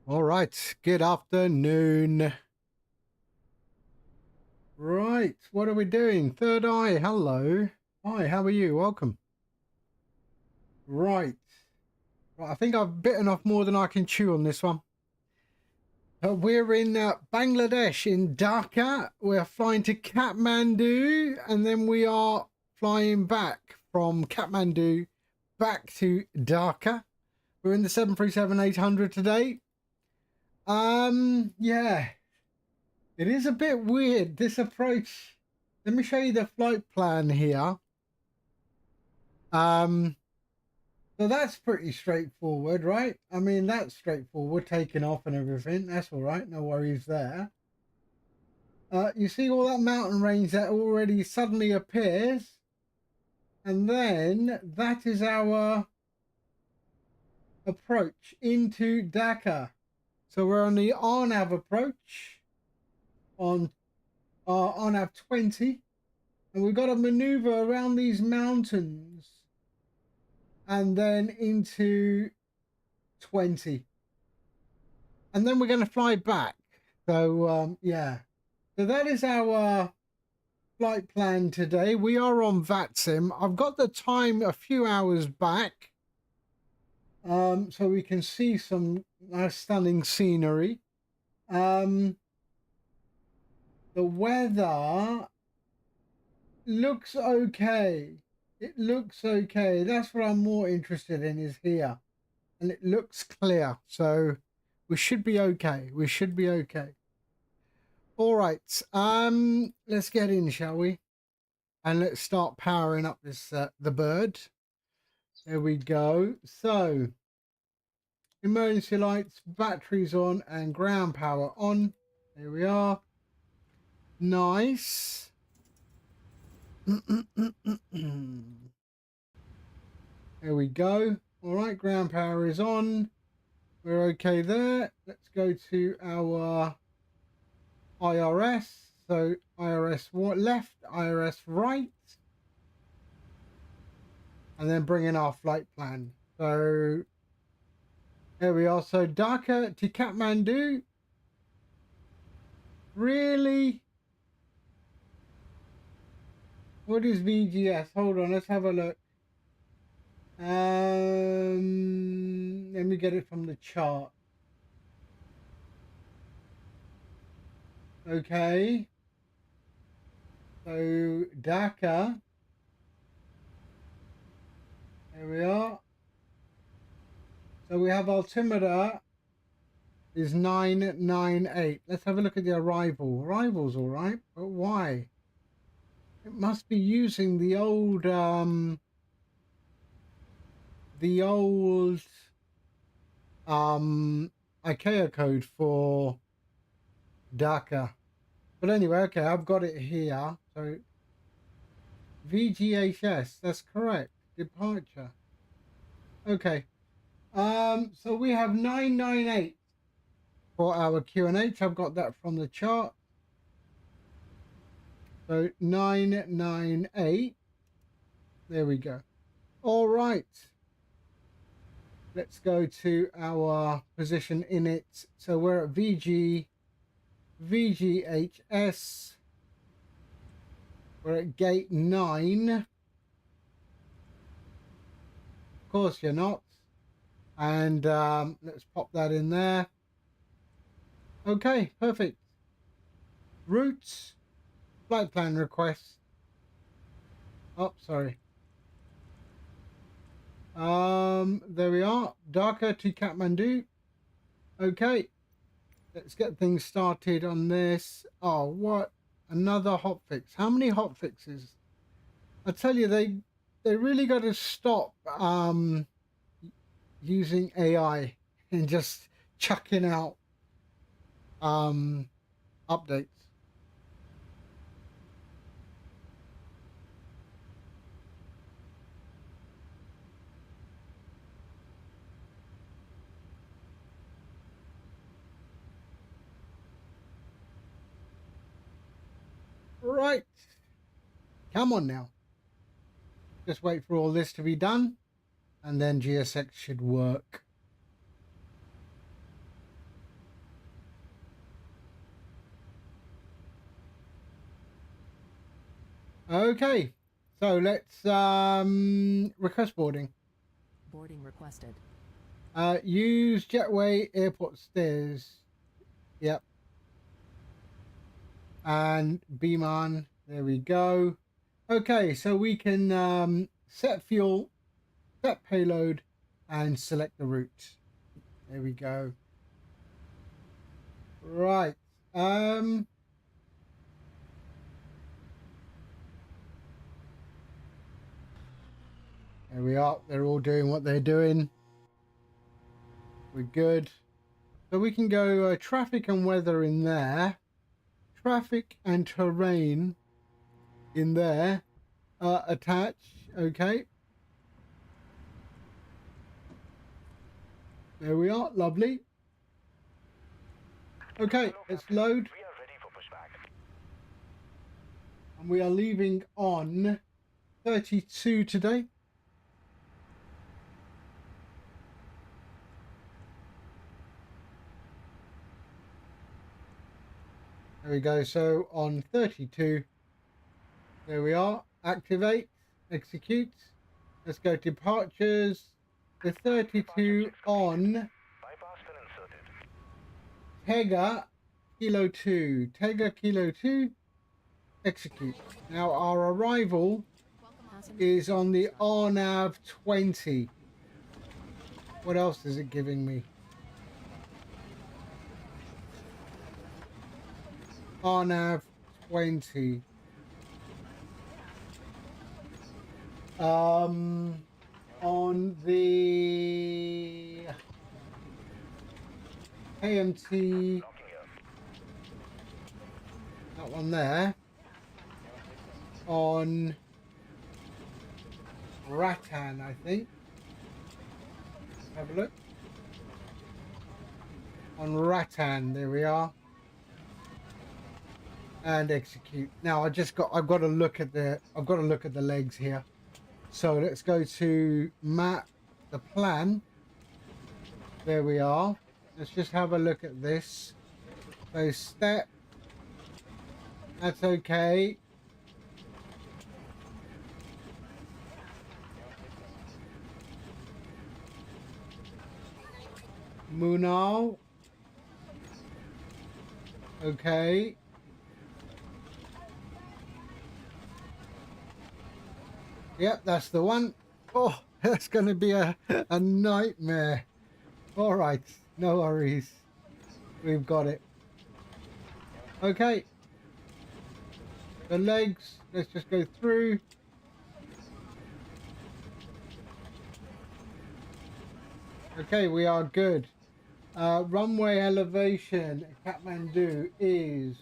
All right, good afternoon. Right, what are we doing? Third Eye, hello. Hi, how are you? Welcome. Right. Right, I think I've bitten off more than I can chew on this one. We're in Bangladesh, in Dhaka. We're flying to Kathmandu, and then we are flying back from Kathmandu back to Dhaka. We're in the 737-800 today. Yeah. It is a bit weird, this approach. Let me show you the flight plan here. So that's pretty straightforward, right? I mean, that's straightforward, taking off and everything. That's all right, no worries there. You see all that mountain range that already suddenly appears? And then that is our approach into Dhaka. So we're on the RNAV approach on RNAV 20. And we've got to maneuver around these mountains and then into 20. And then we're going to fly back. So, yeah. So that is our flight plan today. We are on VATSIM. I've got the time a few hours back. So we can see some nice stunning scenery. The weather looks okay. It looks okay. That's what I'm more interested in, is here. And it looks clear. So we should be okay. We should be okay. All right. Let's get in, shall we? And let's start powering up this the bird. There we go. So emergency lights, batteries on, and ground power on. There we are. Nice. There we go. All right, ground power is on. We're okay there. Let's go to our IRS. So IRS left, IRS right. And then bring in our flight plan. So there we are. So Dhaka to Kathmandu. Really? What is VGS? Hold on, let's have a look. Let me get it from the chart. Okay. So Dhaka. There we are. So we have altimeter is 998. Let's have a look at the arrival. Arrival's all right, but why? It must be using the old IKEA code for Dhaka. But anyway, okay, I've got it here. So VGHS, that's correct. Departure. Okay. So we have 998 for our QNH. I've got that from the chart. So 998. There we go. All right. Let's go to our position in it. So we're at VGHS. We're at gate 9. Of course you're not. And let's pop that in there. Okay, perfect. Routes, flight plan requests. Oh, sorry. There we are. Dhaka to Kathmandu. Okay. Let's get things started on this. Oh, what? Another hotfix. How many hotfixes? I tell you, they really got to stop using AI and just chucking out updates. Right. Come on now. Just wait for all this to be done, and then GSX should work. Okay, so let's request boarding. Boarding requested. Use jetway airport stairs. Yep. And BIMAN, there we go. Okay, so we can set fuel, set payload, and select the route. There we go. Right. There we are. They're all doing what they're doing. We're good. So we can go traffic and weather in there. Traffic and terrain in there. Attach. Okay. There we are. Lovely. Okay, let's load. We are ready for pushback. And we are leaving on 32 today. There we go. So on 32, there we are. Activate, execute. Let's go departures. The 32 on Bypass pin inserted. Tega Kilo 2. Tega Kilo 2, execute. Now our arrival is on the RNAV 20. What else is it giving me? RNAV 20. On the AMT, that one there, on Rattan, I think. Let's have a look. On Rattan, there we are. And execute. Now I've got to look at the legs here. So let's go to map the plan. There we are. Let's just have a look at this. So step. That's okay. Munal. Okay. Yep, that's the one. Oh, that's going to be a nightmare. All right, no worries. We've got it. Okay. The legs, let's just go through. Okay, we are good. Runway elevation, Kathmandu is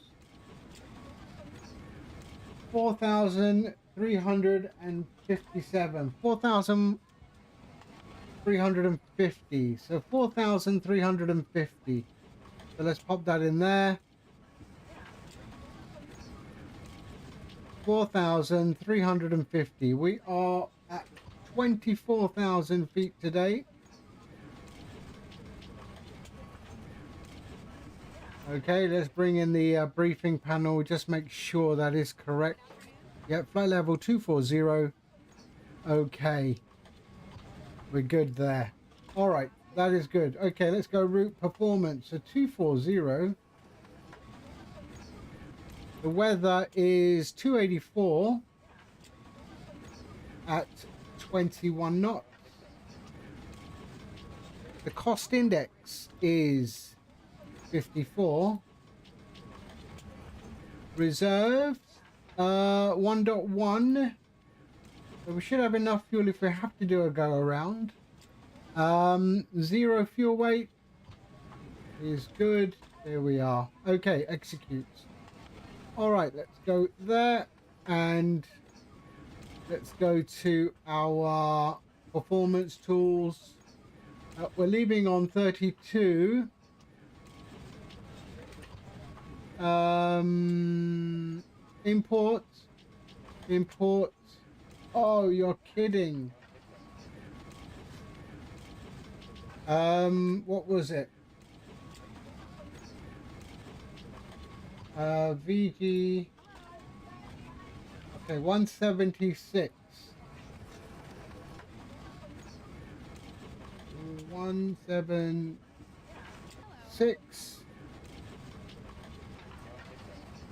4,357. 4,350. So 4,350. So let's pop that in there. 4,350. We are at 24,000 feet today. Okay, let's bring in the briefing panel. Just make sure that is correct. Yep, flight level 240. Okay. We're good there. All right, that is good. Okay, let's go route performance. So 240. The weather is 284 at 21 knots. The cost index is 54. Reserved 1.1. So we should have enough fuel if we have to do a go around. Zero fuel weight is good. There we are. Okay, execute. All right, let's go there and let's go to our performance tools. We're leaving on 32. Import. Oh, you're kidding. What was it? VG. Okay, Okay, 176. 176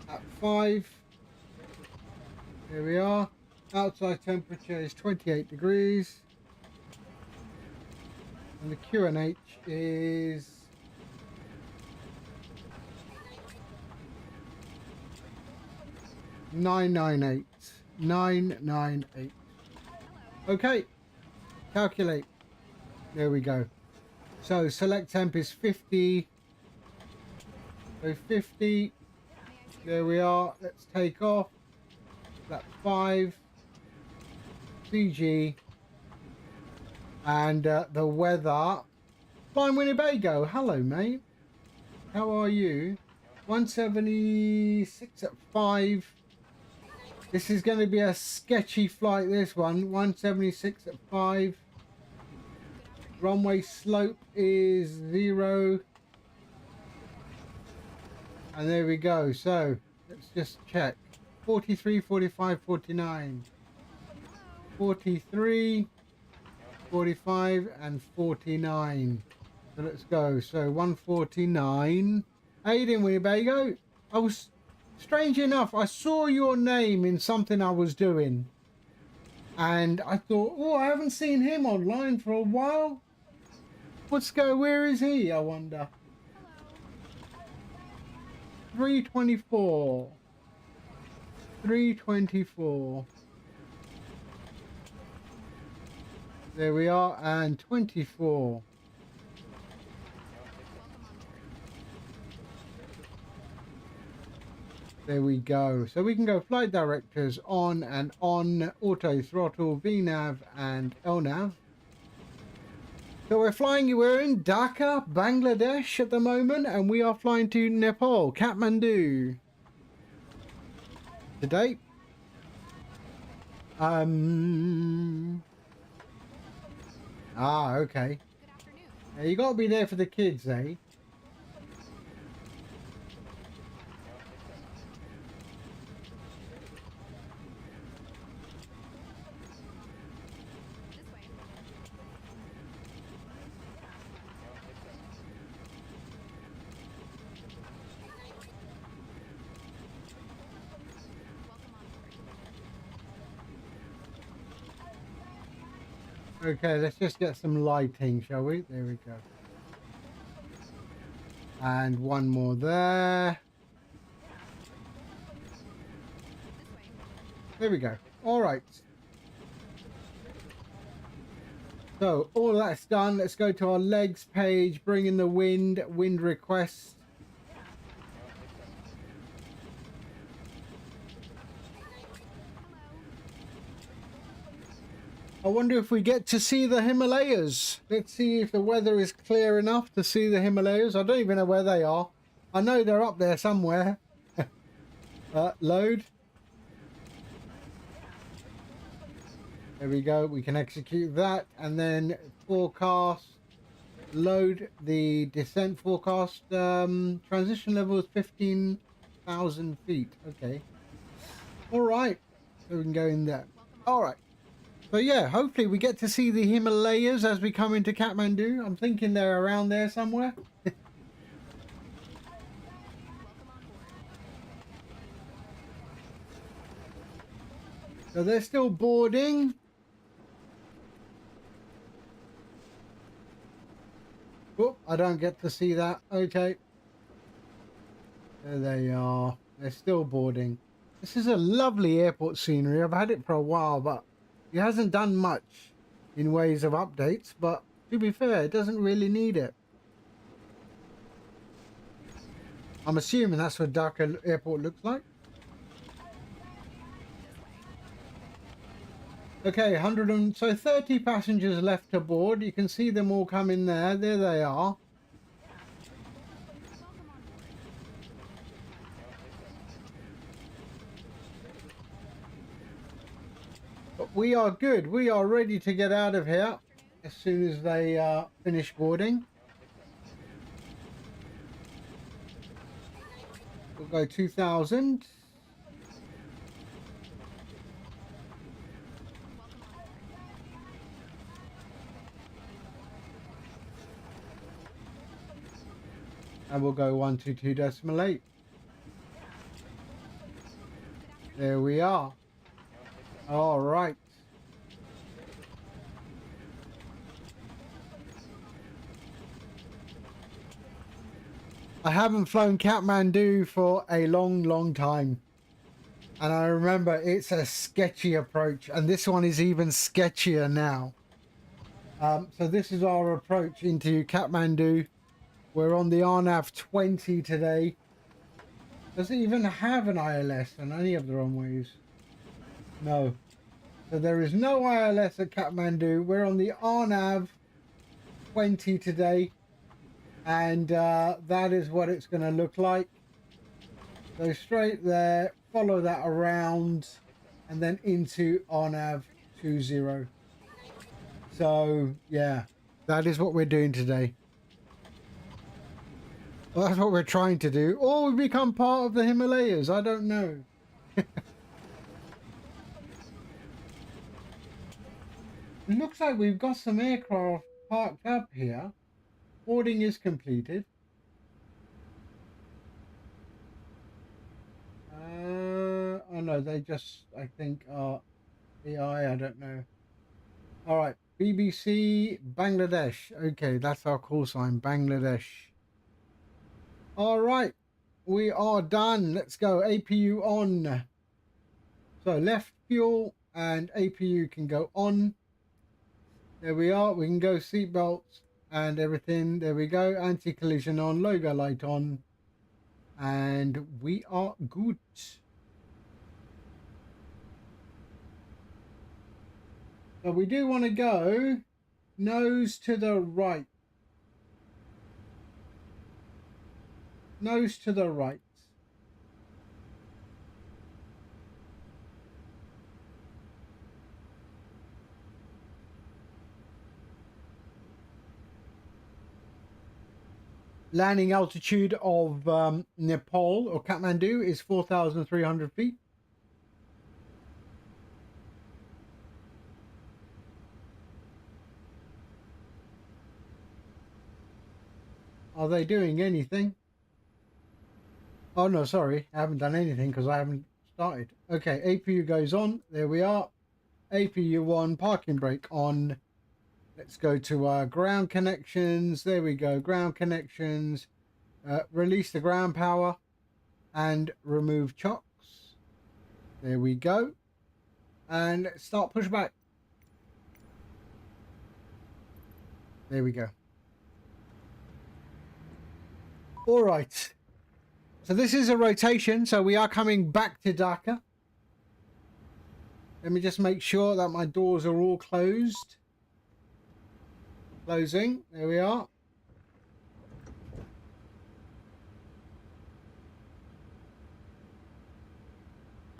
at 5. There we are. Outside temperature is 28 degrees. And the QNH is 998. 998. Okay. Calculate. There we go. So select temp is 50. So 50. There we are. Let's take off. That's 5. CG. And the weather. Flying Winnebago. Hello, mate. How are you? 176 at 5. This is going to be a sketchy flight, this one. 176 at 5. Runway slope is 0. And there we go. So let's just check. 43, 45, 49. 43, 45 and 49. So let's go. So 149. How you doing, Winnebago? I was, strange enough, I saw your name in something I was doing. And I thought, oh, I haven't seen him online for a while. Where is he, I wonder? 324. 324. There we are, and 24. There we go. So we can go flight directors on and on, auto throttle, VNAV and LNAV. So we're in Dhaka, Bangladesh at the moment, and we are flying to Nepal, Kathmandu. Today. Okay. Yeah, you got to be there for the kids, eh? Okay, let's just get some lighting, shall we? There we go. And one more there. There we go. All right. So all that's done. Let's go to our legs page, bring in the wind request. I wonder if we get to see the Himalayas. Let's see if the weather is clear enough to see the Himalayas. I don't even know where they are. I know they're up there somewhere. Load. There we go. We can execute that. And then forecast. Load the descent forecast. Transition level is 15,000 feet. Okay. All right. So we can go in there. All right. So yeah, hopefully we get to see the Himalayas as we come into Kathmandu. I'm thinking they're around there somewhere. So they're still boarding. Oh, I don't get to see that. Okay. There they are. They're still boarding. This is a lovely airport scenery. I've had it for a while, but it hasn't done much in ways of updates, but to be fair, it doesn't really need it. I'm assuming that's what Dhaka Airport looks like. Okay, 30 passengers left to board. You can see them all coming there. There they are. But we are good. We are ready to get out of here as soon as they finish boarding. We'll go 2000. And we'll go 122.8. There we are. All right. I haven't flown Kathmandu for a long time. And I remember it's a sketchy approach. And this one is even sketchier now. So this is our approach into Kathmandu. We're on the RNAV 20 today. Does it even have an ILS on any of the runways? No. So there is no ILS at Kathmandu. We're on the RNAV 20 today. And that is what it's going to look like. Go straight there, follow that around, and then into RNAV 20. So, yeah, that is what we're doing today. Well, that's what we're trying to do. Or we become part of the Himalayas. I don't know. It looks like we've got some aircraft parked up here. Boarding is completed. Oh no, they just, I think, are AI. I don't know. All right, BBC Bangladesh. Okay, that's our call sign, Bangladesh. All right, we are done. Let's go. APU on. So left fuel and APU can go on. There we are. We can go seatbelts and everything. There we go. Anti-collision on, logo light on. And we are good. So we do want to go nose to the right. Nose to the right. Landing altitude of Nepal or Kathmandu is 4,300 feet. Are they doing anything? Oh no, sorry, I haven't done anything because I haven't started. Okay, APU goes on. There we are. APU on, parking brake on. Let's go to our ground connections. There we go, ground connections. Release the ground power and remove chocks. There we go. And let's start pushback. There we go. All right. So this is a rotation. So we are coming back to Dhaka. Let me just make sure that my doors are all closed. Closing. There we are.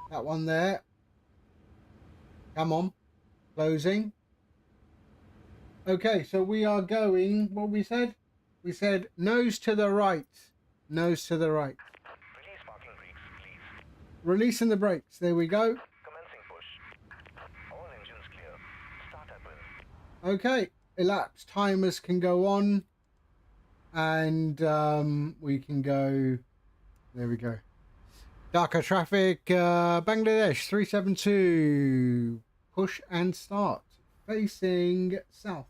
That one there. Come on. Closing. Okay, so we are going, what we said? We said nose to the right. Nose to the right. Release parking brakes, please. Releasing the brakes. There we go. Commencing push. All engines clear. Start up. Okay. Elapsed timers can go on. And we can go. There we go. Dhaka traffic, Bangladesh 372. Push and start. Facing south.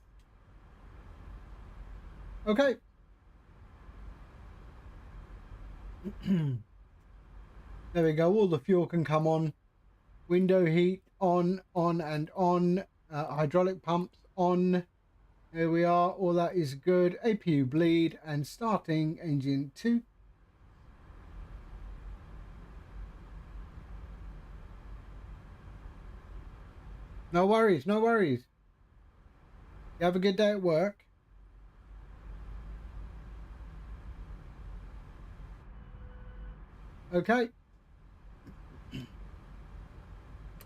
Okay. There we go. All the fuel can come on. Window heat on and on. Hydraulic pumps on. Here we are. All that is good. APU bleed and starting engine 2. No worries. No worries. You have a good day at work. Okay.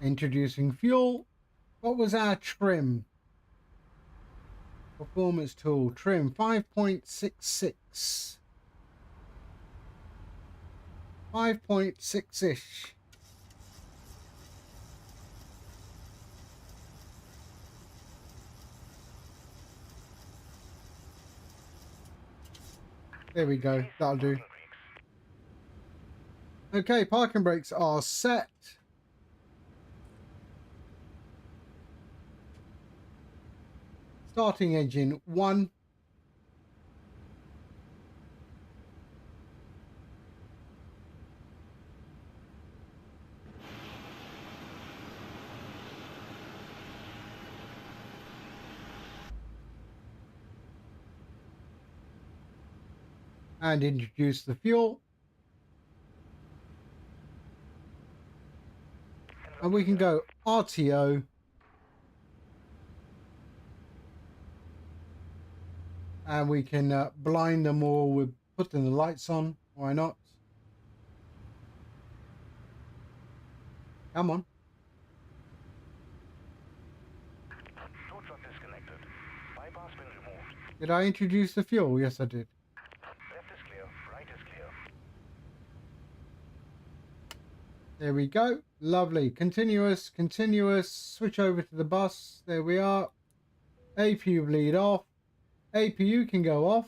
Introducing fuel. What was our trim? Performance tool. Trim 5.66. 5.6-ish. There we go. That'll do. Parking brakes. Okay, parking brakes are set. Starting engine 1. And introduce the fuel. And we can go RTO. And we can blind them all with putting the lights on. Why not? Come on. Tow truck disconnected. Bypass been removed. Did I introduce the fuel? Yes, I did. Left is clear. Right is clear. There we go. Lovely. Continuous, continuous. Switch over to the bus. There we are. APU bleed off. APU can go off.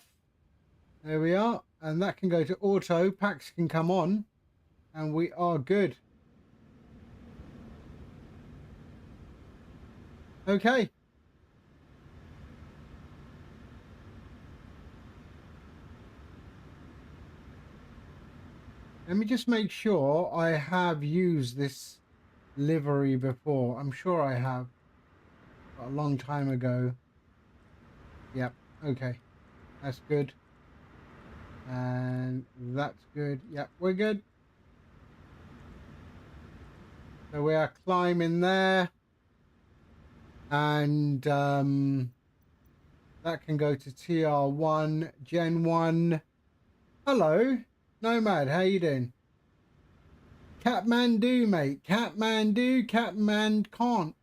There we are. And that can go to auto. Packs can come on. And we are good. Okay. Let me just make sure I have used this livery before. I'm sure I have. A long time ago. Yep. Okay. That's good. And that's good. Yep, we're good. So we are climbing there. And that can go to TR1, Gen 1. Hello, Nomad, how you doing? Catmandu, mate. Catmandu, Catman can't.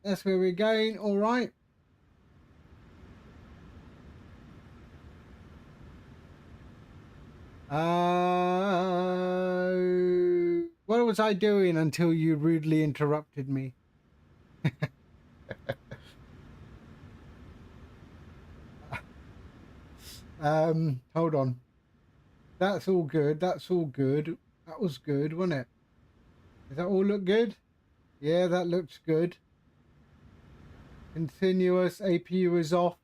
That's where we're going, all right. What was I doing until you rudely interrupted me? Hold on. That's all good. That's all good. That was good, wasn't it? Does that all look good? Yeah, that looks good. Continuous APU is off.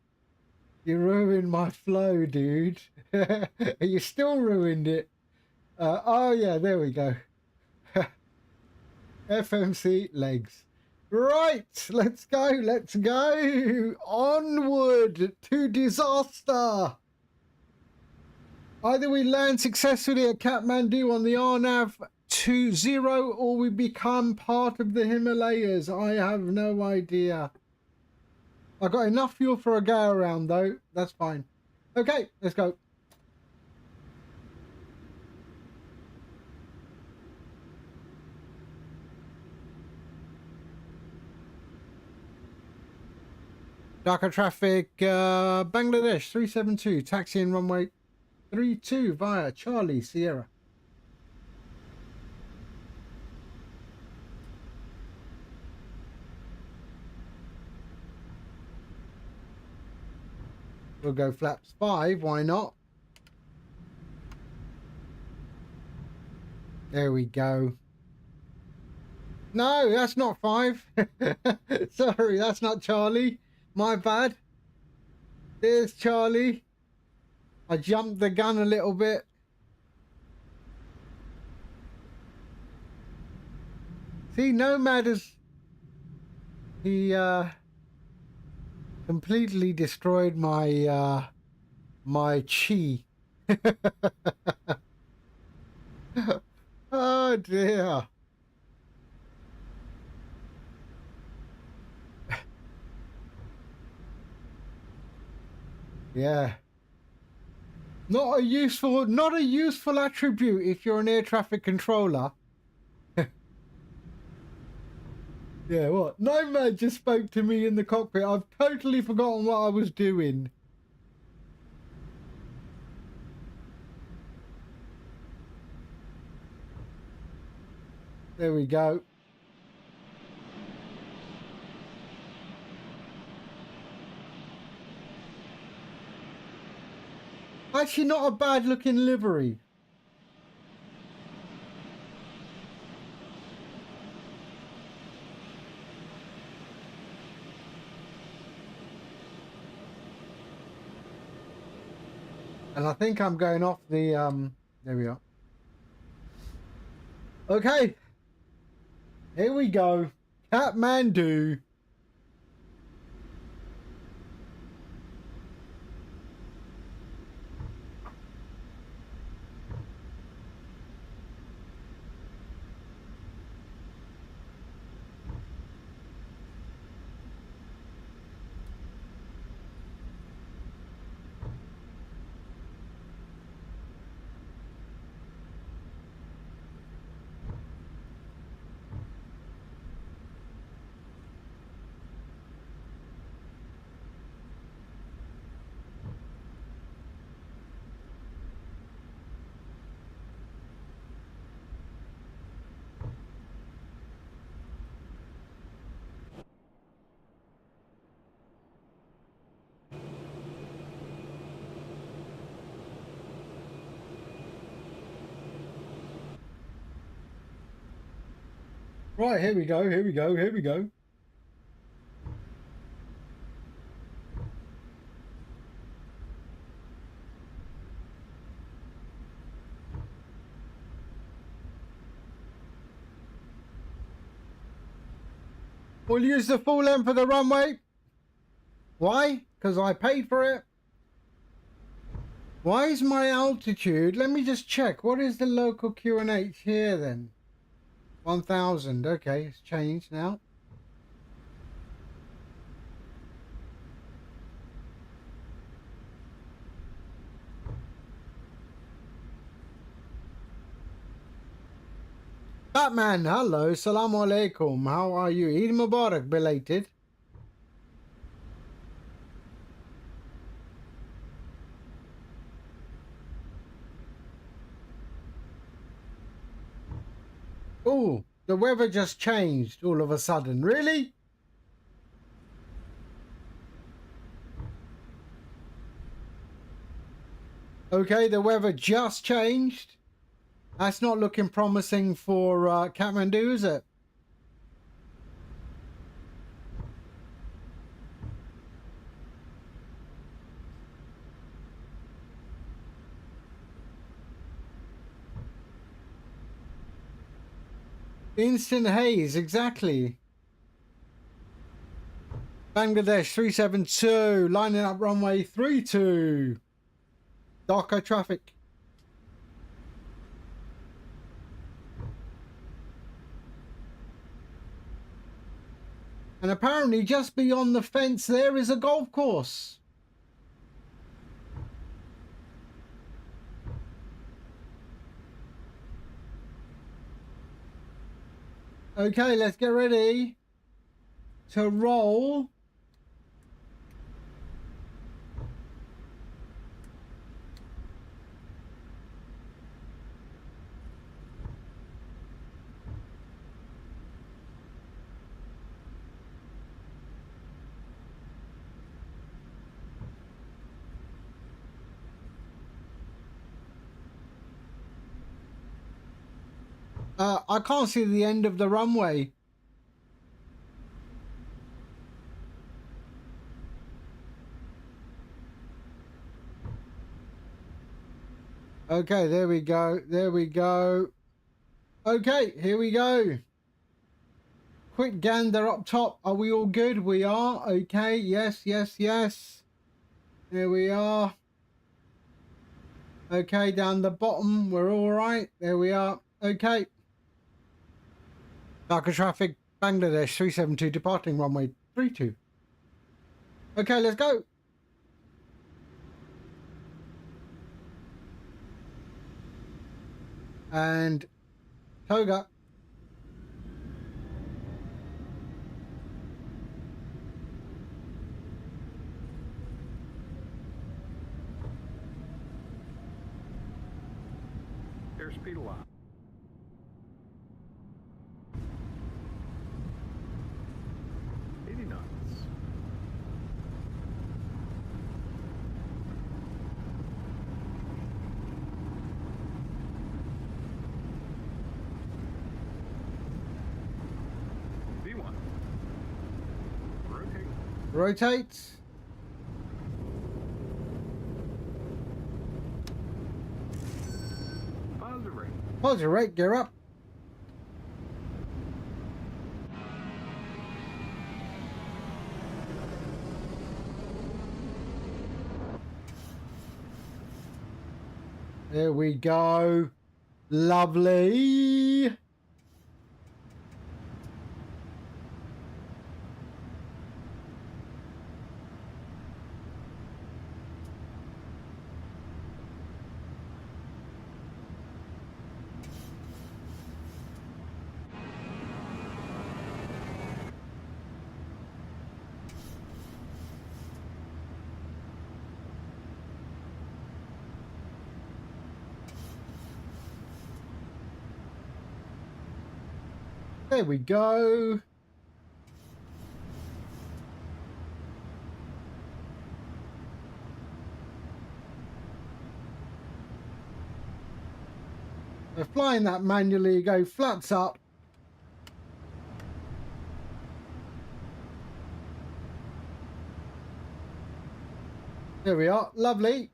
You ruined my flow, dude. You still ruined it. Oh yeah, there we go. FMC legs. Right, let's go. Let's go. Onward to disaster. Either we land successfully at Kathmandu on the RNAV 20 or we become part of the Himalayas. I have no idea. I got enough fuel for a go around though. That's fine. Okay, let's go. Dhaka traffic, Bangladesh 372, taxi in runway 32 via Charlie Sierra. We'll go flaps 5, why not? There we go. No, that's not 5. Sorry, that's not Charlie. My bad. There's Charlie. I jumped the gun a little bit. See, Nomad is... He completely destroyed my my chi. Oh dear. Yeah. Not a useful attribute if you're an air traffic controller. Yeah, what? Nomad just spoke to me in the cockpit. I've totally forgotten what I was doing. There we go. Actually, not a bad looking livery. And I think I'm going off the, there we are. Okay. Here we go. Kathmandu. Right, here we go, here we go, here we go. We'll use the full length of the runway. Why? Because I paid for it. Why is my altitude? Let me just check. What is the local QNH here then? 1000. Okay, it's changed now. Batman, hello, Assalamu alaikum. How are you? Eid Mubarak, belated. Oh, the weather just changed all of a sudden. Really? Okay, the weather just changed. That's not looking promising for Kathmandu, is it? Instant haze, exactly. Bangladesh 372, lining up runway 32. Dhaka traffic. And apparently just beyond the fence there is a golf course. Okay, let's get ready to roll. I can't see the end of the runway. Okay, there we go. There we go. Okay, here we go. Quick gander up top. Are we all good? We are. Okay, yes, yes, yes. There we are. Okay, down the bottom. We're all right. There we are. Okay. Dhaka traffic, Bangladesh 372, departing runway 32. Okay, let's go. And Toga. Airspeed allowed. Rotate. Positive rate. Positive rate, gear up. There we go. Lovely. There we go. We're flying that manually, go flaps up. There we are, lovely.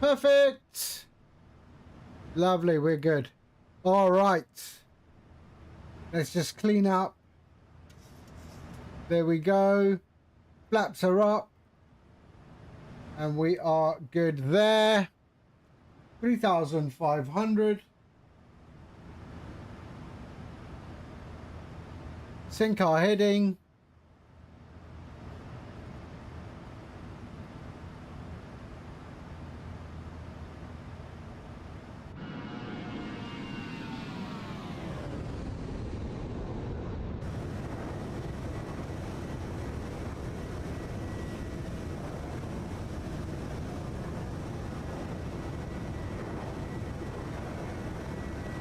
Perfect. Lovely, we're good. All right. Let's just clean up. There we go. Flaps are up. And we are good there. 3,500. Sync our heading.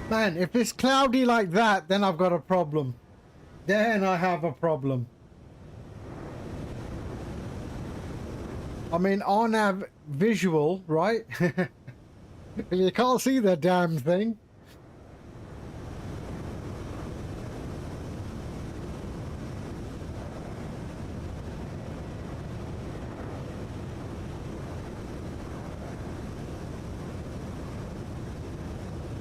Man, if it's cloudy like that, then I've got a problem. Then I have a problem. I mean, on our visual, right? You can't see the damn thing.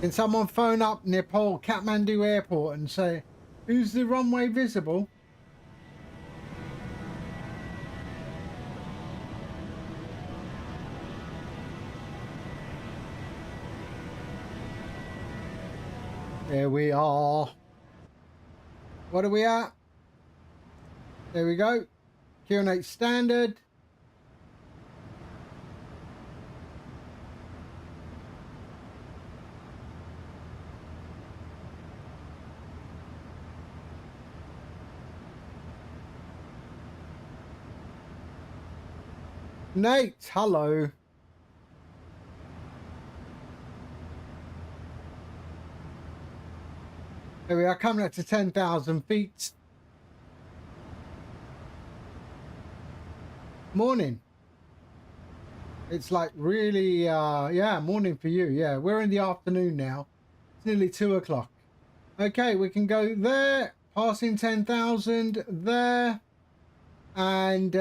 Can someone phone up Nepal Kathmandu Airport and say, who's the runway visible? There we are. What are we at? There we go. Q&H standard. Nate, hello. There we are, coming up to 10,000 feet. Morning. It's like really, yeah, morning for you. Yeah, we're in the afternoon now. It's nearly 2 o'clock. Okay, we can go there, passing 10,000 there, and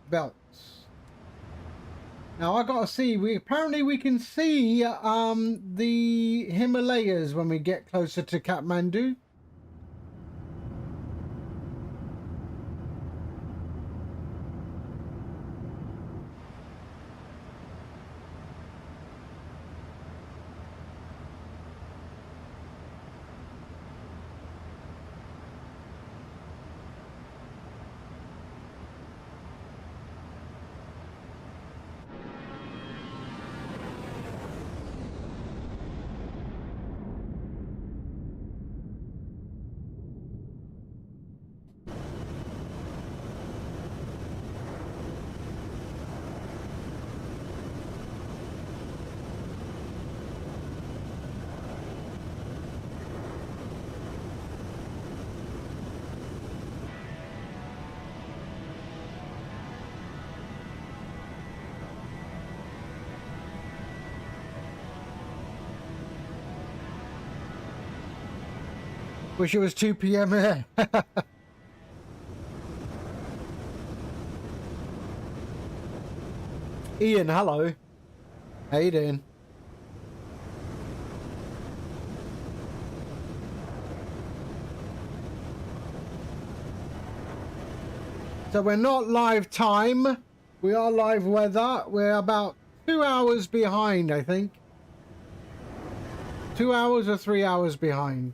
belts. Now I gotta see, apparently we can see the Himalayas when we get closer to Kathmandu. Wish it was 2 p.m. here. Ian, hello. How you doing? So we're not live time. We are live weather. We're about 2 hours behind, I think. 2 hours or 3 hours behind.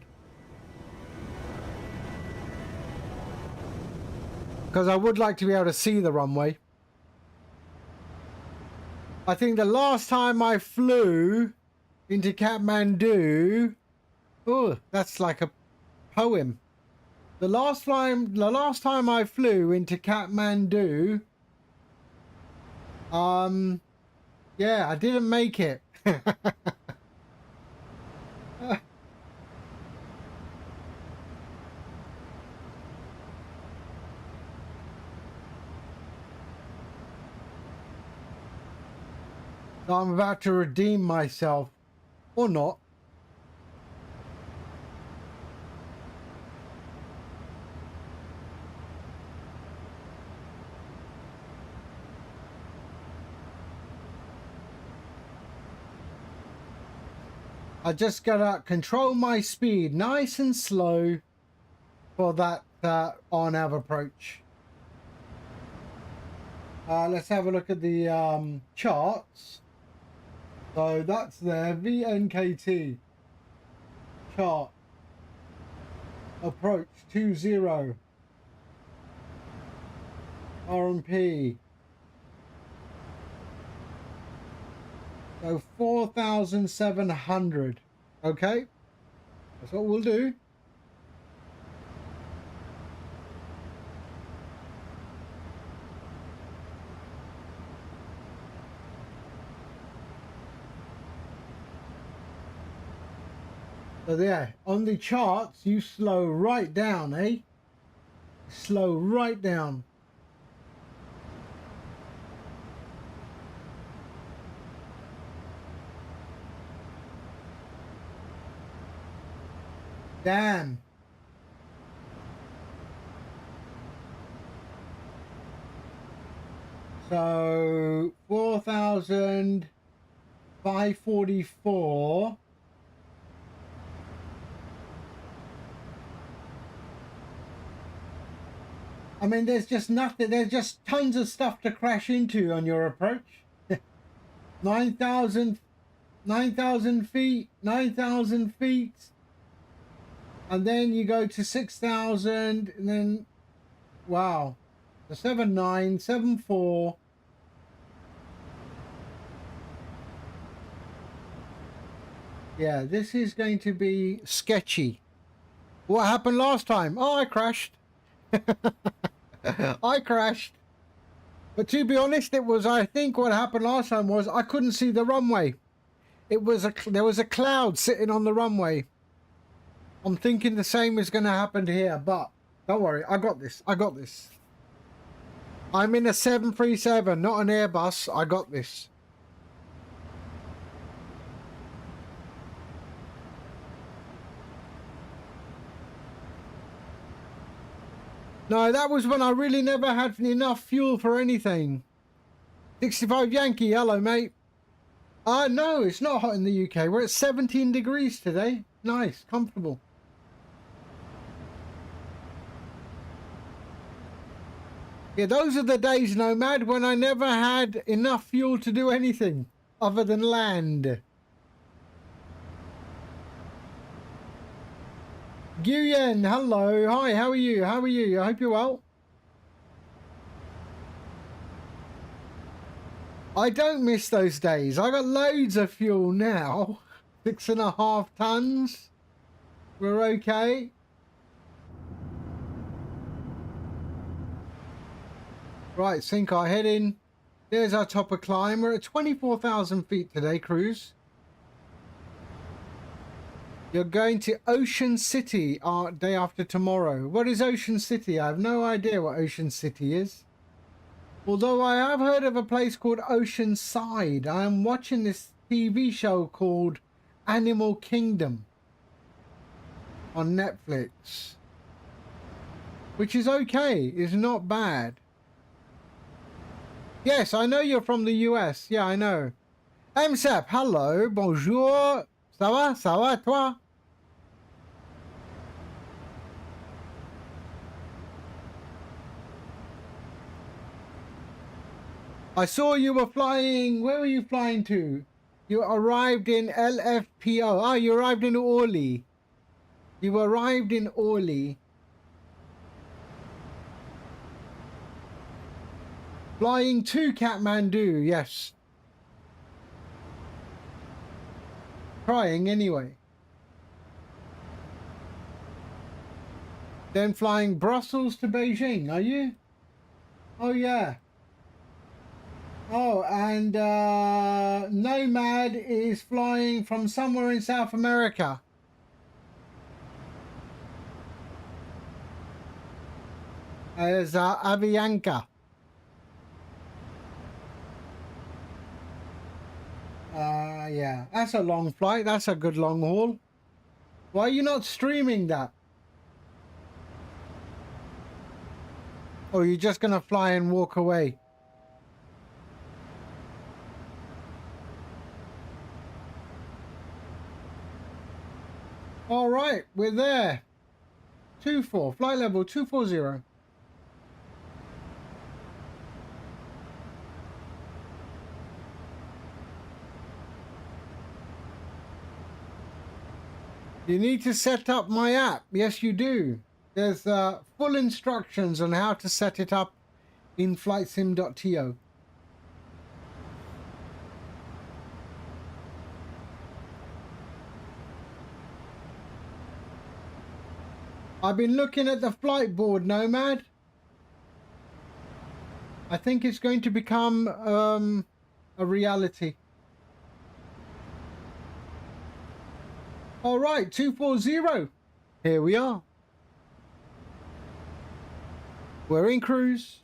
Because I would like to be able to see the runway. I think the last time I flew into Kathmandu, oh, that's like a poem. The last time I flew into Kathmandu, yeah, I didn't make it. So I'm about to redeem myself, or not. I just gotta control my speed nice and slow for that on-nav approach. Let's have a look at the charts. So that's their VNKT chart. Approach 20. RMP. So 4,700. Okay. That's what we'll do. So there, on the charts, you slow right down, eh? Slow right down. Damn. So 4,544. I mean, there's just nothing. There's just tons of stuff to crash into on your approach. 9,000 feet, 9,000 feet. And then you go to 6,000 and then, wow. The 7.9, 7.4. Yeah, this is going to be sketchy. What happened last time? Oh, I crashed. I crashed. But to be honest, it was, I think what happened last time was I couldn't see the runway. There was a cloud sitting on the runway. I'm thinking the same is going to happen here, but don't worry, I got this. I got this. I'm in a 737, not an Airbus. I got this. No, that was when I really never had enough fuel for anything. 65 Yankee, hello, mate. No, it's not hot in the UK. We're at 17 degrees today. Nice, comfortable. Yeah, those are the days, Nomad, when I never had enough fuel to do anything other than land. Guyen, hello. Hi, how are you? How are you? I hope you're well. I don't miss those days. I got loads of fuel now. 6.5 tons. We're okay. Right, sink our head in. There's our top of climb. We're at 24,000 feet today, cruise. You're going to Ocean City day after tomorrow. What is Ocean City? I have no idea what Ocean City is. Although I have heard of a place called Oceanside. I am watching this TV show called Animal Kingdom. on Netflix, which is okay. It's not bad. Yes, I know you're from the US. Yeah, I know. MSEP, hello, bonjour. Ça va, toi? I saw you were flying. Where were you flying to? You arrived in LFPO. Ah, you arrived in Orly. You arrived in Orly. Flying to Kathmandu, yes. Trying anyway. Then flying Brussels to Beijing, are you? Oh, yeah. Oh, and Nomad is flying from somewhere in South America. As Avianca. Yeah, that's a long flight. That's a good long haul. Why are you not streaming that? Or you're just gonna fly and walk away? All right, we're there. 24, flight level 240. You need to set up my app. Yes, you do. There's full instructions on how to set it up in flightsim.to. I've been looking at the flight board, Nomad. I think it's going to become a reality. All right, 240. Here we are. We're in cruise.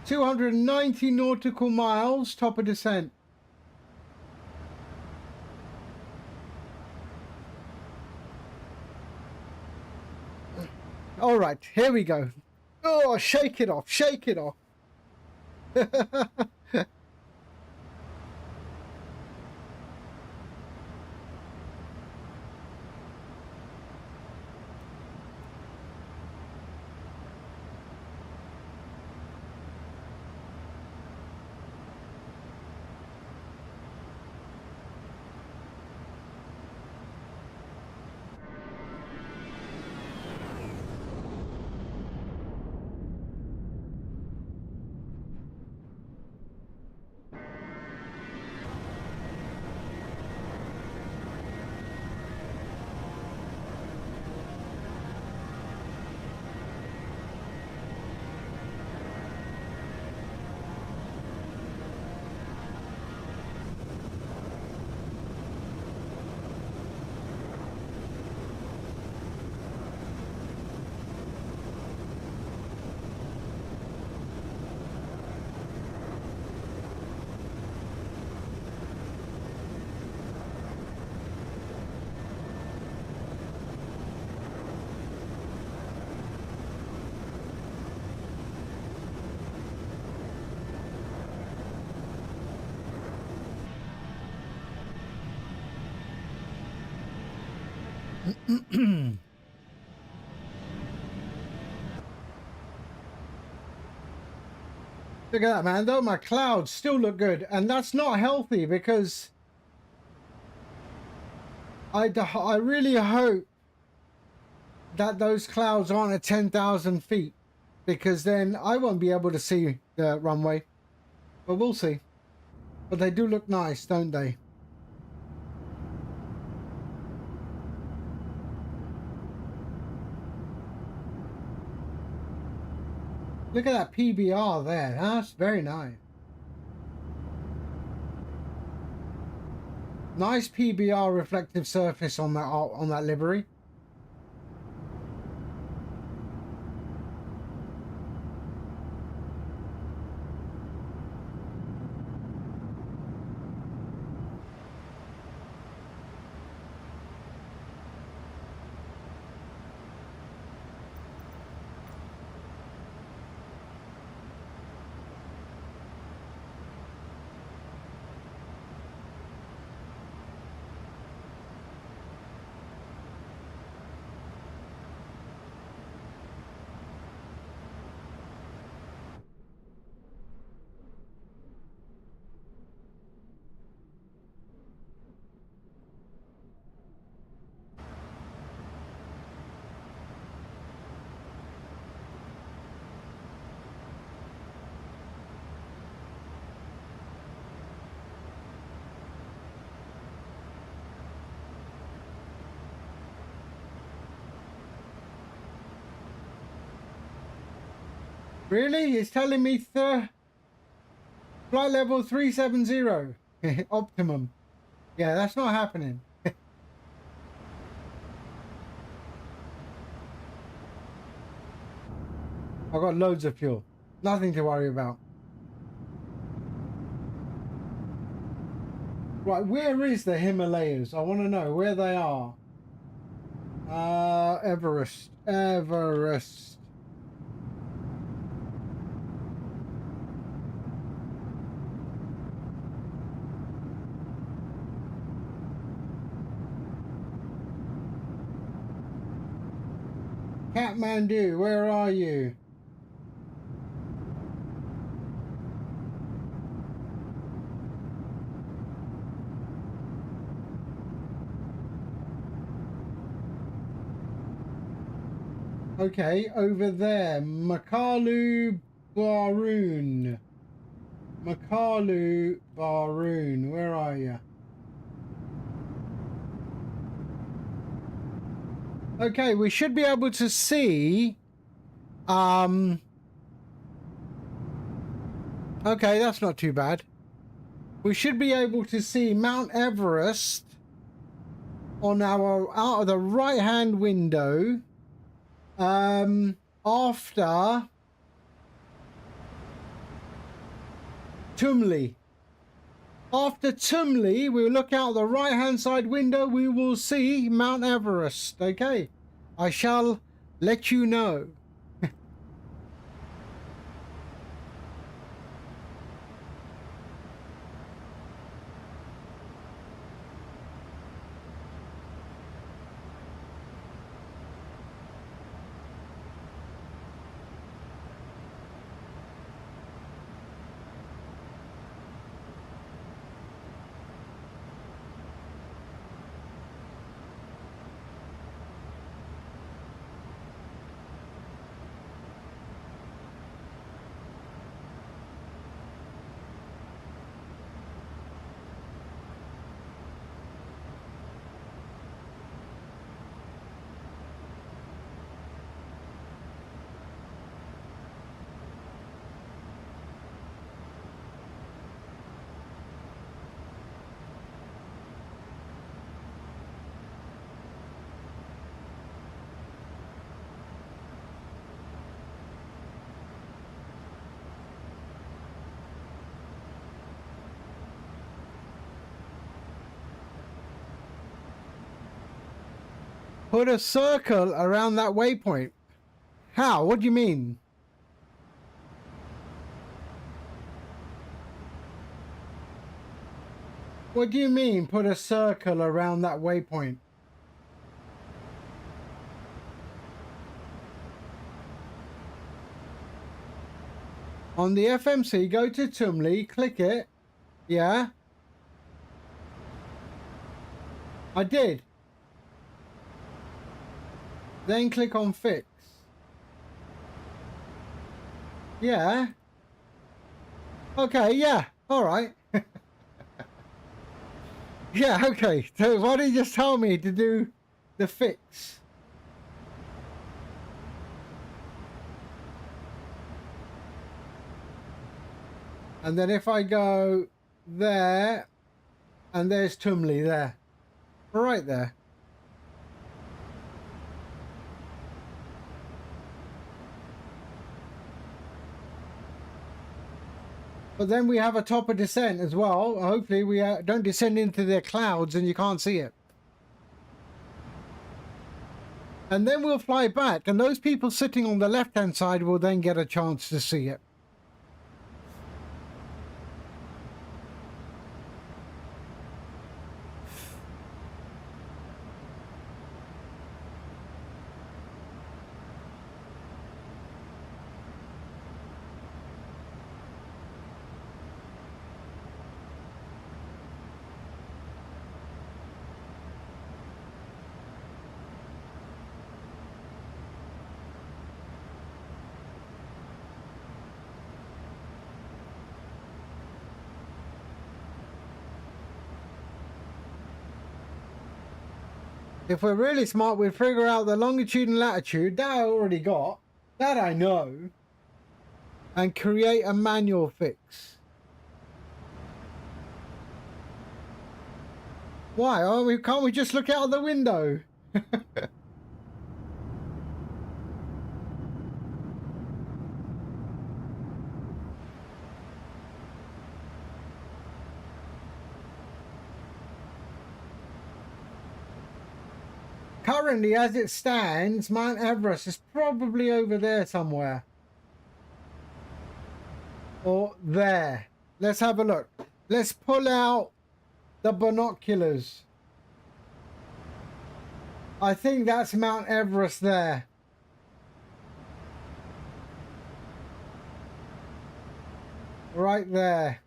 290 nautical miles, top of descent. All right, here we go. Oh, shake it off, shake it off. Look at that, man. Though my clouds still look good, and that's not healthy because I really hope that those clouds aren't at 10,000 feet, because then I won't be able to see the runway. But we'll see. But they do look nice, don't they? Look at that PBR there. That's very nice. Nice PBR reflective surface on that livery. Really? It's telling me flight level 370. Optimum. Yeah, that's not happening. I've got loads of fuel. Nothing to worry about. Right, where is the Himalayas? I want to know where they are. Everest. Everest. Kathmandu, where are you? Okay, over there. Makalu Baroon. Makalu Baroon, where are you? Okay, we should be able to see okay, that's not too bad. We should be able to see Mount Everest on our out of the right hand window after Tumli. After Tumli, we'll look out the right hand side window, we will see Mount Everest. Okay, I shall let you know. Put a circle around that waypoint. How? What do you mean? What do you mean, put a circle around that waypoint? On the FMC, go to Tumli, click it. Yeah. I did. Then click on fix. Yeah. Okay, yeah. All right. Yeah, okay. So why don't you just tell me to do the fix? And then if I go there, and there's Tumli there. Right there. But then we have a top of descent as well. Hopefully we don't descend into the clouds and you can't see it. And then we'll fly back, and those people sitting on the left-hand side will then get a chance to see it. If we're really smart, we'd figure out the longitude and latitude. That I already got. That I know. and create a manual fix. Why? Oh, can't we just look out the window? Currently, as it stands, Mount Everest is probably over there somewhere. Or there. Let's have a look. Let's pull out the binoculars. I think that's Mount Everest there. Right there.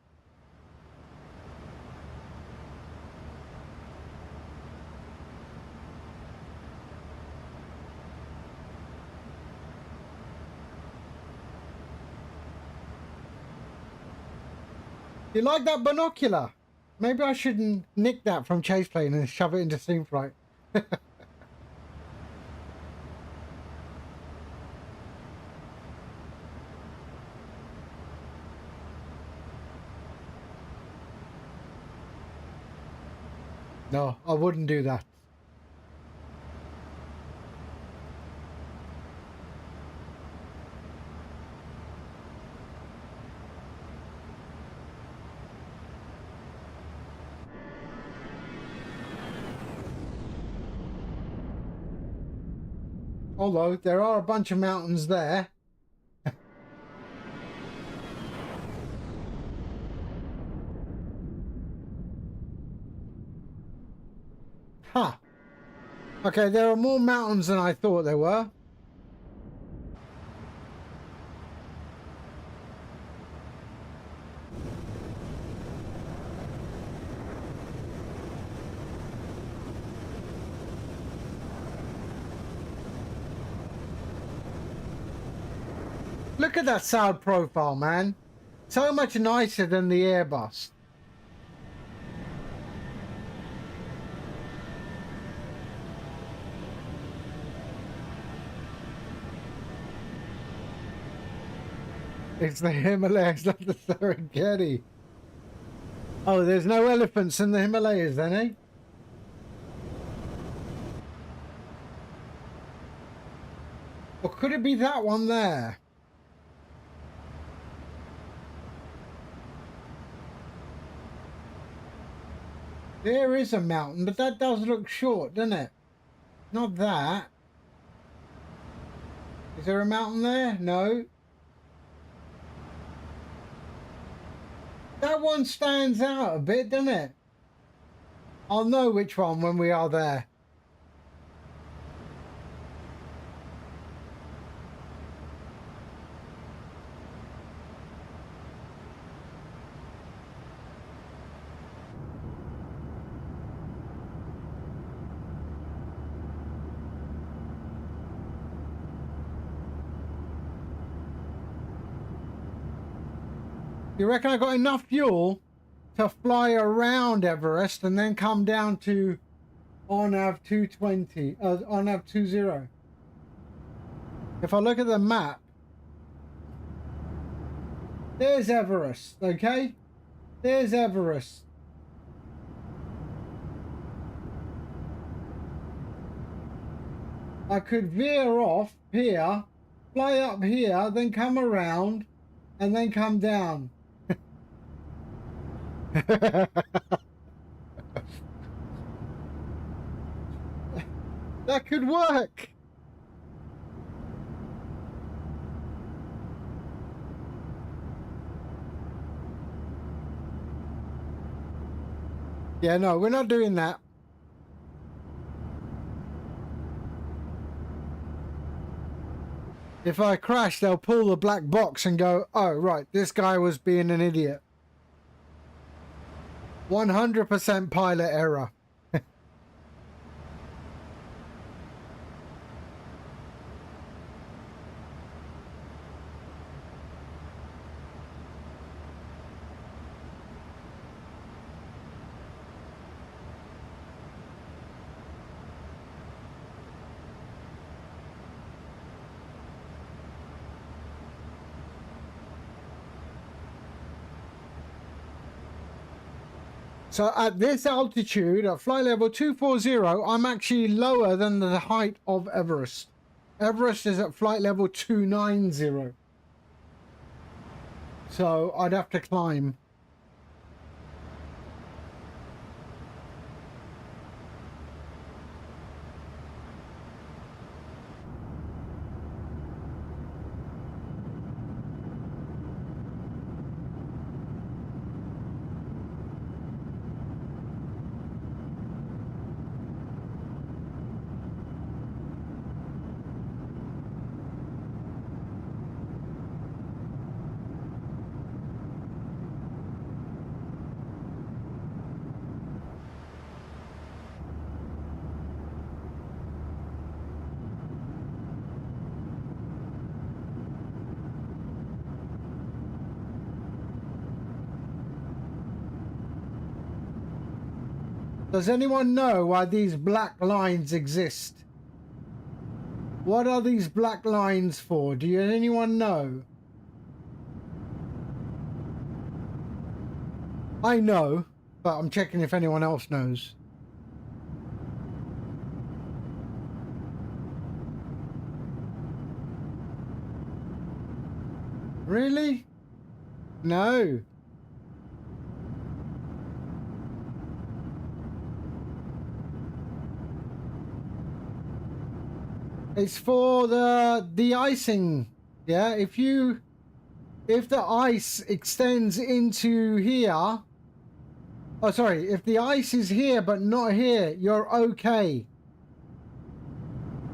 You like that binocular? Maybe I shouldn't nick that from Chase Plane and shove it into StreamFlight. No, I wouldn't do that. Although there are a bunch of mountains there. Huh. Okay, there are more mountains than I thought there were. Look at that side profile, man. So much nicer than the Airbus. It's the Himalayas, not the Serengeti. Oh, there's no elephants in the Himalayas then, eh? Or could it be that one there? There is a mountain, but that does look short, doesn't it? Not that. Is there a mountain there? No. That one stands out a bit, doesn't it? I'll know which one when we are there. You reckon I got enough fuel to fly around Everest and then come down to ONAV 220, ONAV 20? If I look at the map, there's Everest, okay? There's Everest. I could veer off here, fly up here, then come around, and then come down. That could work. Yeah, no, we're not doing that. If I crash, they'll pull the black box and go, oh, right, this guy was being an idiot. 100% pilot error. So at this altitude, at flight level 240, I'm actually lower than the height of Everest. Everest is at flight level 290. So I'd have to climb. Does anyone know why these black lines exist? What are these black lines for? Do anyone know? I know, but I'm checking if anyone else knows. Really? No. It's for the de-icing. Yeah, if the ice extends into here, oh sorry, if the ice is here but not here, you're okay.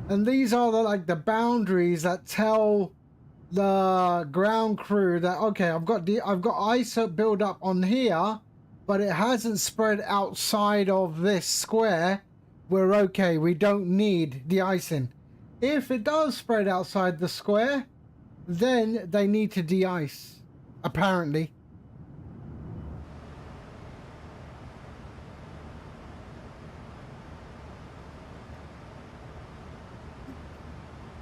And these are the boundaries that tell the ground crew that okay, I've got ice build up on here, but it hasn't spread outside of this square. We're okay. We don't need de-icing. If it does spread outside the square, then they need to de-ice, apparently.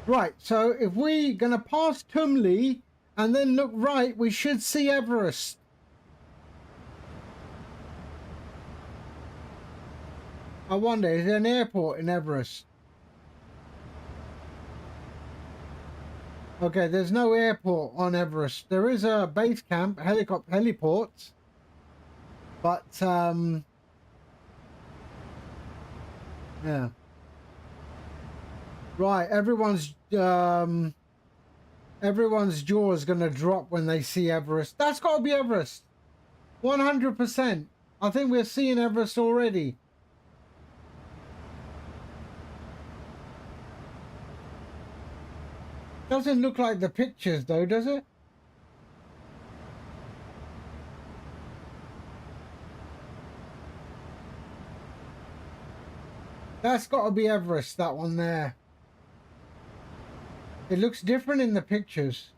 Right, so if we're gonna pass Tumley and then look right, we should see Everest. I wonder, is there an airport in Everest? Okay, there's no airport on Everest. There is a base camp, heliport, but yeah. Right, everyone's jaw is gonna drop when they see Everest. That's got to be Everest, 100%. I think we're seeing Everest already. Doesn't look like the pictures though, does it? That's got to be Everest, that one there. It looks different in the pictures.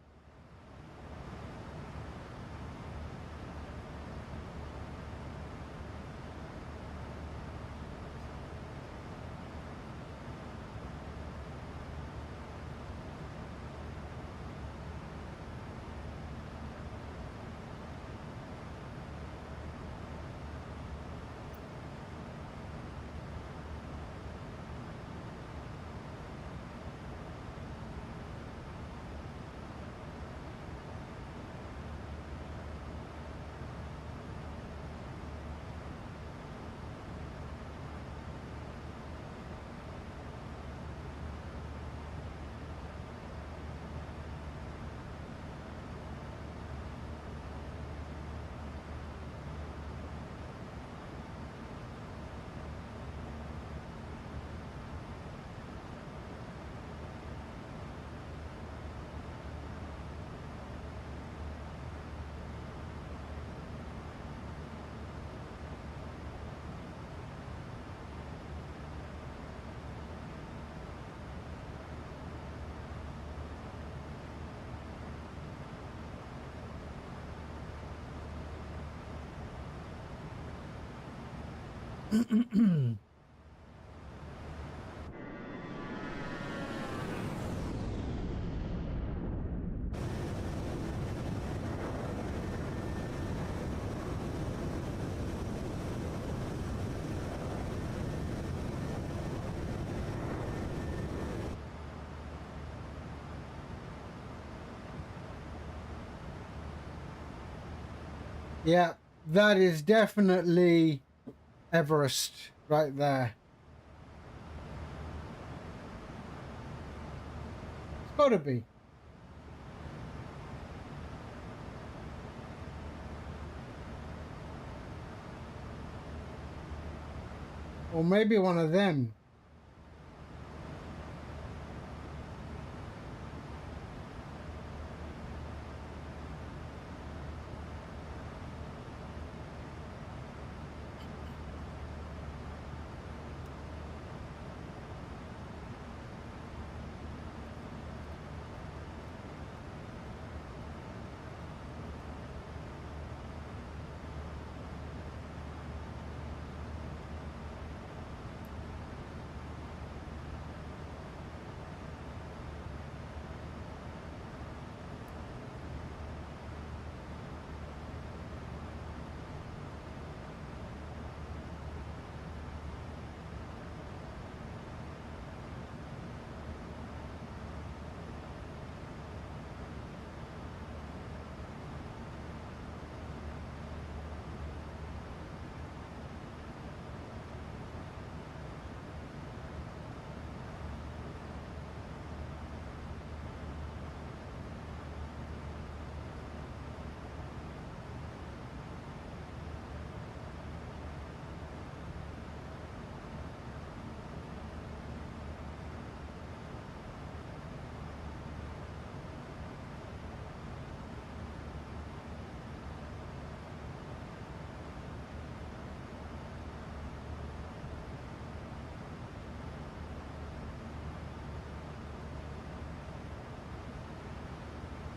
Yeah, that is definitely Everest right there. It's got to be. Or maybe one of them.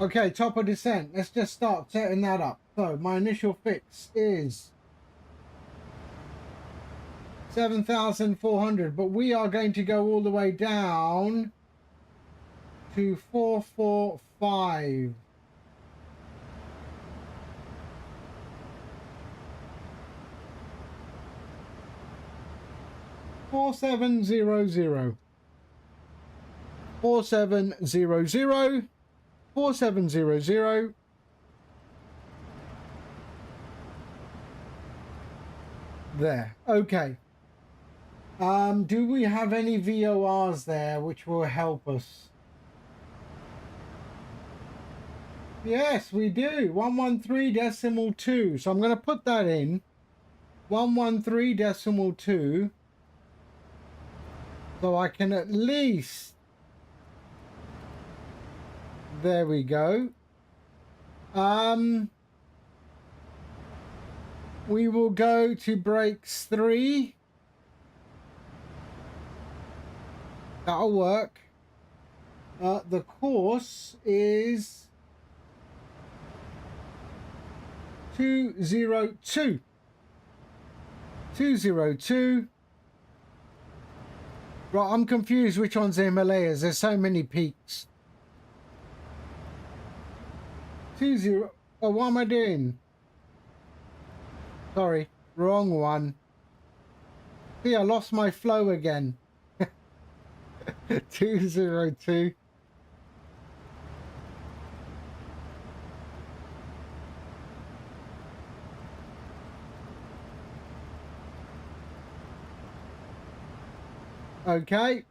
Okay, top of descent. Let's just start setting that up. So my initial fix is 7,400, but we are going to go all the way down to 445. Four seven zero zero. 4700. 4700. There. Okay. Do we have any VORs there which will help us? Yes, we do. 113.2. So I'm going to put that in. 113.2. So I can at least. There we go. We will go to brakes 3. That'll work. The course is 202. 202. Right, I'm confused which one's the Himalayas. There's so many peaks. 20. Oh, what am I doing? Sorry, wrong one. See, I lost my flow again. 202. Okay.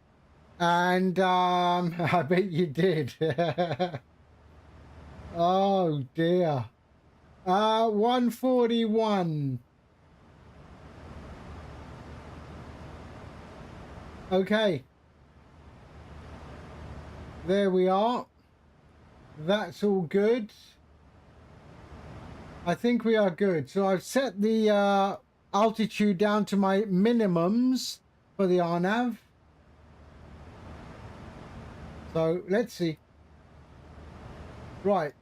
And I bet you did. Oh dear. 141. Okay. There we are. That's all good. I think we are good. So I've set the altitude down to my minimums for the RNAV. So let's see. Right.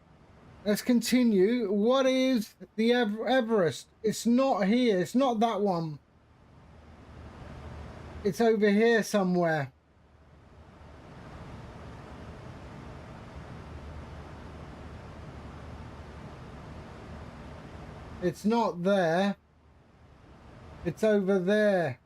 Let's continue. What is the Everest? It's not here. It's not that one. It's over here somewhere. It's not there. It's over there.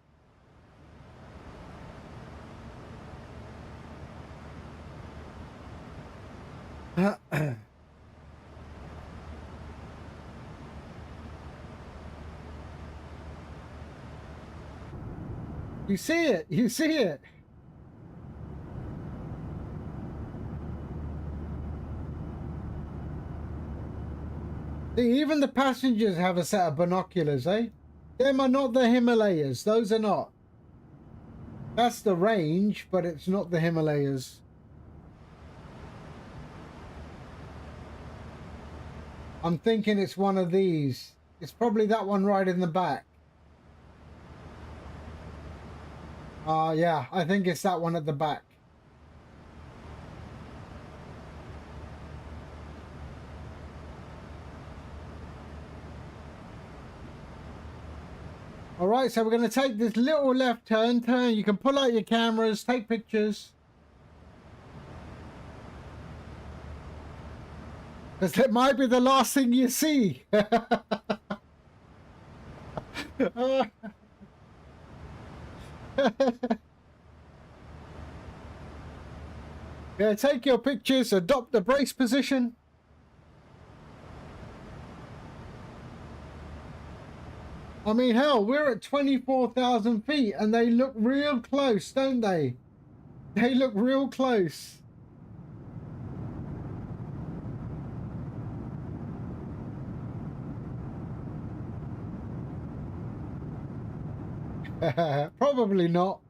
You see it. You see it. See, even the passengers have a set of binoculars, eh? Them are not the Himalayas. Those are not. That's the range, but it's not the Himalayas. I'm thinking it's one of these. It's probably that one right in the back. Yeah, I think it's that one at the back. All right, so we're going to take this little left turn. You can pull out your cameras, take pictures. Because it might be the last thing you see. Yeah, take your pictures, adopt the brace position. I mean, hell, we're at 24,000 feet and they look real close, don't they? They look real close. Probably not.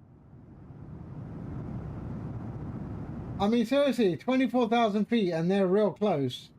I mean, seriously, 24,000 feet and they're real close.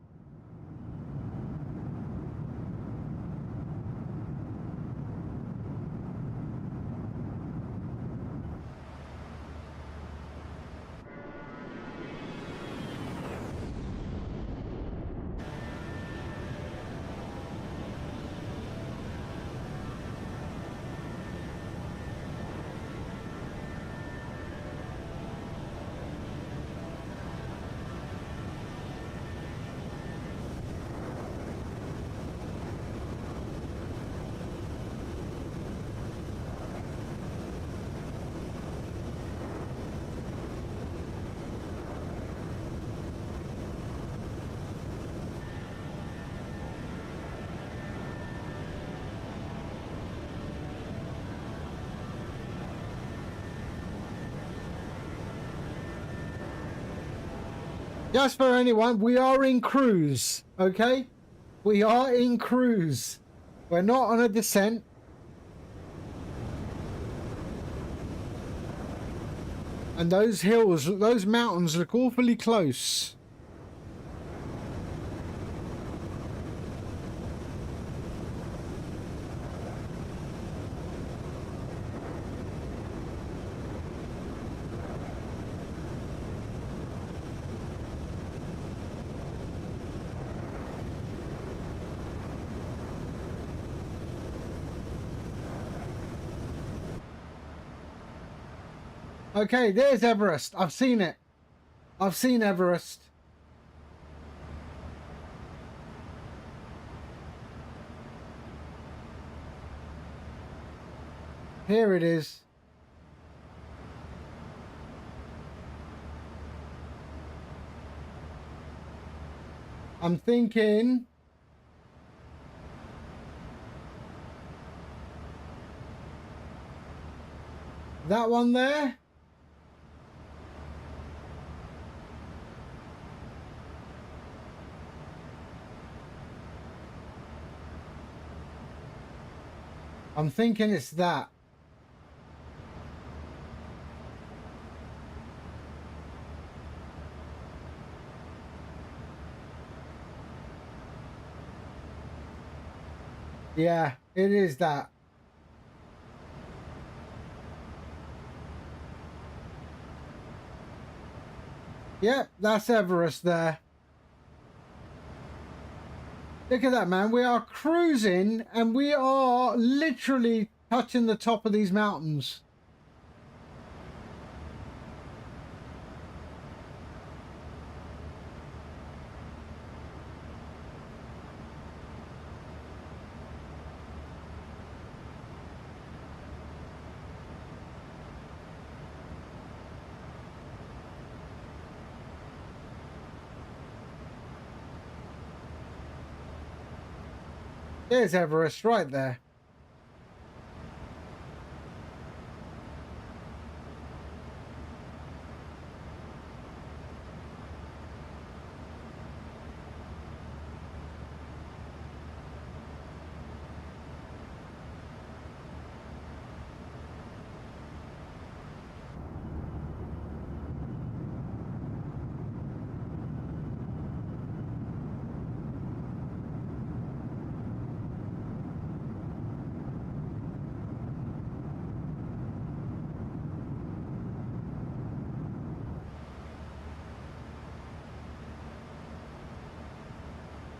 Just for anyone, we are in cruise, okay? We are in cruise. We're not on a descent. And those hills, those mountains look awfully close. Okay, there's Everest. I've seen it. I've seen Everest. Here it is. I'm thinking that one there. I'm thinking it's that. Yeah, it is that. Yep, that's Everest there. Look at that, man. We are cruising and we are literally touching the top of these mountains. There's Everest right there.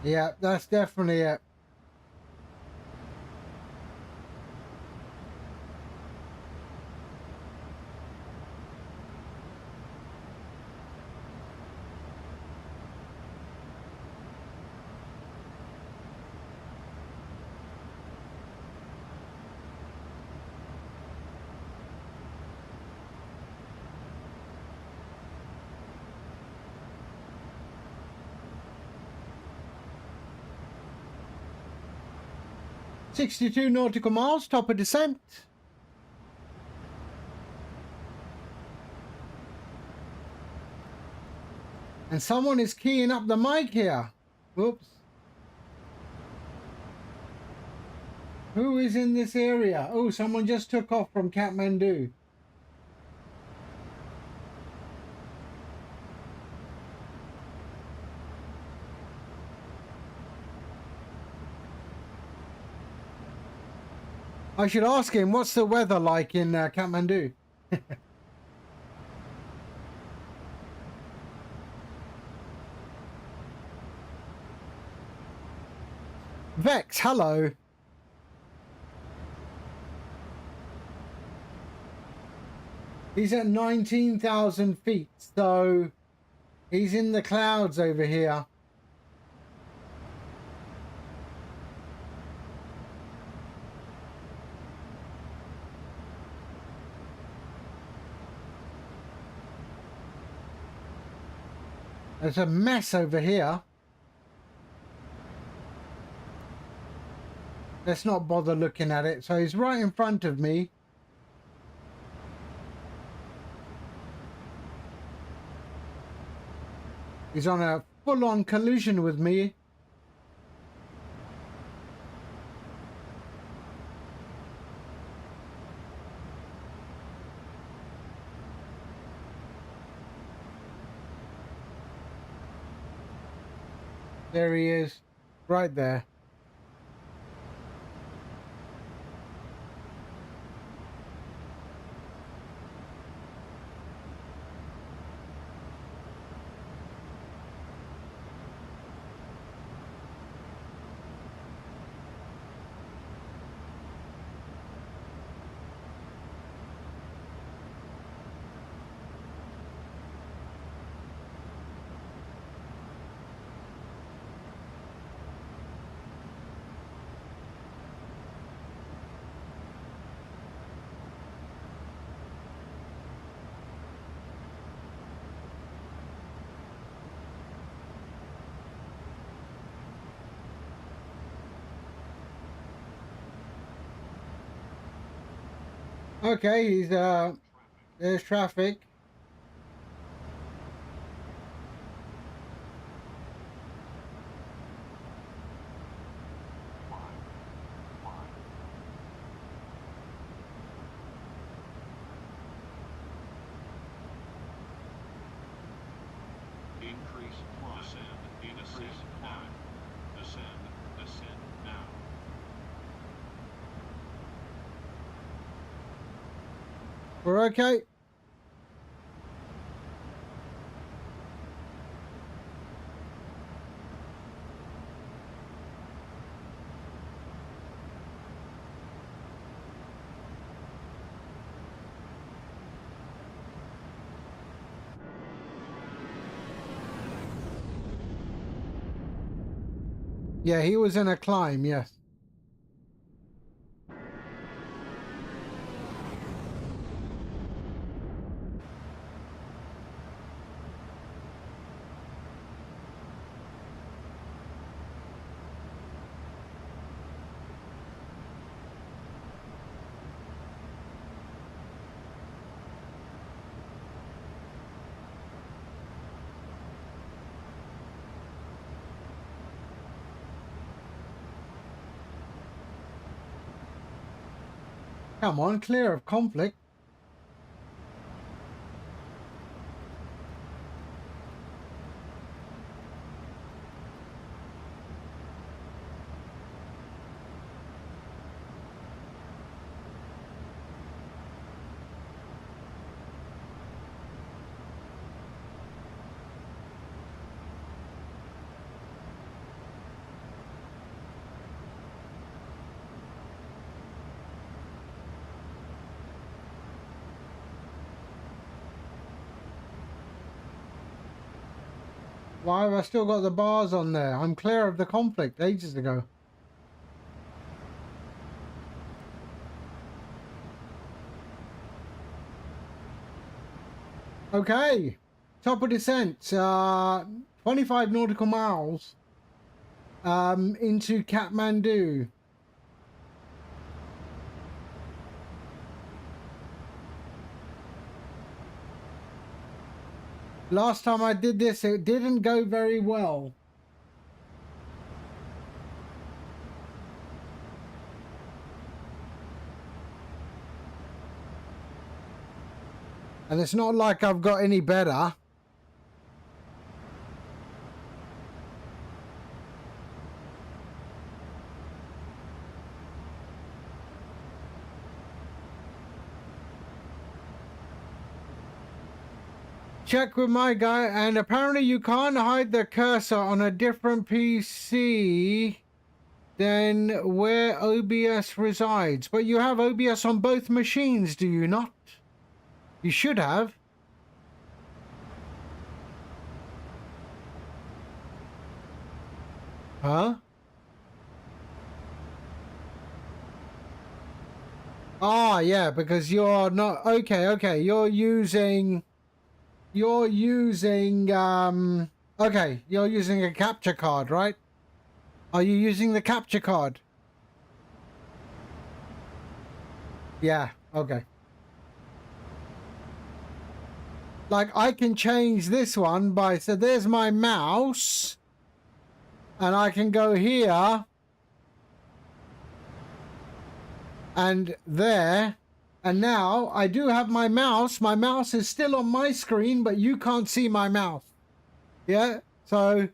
Yeah, that's definitely it. "62 nautical miles, top of descent." And someone is keying up the mic here. Whoops. Who is in this area? Oh, someone just took off from Kathmandu. I should ask him, what's the weather like in Kathmandu? Vex, hello. He's at 19,000 feet, so he's in the clouds over here. There's a mess over here. Let's not bother looking at it. So he's right in front of me. He's on a full-on collision with me. There he is, right there. Okay, he's there's traffic. Increase climb. Descend. Increase climb. Descend. Descend now. We're okay. Yeah, he was in a climb, yes. Come on, clear of conflict. Why have I still got the bars on there? I'm clear of the conflict ages ago. Okay. Top of descent. 25 nautical miles. Into Kathmandu. Last time I did this, it didn't go very well. And it's not like I've got any better. Check with my guy, and apparently you can't hide the cursor on a different PC than where OBS resides. But you have OBS on both machines, do you not? You should have. Huh? Ah, yeah, because you're not... Okay, you're using... okay, you're using a capture card, right? Are you using the capture card? Yeah, okay. Like, I can change this one by... So there's my mouse. And I can go here. And there. And now I do have my mouse. My mouse is still on my screen, but you can't see my mouse. Yeah, so,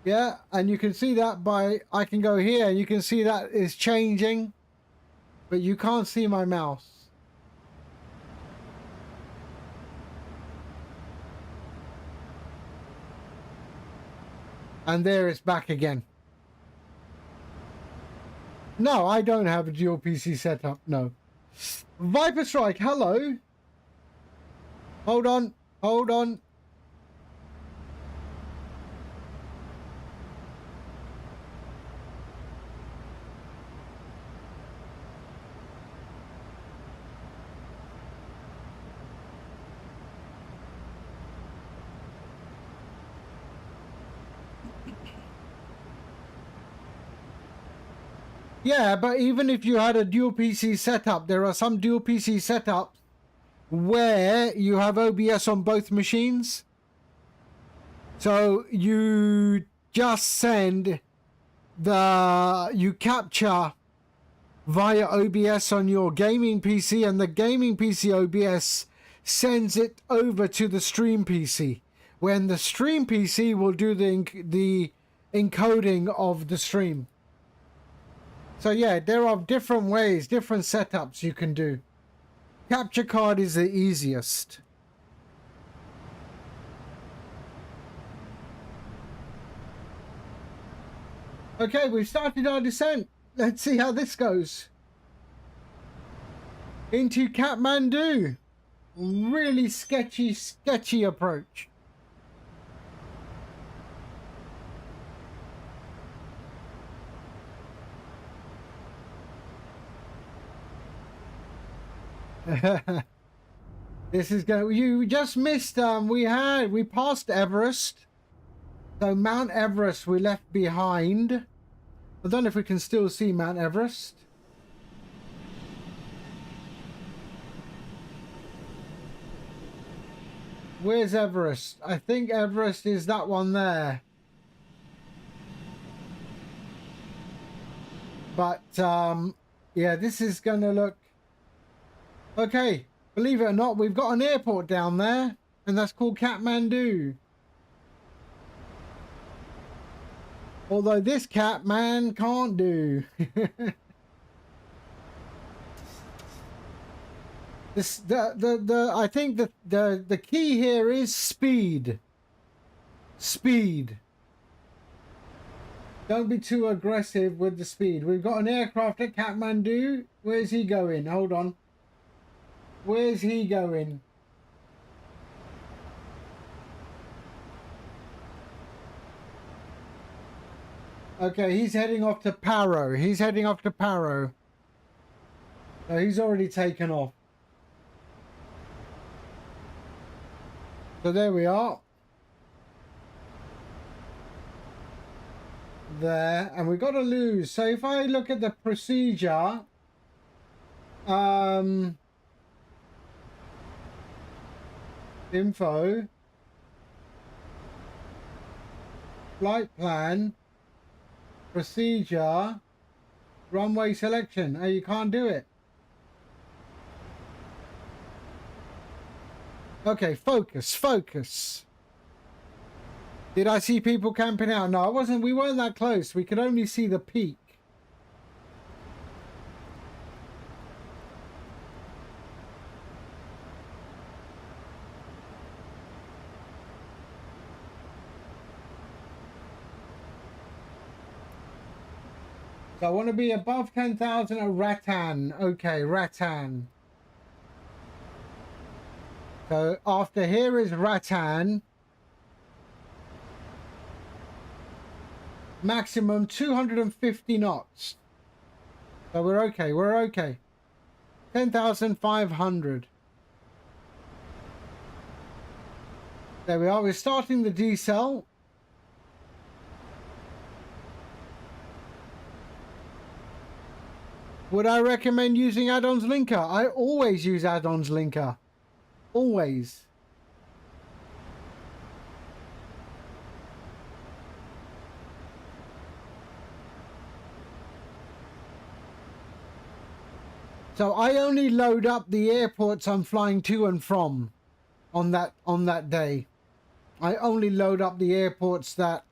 yeah, and you can see that by, I can go here, and you can see that is changing, but you can't see my mouse. And there it's back again. No, I don't have a dual PC setup, no. Viper Strike, hello. Hold on, hold on. Yeah, but even if you had a dual PC setup, there are some dual PC setups where you have OBS on both machines. So you just send you capture via OBS on your gaming PC, and the gaming PC OBS sends it over to the stream PC, when the stream PC will do the encoding of the stream. So yeah, there are different ways, different setups you can do. Capture card is the easiest. Okay, we've started our descent. Let's see how this goes. Into Kathmandu. Really sketchy approach. This is going. You just missed. We passed Everest. So Mount Everest we left behind. I don't know if we can still see Mount Everest. Where's Everest? I think Everest is that one there. But yeah, this is gonna look. Okay, believe it or not, we've got an airport down there, and that's called Kathmandu. Although this cat man can't do. I think the key here is speed. Speed. Don't be too aggressive with the speed. We've got an aircraft at Kathmandu. Where's he going? Hold on. Where's he going? Okay, he's heading off to Paro. He's heading off to Paro. So he's already taken off. So there we are. There, and we got to lose. So if I look at the procedure, info, flight plan, procedure, runway selection. Oh, you can't do it. Okay, focus, focus. Did I see people camping out? No, I wasn't. We weren't that close. We could only see the peak. So I want to be above 10,000 at Rattan. Okay, Rattan. So after here is Rattan. Maximum 250 knots. So we're okay, we're okay. 10,500. There we are, we're starting the decel. Would I recommend using add-ons linker? I always use add-ons linker. Always. So I only load up the airports I'm flying to and from on that day. I only load up the airports that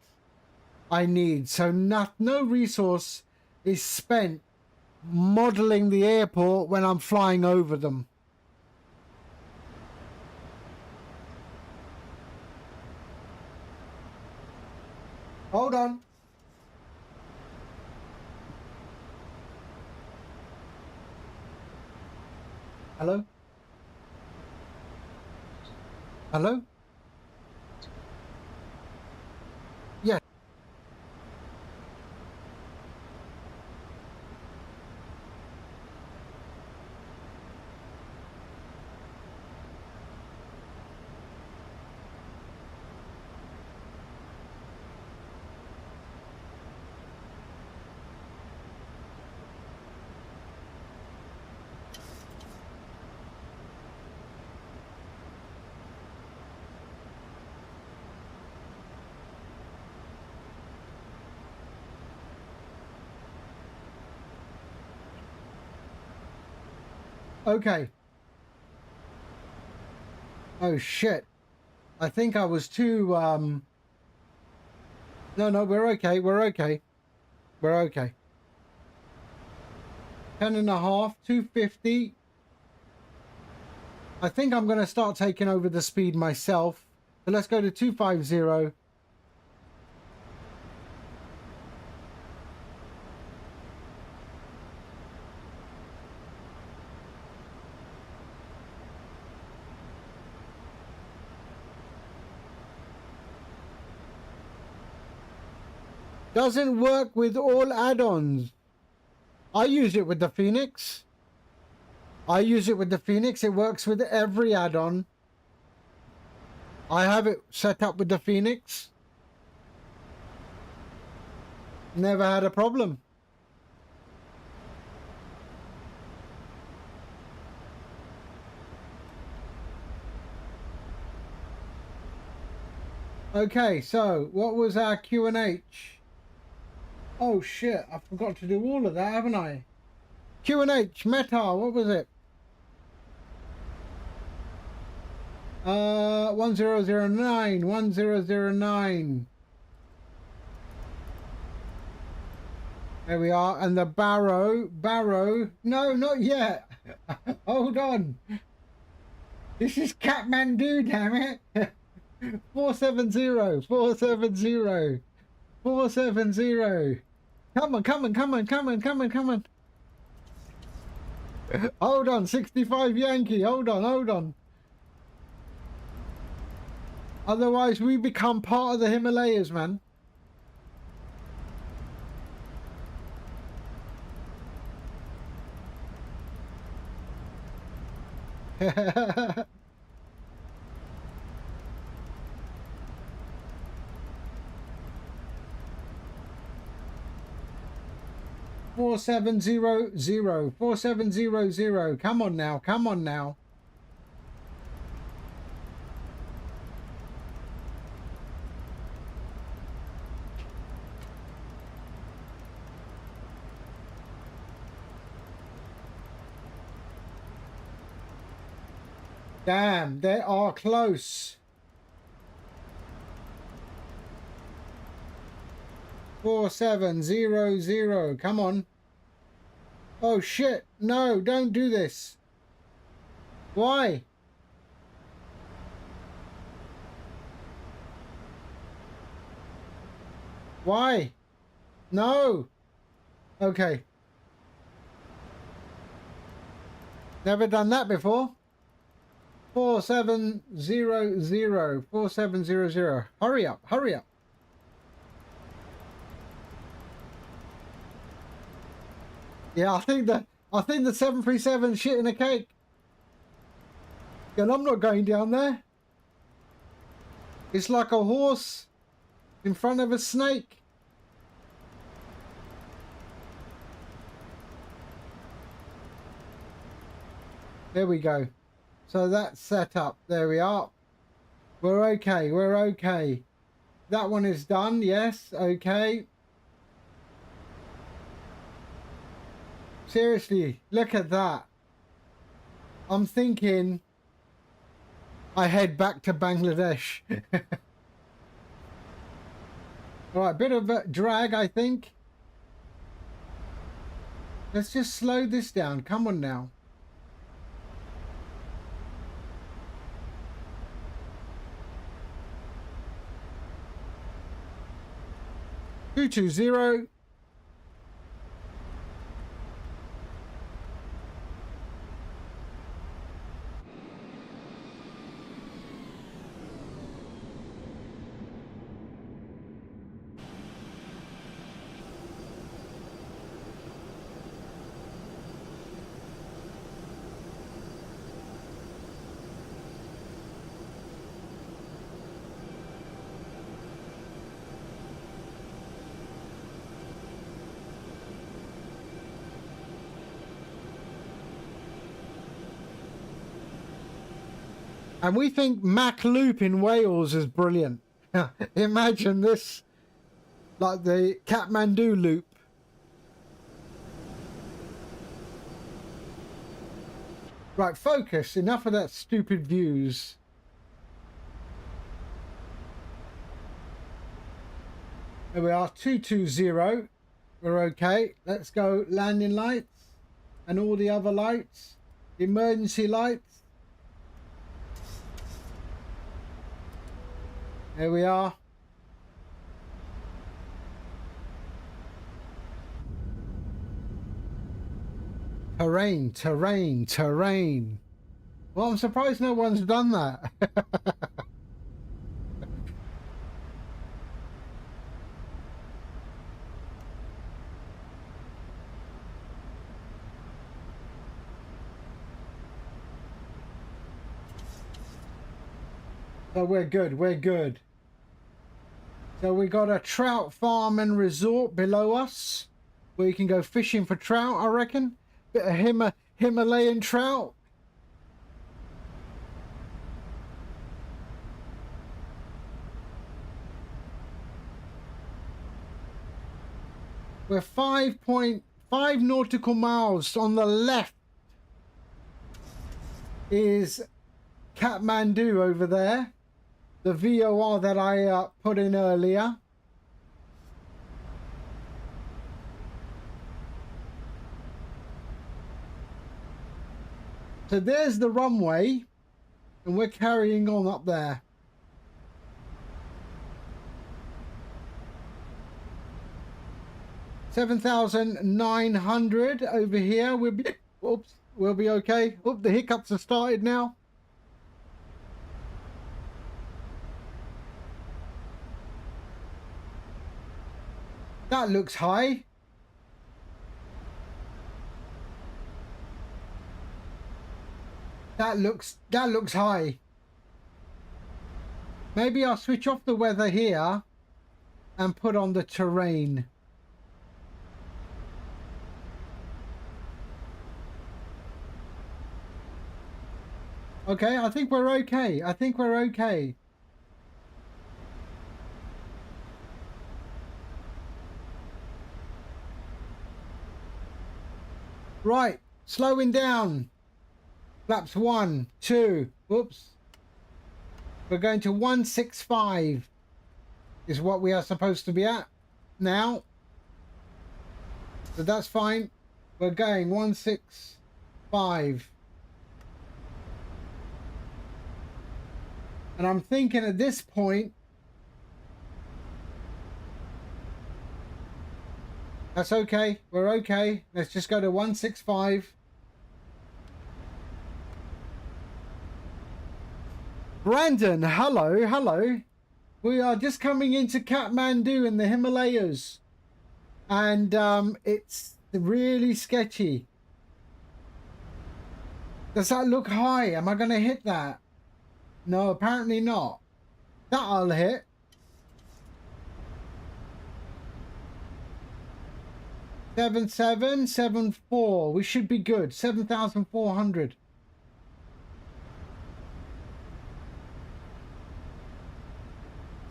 I need. So no resource is spent modeling the airport when I'm flying over them. Hold on. Hello? Hello? Yes. Okay. Oh shit. I think I was too No, we're okay. We're okay. We're okay. 10.5, 250. I think I'm going to start taking over the speed myself. So let's go to 250. Doesn't work with all add-ons. I use it with the Phoenix. It works with every add-on. I have it set up with the Phoenix. Never had a problem. Okay, so what was our Q&H? Oh shit, I forgot to do all of that, haven't I? Q&H, Meta, what was it? 1009, 1009. There we are, and the Barrow, no, not yet. Hold on. This is Kathmandu, damn it. 470, 470, 470. Come on. Hold on, 65 Yankee, hold on. Otherwise we become part of the Himalayas, man. $4700, 4700. Come on now, come on now. Damn, they are close. 4700. Come on. Oh shit. No, don't do this. Why? Why? No. Okay. Never done that before. 4700. 4700. Hurry up. Hurry up. Yeah, I think the 737 shit in a cake. And I'm not going down there. It's like a horse in front of a snake. There we go. So that's set up. There we are. We're okay. We're okay. That one is done. Yes. Okay. Seriously, look at that. I'm thinking I head back to Bangladesh. All right, bit of a drag, I think. Let's just slow this down. Come on now. Two 220. And we think Mac Loop in Wales is brilliant. Imagine this, like the Kathmandu loop. Right, focus. Enough of that stupid views. There we are, 220. We're okay. Let's go landing lights and all the other lights. Emergency lights. There we are. Terrain, terrain, terrain. Well, I'm surprised no one's done that. So we're good, we're good. So we got a trout farm and resort below us where you can go fishing for trout, I reckon. Bit of Himalayan trout. We're 5.5 nautical miles on the left is Kathmandu over there. The VOR that I put in earlier. So there's the runway, and we're carrying on up there. $7,900 over here. We'll be, oops, we'll be okay. Oop, the hiccups have started now. That looks high. That looks high. Maybe I'll switch off the weather here and put on the terrain. Okay, I think we're okay. I think we're okay. Right, slowing down. Flaps 1, 2, whoops. We're going to 165 is what we are supposed to be at now. So that's fine. We're going 165. And I'm thinking at this point, that's okay. We're okay. Let's just go to 165. Brandon, hello, hello. We are just coming into Kathmandu in the Himalayas. And it's really sketchy. Does that look high? Am I going to hit that? No, apparently not. That I'll hit. Seven, 7, 4. We should be good. 7,400.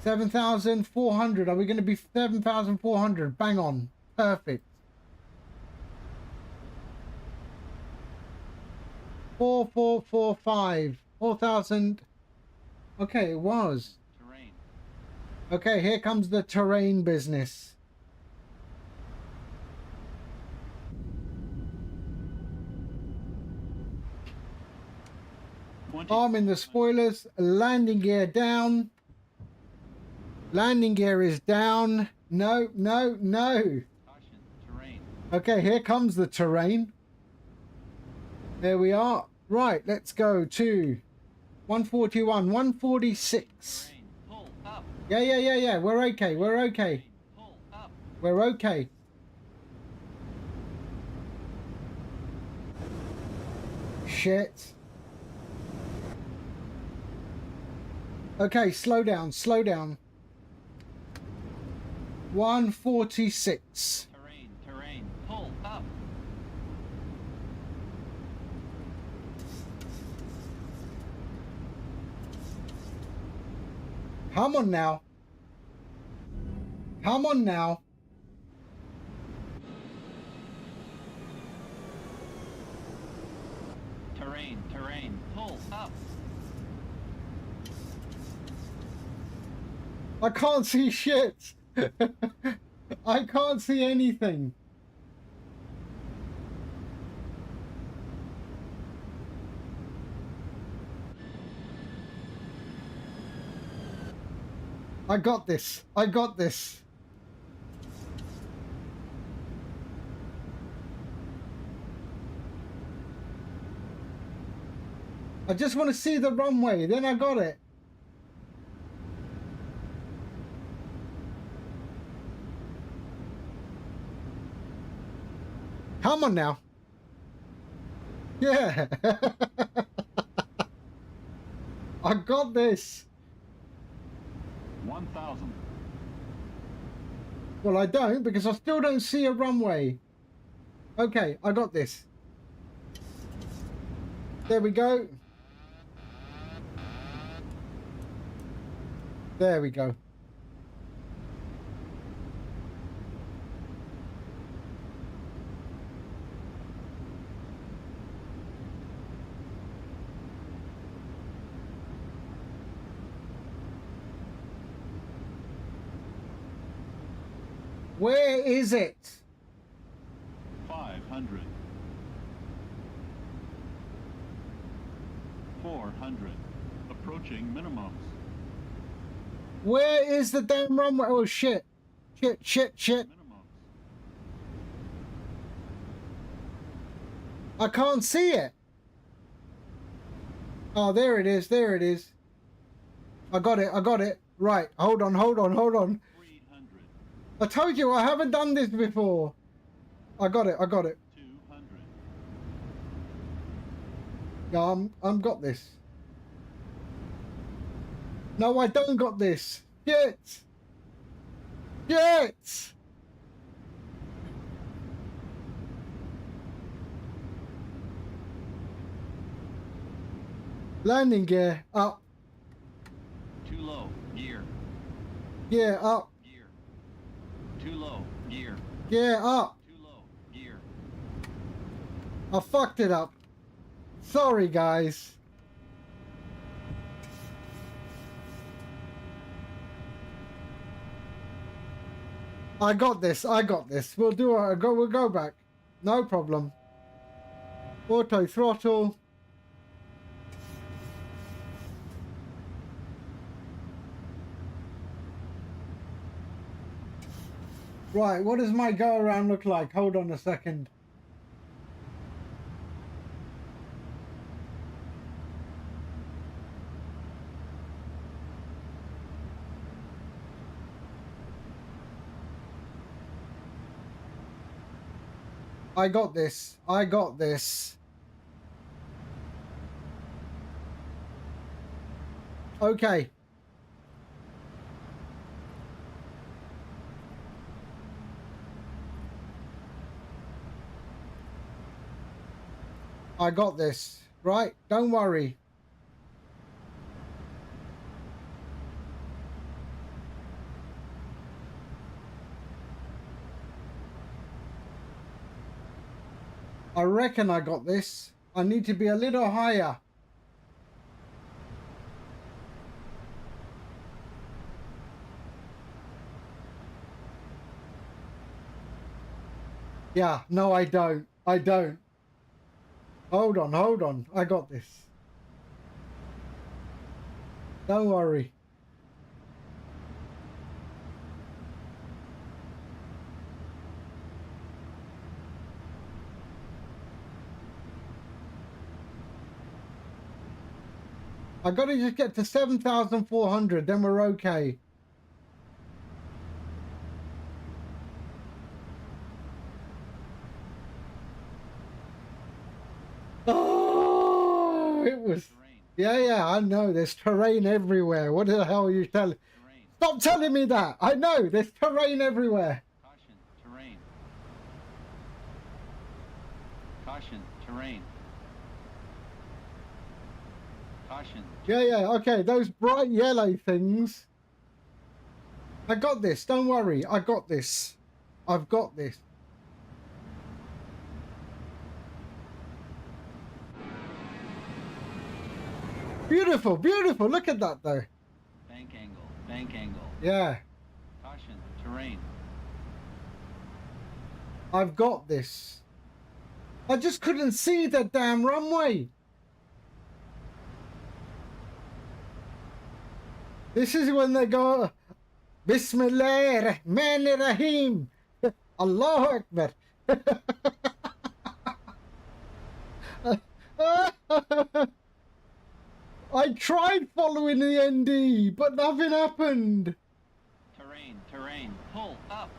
7,400. Are we going to be 7,400? Bang on. Perfect. 4,445. 4,000. Okay, it was. Terrain. Okay, here comes the terrain business. Arm in the spoilers. Landing gear down. Landing gear is down. No, no, no. Caution. Terrain. Okay, here comes the terrain. There we are. Right, let's go to 141, 146. Terrain. Pull up. Yeah. We're okay. We're okay. Pull up. We're okay. Shit. Okay, slow down, slow down. 146. Terrain. Pull up. Come on now. Come on now. Terrain. Pull up. I can't see shit. I can't see anything. I got this. I got this. I just want to see the runway, then I got it. Come on now. Yeah. I got this. 1,000. Well, I don't, because I still don't see a runway. Okay, I got this. There we go. There we go. Where is it? 500. 400. Approaching minimums. Where is the damn runway? Oh shit. Shit. Minimums. I can't see it. Oh, there it is. There it is. I got it. Right. Hold on. 300. I told you I haven't done this before. I got it. 200. Yeah, I'm got this. No, I don't got this. Shit. Shit. Landing gear up. Too low. Gear. Gear up. Gear. Too low. Gear. Gear up. Too low. Gear. I fucked it up. Sorry, guys. I got this. I got this. We'll do it. We'll go back. No problem. Auto throttle. Right, what does my go around look like? Hold on a second. I got this. I got this. Okay. I got this. Right? Don't worry. I reckon I got this. I need to be a little higher. Yeah, no, I don't. I don't. Hold on, hold on. I got this. Don't worry. I gotta just get to 7,400, then we're okay. Oh, it was... Yeah, I know. There's terrain everywhere. What the hell are you telling? Terrain. Stop telling me that. I know. There's terrain everywhere. Caution. Terrain. Caution. Terrain. Caution. Yeah. Okay, those bright yellow things. I got this. Don't worry. I got this. I've got this. Beautiful, beautiful. Look at that, though. Bank angle. Bank angle. Yeah, Caution. Terrain. I've got this. I just couldn't see the damn runway. This is when they go, Bismillah Rahman Rahim. Allahu Akbar. I tried following the ND, but nothing happened. Terrain. Terrain. Pull up.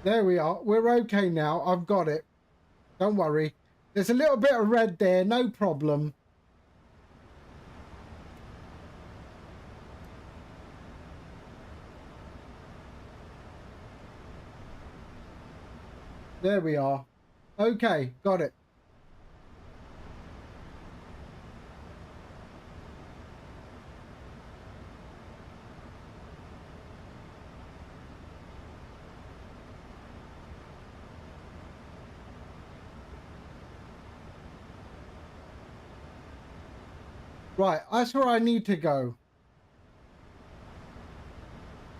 There we are. We're okay now. I've got it. Don't worry. There's a little bit of red there. No problem. There we are. Okay, got it. Right, that's where I need to go.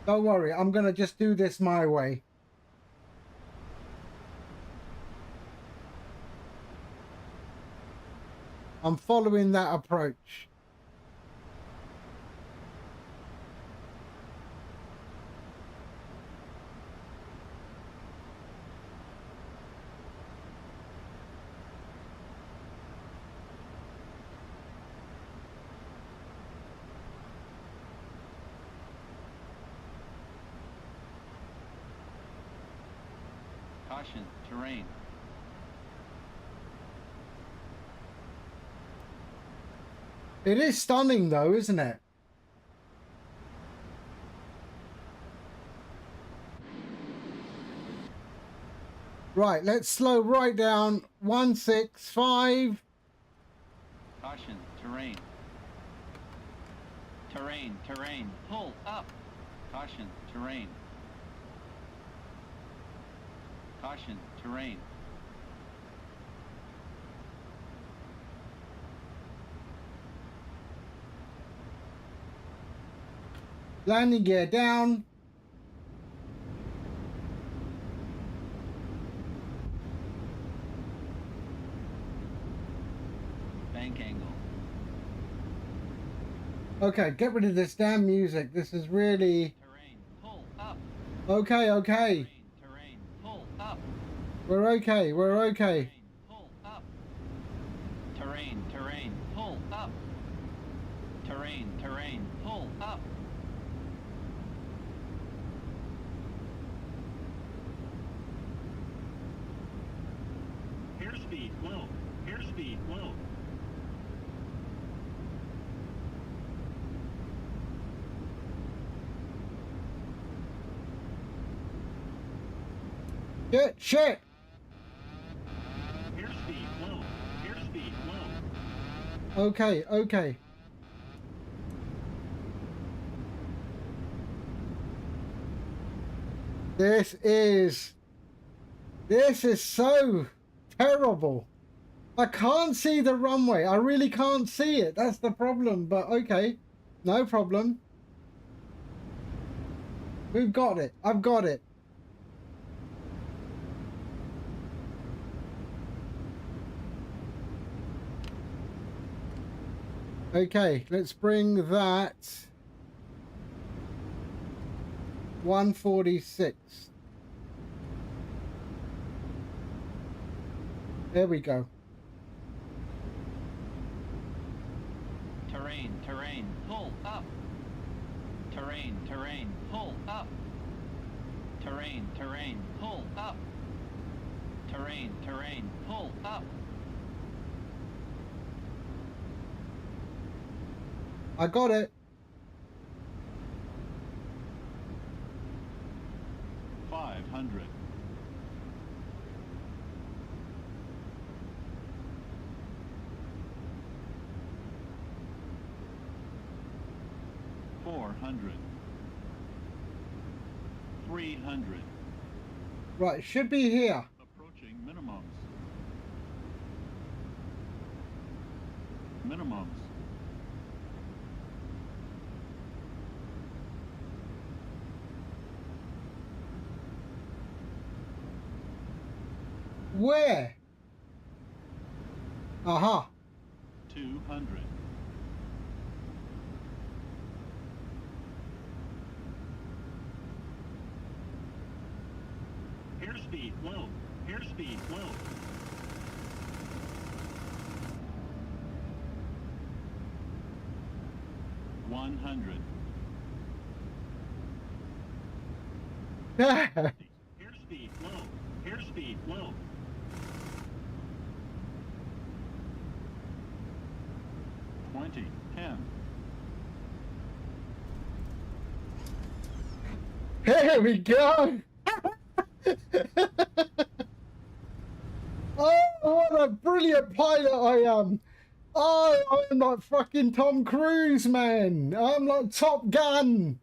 Don't worry, I'm going to just do this my way. I'm following that approach. Caution. Terrain. It is stunning though, isn't it? Right, let's slow right down. 165. Caution, terrain. Terrain, terrain. Pull up. Caution, terrain. Caution, terrain. Landing gear down. Bank angle. Okay, get rid of this damn music. This is really... Terrain, pull up. Okay, okay. Terrain, pull up. We're okay, we're okay. Terrain, pull up. Terrain, terrain, pull up. Terrain, terrain, pull up. Airspeed low. Airspeed low. Shit! Airspeed low. Airspeed low. Okay, okay. This is so terrible. I can't see the runway. I really can't see it. That's the problem, but okay. No problem. We've got it. I've got it. Okay, let's bring that 146. There we go. Terrain, terrain, pull up. Terrain, terrain, pull up. Terrain, terrain, pull up. Terrain, terrain, pull up. I got it. 500. $400. 300. Right, should be here. Approaching minimums. Minimums. Where? Aha. 200. Airspeed low. Airspeed low. $100. Airspeed low. Airspeed low. $20. 10. Here we go. Oh, what a brilliant pilot I am. Oh, I'm like fucking Tom Cruise, man. I'm like Top Gun.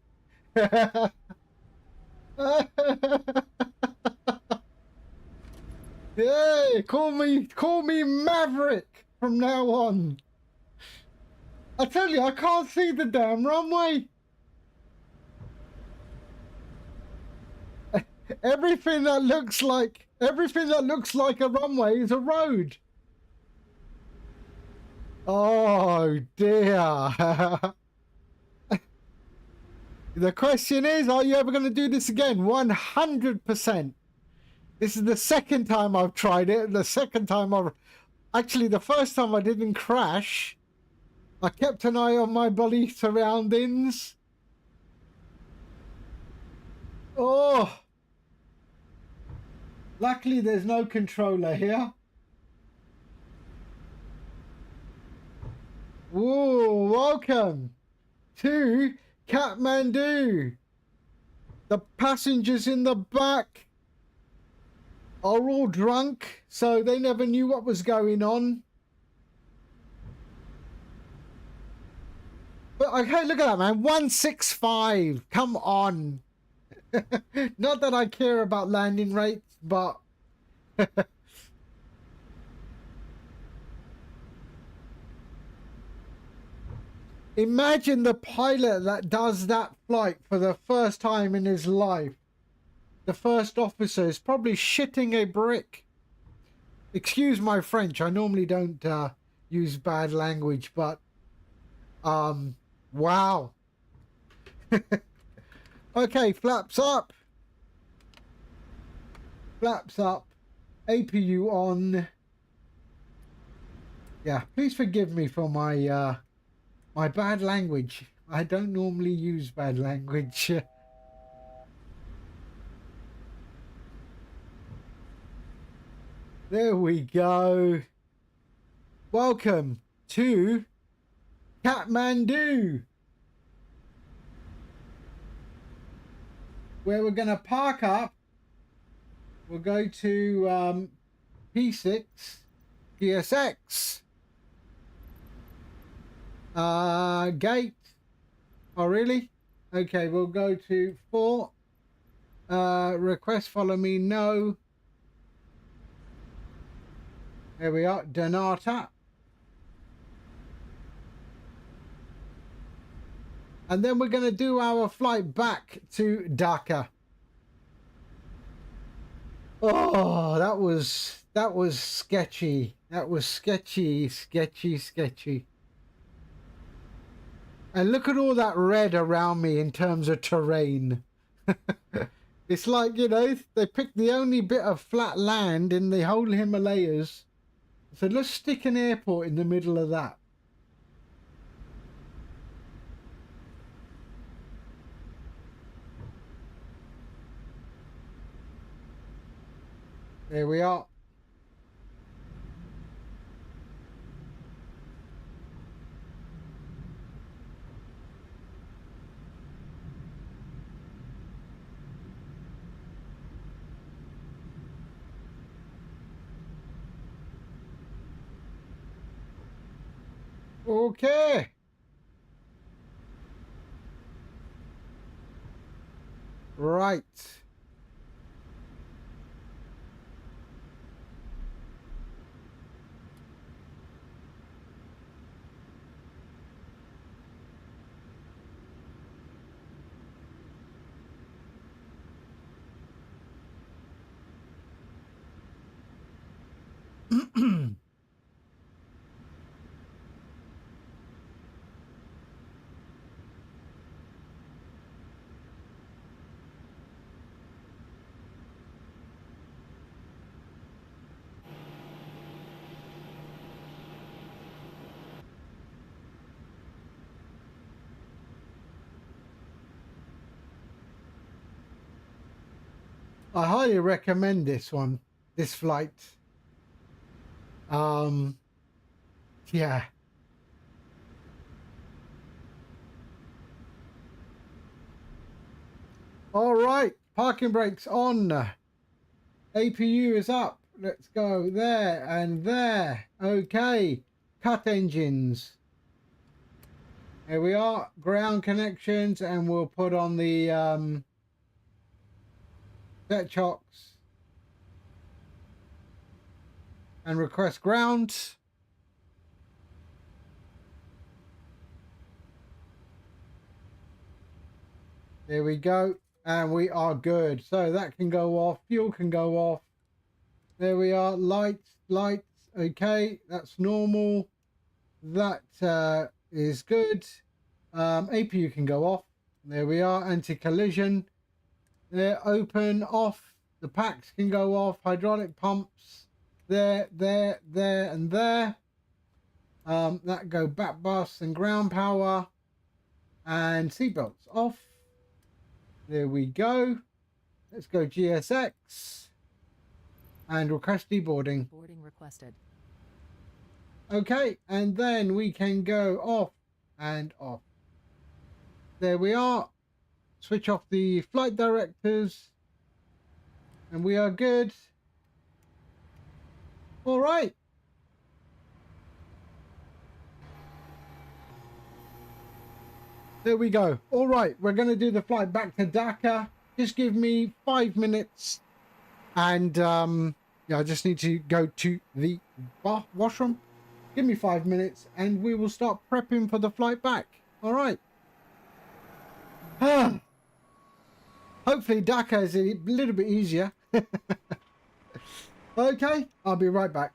Yeah, call me Maverick from now on. I tell you, I can't see the damn runway. Everything that looks like a runway is a road. Oh dear. The question is, are you ever going to do this again? 100%. This is the second time I've tried it. The first time I didn't crash. I kept an eye on my bloody surroundings. Oh. Luckily, there's no controller here. Whoa. welcome to Kathmandu. The passengers in the back are all drunk, so they never knew what was going on. But okay, look at that, man. 165. Come on. Not that I care about landing rates, but imagine the pilot that does that flight for the first time in his life. The first officer is probably shitting a brick. Excuse my French. I normally don't use bad language, but wow. Okay, flaps up. Flaps up. APU on. Yeah, please forgive me for my my bad language. I don't normally use bad language. There we go. Welcome to Kathmandu, where we're going to park up. We'll go to P6 GSX gate. Oh really? Okay, we'll go to 4 request follow me, no. There we are, Donata. And then we're going to do our flight back to Dhaka. Oh, that was sketchy. That was sketchy. And look at all that red around me in terms of terrain. It's like, you know, they picked the only bit of flat land in the whole Himalayas. So let's stick an airport in the middle of that. There we are. Okay. Right. I highly recommend this one, this flight. Yeah. All right, parking brakes on. APU is up. Let's go there and there. Okay, cut engines. Here we are, ground connections, and we'll put on the set chocks and request ground. There we go, and we are good. So that can go off, fuel can go off. There we are, lights, okay, that's normal. That is good. APU can go off. There we are, anti-collision. They're open, off. The packs can go off. Hydraulic pumps. There, and there. That go back bus and ground power. And seatbelts off. There we go. Let's go GSX. And request deboarding. Boarding requested. Okay, and then we can go off and off. There we are. Switch off the flight directors and we are good. All right. There we go. All right, we're going to do the flight back to Dhaka. Just give me 5 minutes, and yeah, I just need to go to the washroom. Give me 5 minutes, and we will start prepping for the flight back. All right. Hopefully Dhaka is a little bit easier. Okay, I'll be right back.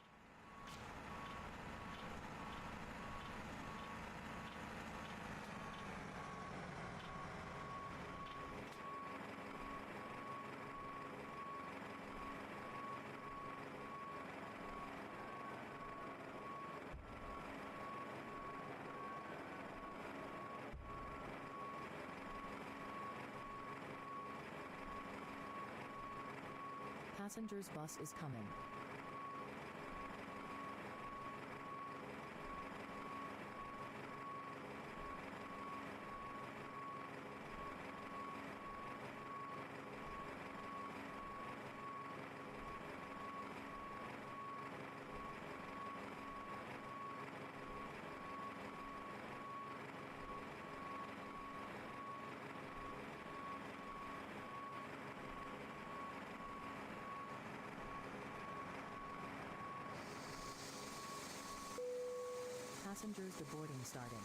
Passengers bus is coming. Passengers deboarding starting.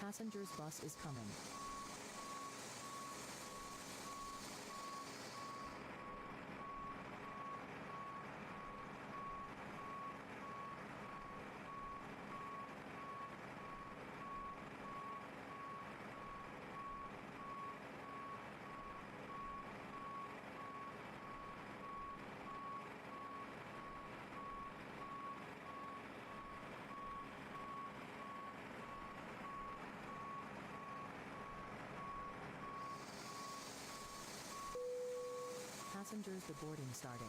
Passenger's bus is coming. Passengers, the boarding starting.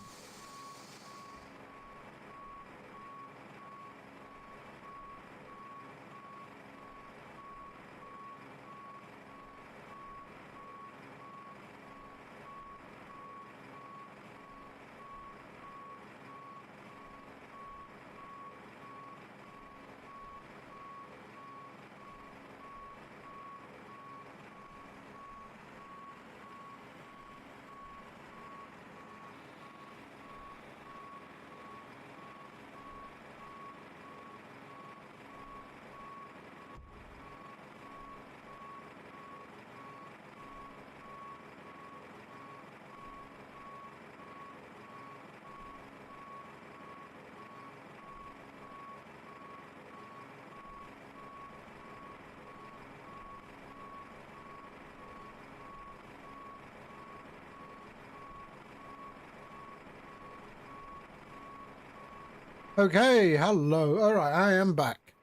Okay, hello. All right, I am back.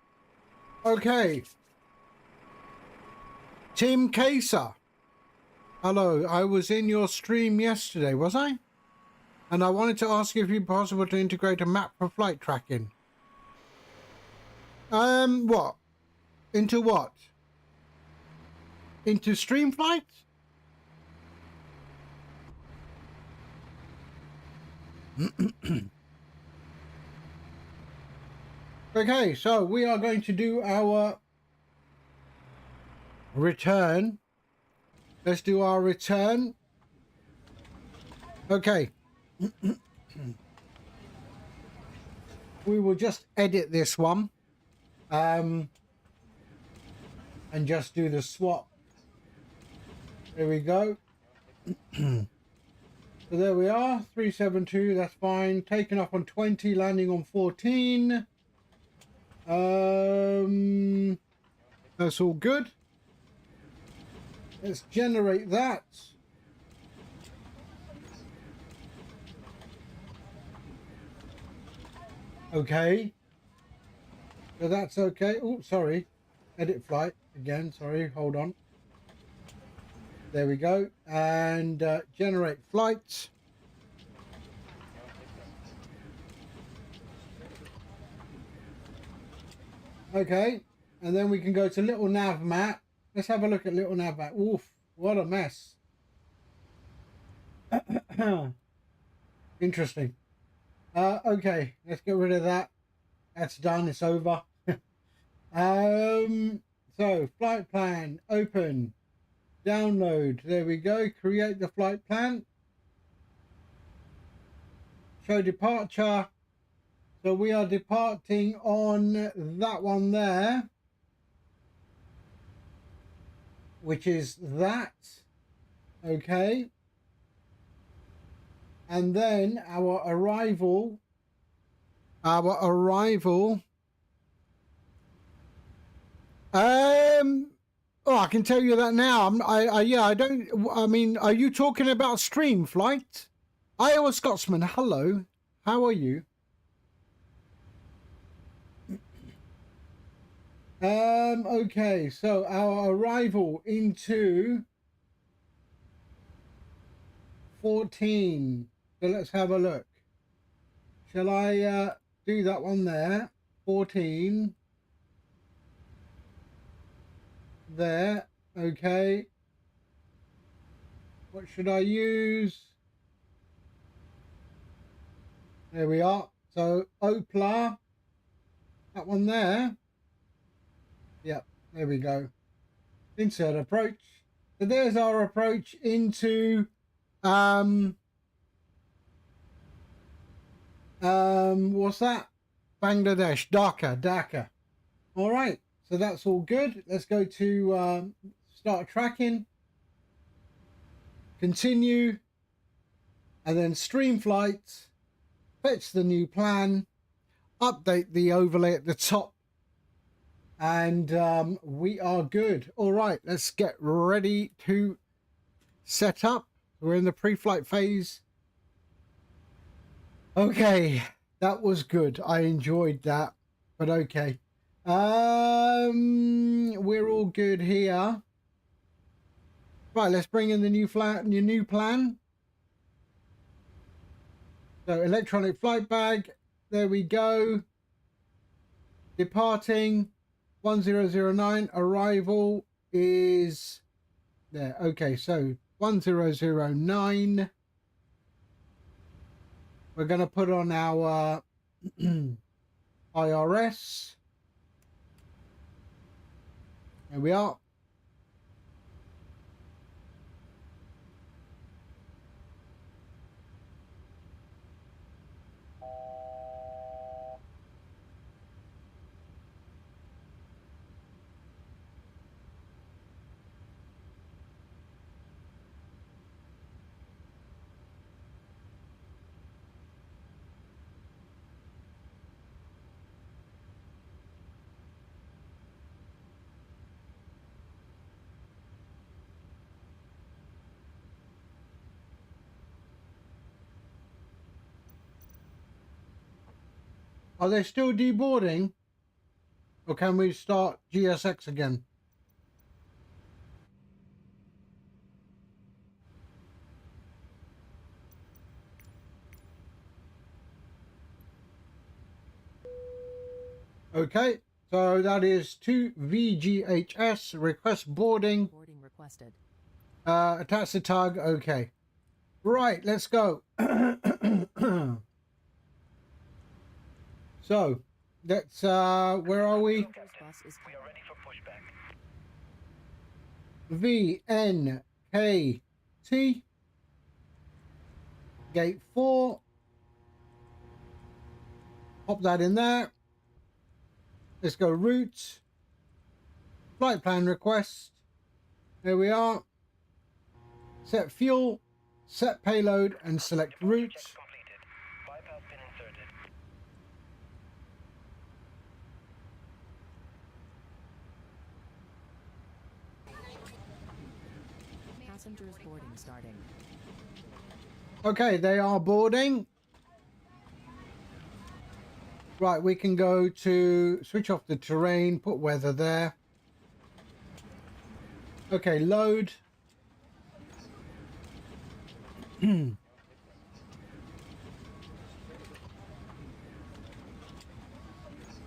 Okay. Tim Kaser. Hello, I was in your stream yesterday, was I? And I wanted to ask if it'd be possible to integrate a map for flight tracking. What? Into what? Into StreamFlight? Okay, so we are going to do our return. Let's do our return. Okay. We will just edit this one. And just do the swap. There we go. So there we are. 372, that's fine. Taking off on 20, landing on 14. That's all good. Let's generate that. Okay. So that's okay. Oh, sorry. Edit flight again. Sorry. Hold on. There we go. And generate flights. Okay. And then we can go to little nav map. Let's have a look at little nav map. Oof. What a mess. Interesting. Okay. Let's get rid of that. That's done. It's over. So flight plan, open, download. There we go. Create the flight plan. Show departure. So we are departing on that one there, which is that. Okay. And then our arrival. Oh, I can tell you that now. I mean, are you talking about StreamFlight? Iowa Scotsman, hello. How are you? Okay, so our arrival into 14. So let's have a look. Shall I do that one there? 14. There. Okay. What should I use? There we are. So Opla. That one there. Yep. There we go. Insert approach. So there's our approach into what's that? Bangladesh, Dhaka. All right. so that's all good. Let's go to start tracking, continue, and then StreamFlight, fetch the new plan, update the overlay at the top, and we are good. All right, let's get ready to set up. We're in the pre-flight phase. Okay, that was good. I enjoyed that, but okay. We're all good here. Right, let's bring in the new plan. So electronic flight bag, there we go. Departing 1009, arrival is there. Okay, so 1009. We're going to put on our IRS. There we are. Are they still deboarding? Or can we start GSX again? Okay, so that is 2 VGHS, request boarding. Boarding requested. Attach the tug, okay. Right, let's go. So, that's, where are we? Passengers bus is We are ready for pushback. VNKT. Gate 4. Pop that in there. Let's go route. Flight plan request. There we are. Set fuel, set payload, and select route. Checks completed. Bypass pin inserted. Passengers boarding starting. Okay, they are boarding. Right, we can go to switch off the terrain, put weather there. Okay, load.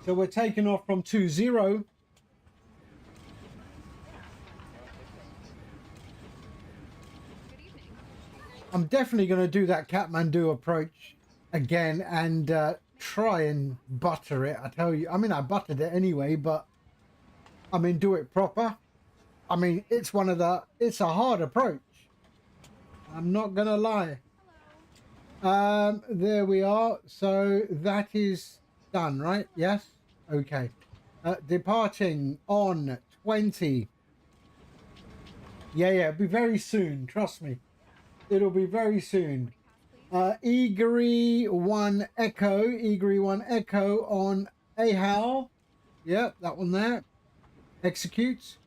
So we're taking off from 20. I'm definitely going to do that Kathmandu approach again and try and butter it. I tell you, I mean, I buttered it anyway, but I mean, do it proper. I mean, it's a hard approach. I'm not going to lie. There we are. So that is done, right? Yes. Okay. Departing on 20. Yeah, it'll be very soon. Trust me. It'll be very soon. Eagery 1 Echo on AHAL. Yep, that one there. Execute.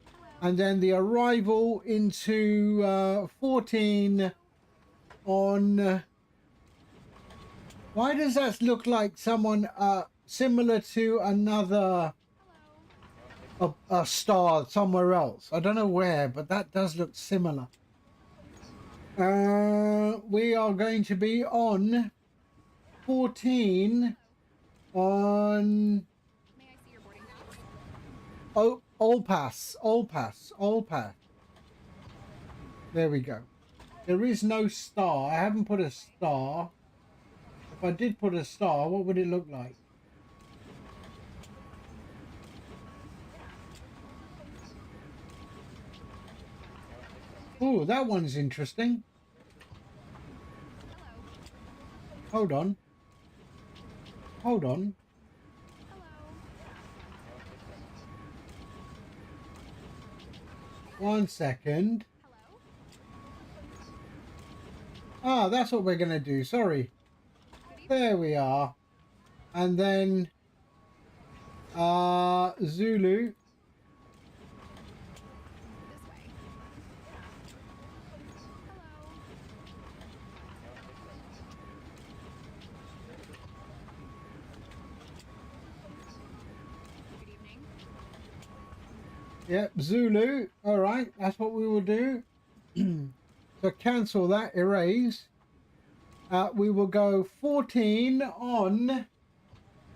And then the arrival into 14 on... why does that look like someone similar to another a star somewhere else? I don't know where, but that does look similar. We are going to be on 14 on... May I see your boarding pass? oh, all pass. There we go. There is no star. I haven't put a star. If I did put a star, what would it look like? Oh, that one's interesting. Hold on. Hello. 1 second. Hello? Ah, that's what we're going to do. Sorry. Good evening. There we are. And then Zulu. This way. Hello. Good evening. Yep, Zulu. All right, that's what we will do. So cancel that, erase. We will go 14 on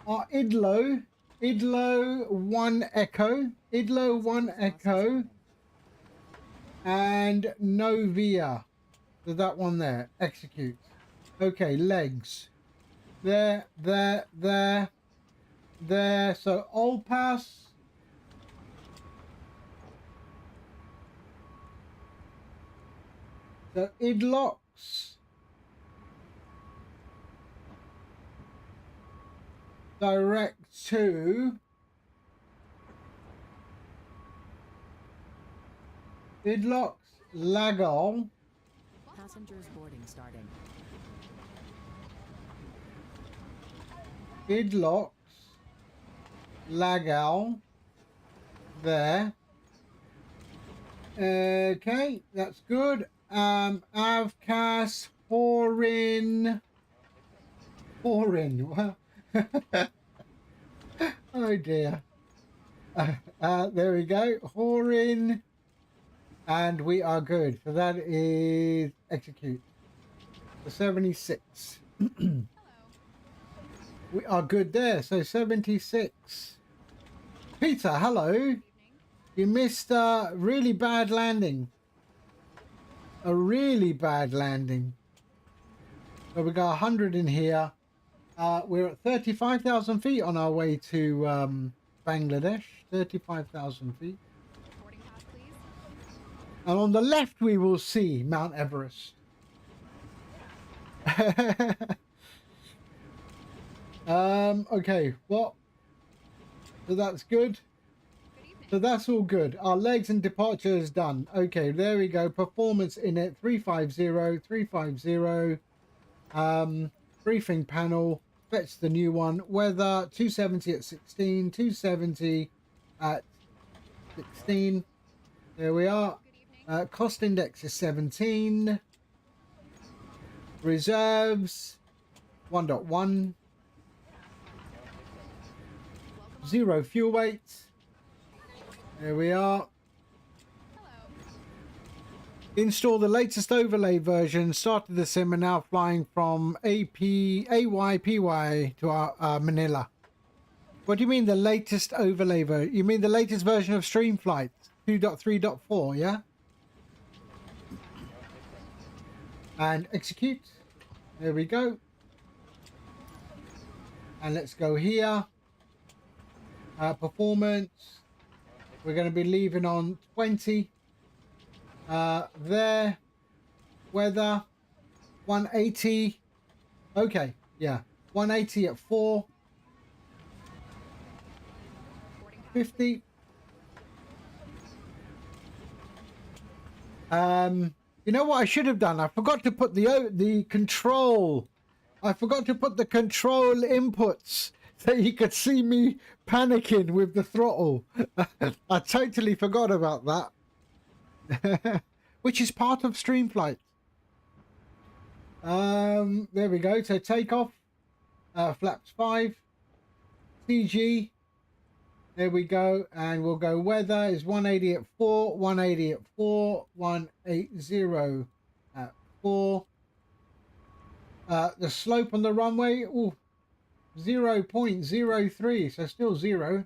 our Idlo. Idlo 1 Echo. Idlo 1 Lost Echo. starting. And Novia. So that one there. Execute. Okay, legs. There. So all pass. So it locks. Direct to. It locks. Lagol. Passengers boarding starting. It locks. Lagol. There. Okay, that's good. Avcas, Horin. Well, oh dear. There we go. Horin. And we are good. So that is execute. The 76. Hello. We are good there. So 76. Peter, hello. Good evening. You missed a really bad landing. A really bad landing. So we got 100 in here. We're at 35,000 feet on our way to Bangladesh. 35,000 feet. Boarding pass, please. And on the left, we will see Mount Everest. Okay, well, so that's good. Good evening. So that's all good. Our legs and departure is done. Okay, there we go. Performance in it 350. Briefing panel. Fetch the new one. Weather 270 at 16. 270 at 16. There we are. Good evening. Cost index is 17. Reserves 1.1. Welcome. 0 fuel weight. There we are. Hello. Install the latest overlay version. Started the sim and now flying from AYPY to Manila. What do you mean the latest overlay version? You mean the latest version of StreamFlight 2.3.4, yeah? And execute. There we go. And let's go here. Performance. We're going to be leaving on 20. There. Weather. 180. Okay, yeah. 180 at 4. Boarding pass. 50. You know what I should have done? I forgot to put the control. I forgot to put the control inputs so you could see me panicking with the throttle. I totally forgot about that. Which is part of StreamFlight. There we go. So takeoff. Flaps 5. CG. There we go. And we'll go weather is 180 at 4. 180 at 4. 180 at 4. The slope on the runway, ooh, 0.03, so still 0.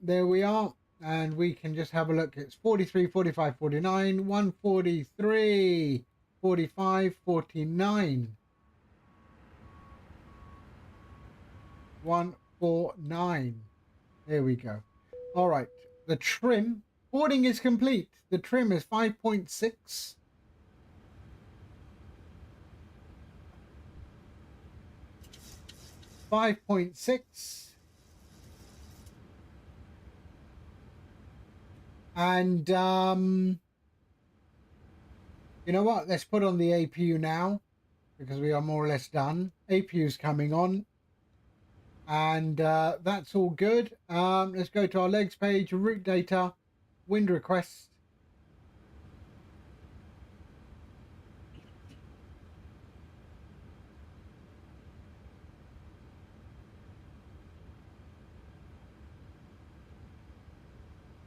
There we are, and we can just have a look. It's 43, 45, 49, 143, 45, 49, 149. There we go. All right, the trim, boarding is complete. The trim is 5.6. 5.6, And you know what? Let's put on the APU now because we are more or less done. APU's coming on. And that's all good. Let's go to our legs page, route data, wind request.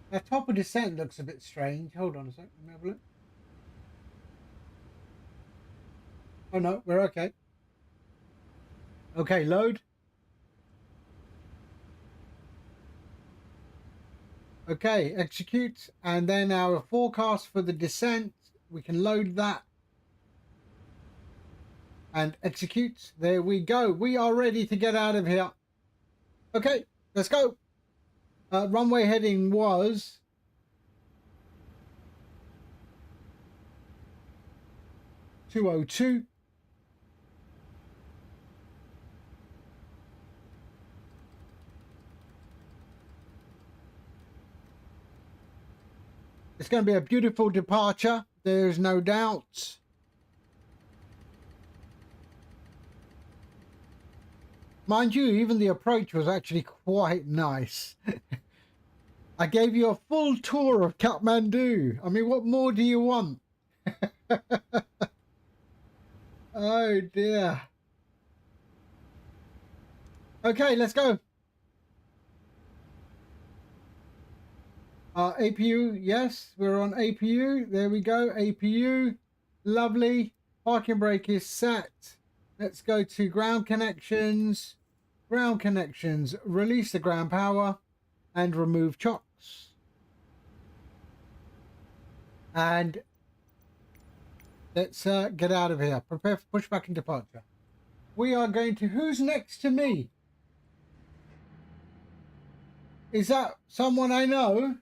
The top of descent looks a bit strange. Hold on a sec. Let me have a look. Oh no, we're okay. Okay, load. Okay, execute. And then our forecast for the descent, we can load that and execute. There we go. We are ready to get out of here. Okay, let's go. Runway heading was 202. It's going to be a beautiful departure. There's no doubt. Mind you, even the approach was actually quite nice. I gave you a full tour of Kathmandu. I mean, what more do you want? Oh dear. Okay, let's go. APU, yes, we're on APU. There we go, APU. Lovely. Parking brake is set. Let's go to ground connections. Ground connections. Release the ground power and remove chocks. And let's get out of here. Prepare for pushback and departure. We are going to... Who's next to me? Is that someone I know?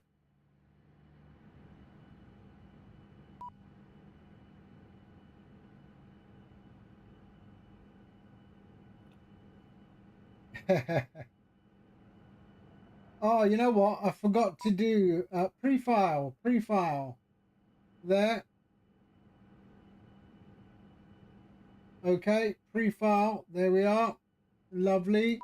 Oh, you know what? I forgot to do pre-file. There. Okay, pre-file. There we are. Lovely.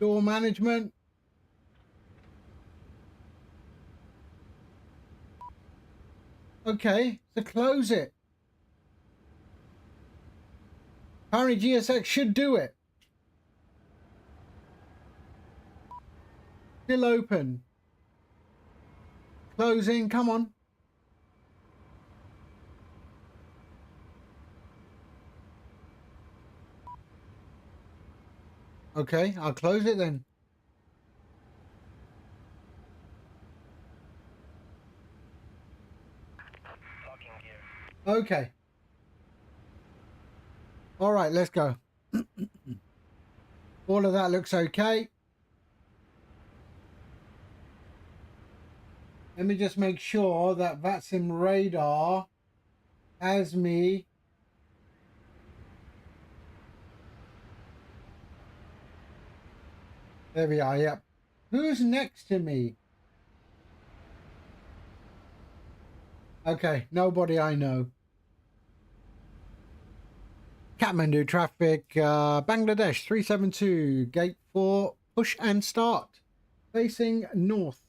Door management. Okay, so close it. Apparently GSX should do it. Still open. Closing, come on. Okay, I'll close it then. Locking gear. Okay. All right, let's go. All of that looks okay. Let me just make sure that VATSIM radar has me. There we are, yep. Who's next to me? Okay, nobody I know. Kathmandu traffic, Bangladesh 372, gate 4, push and start, facing north.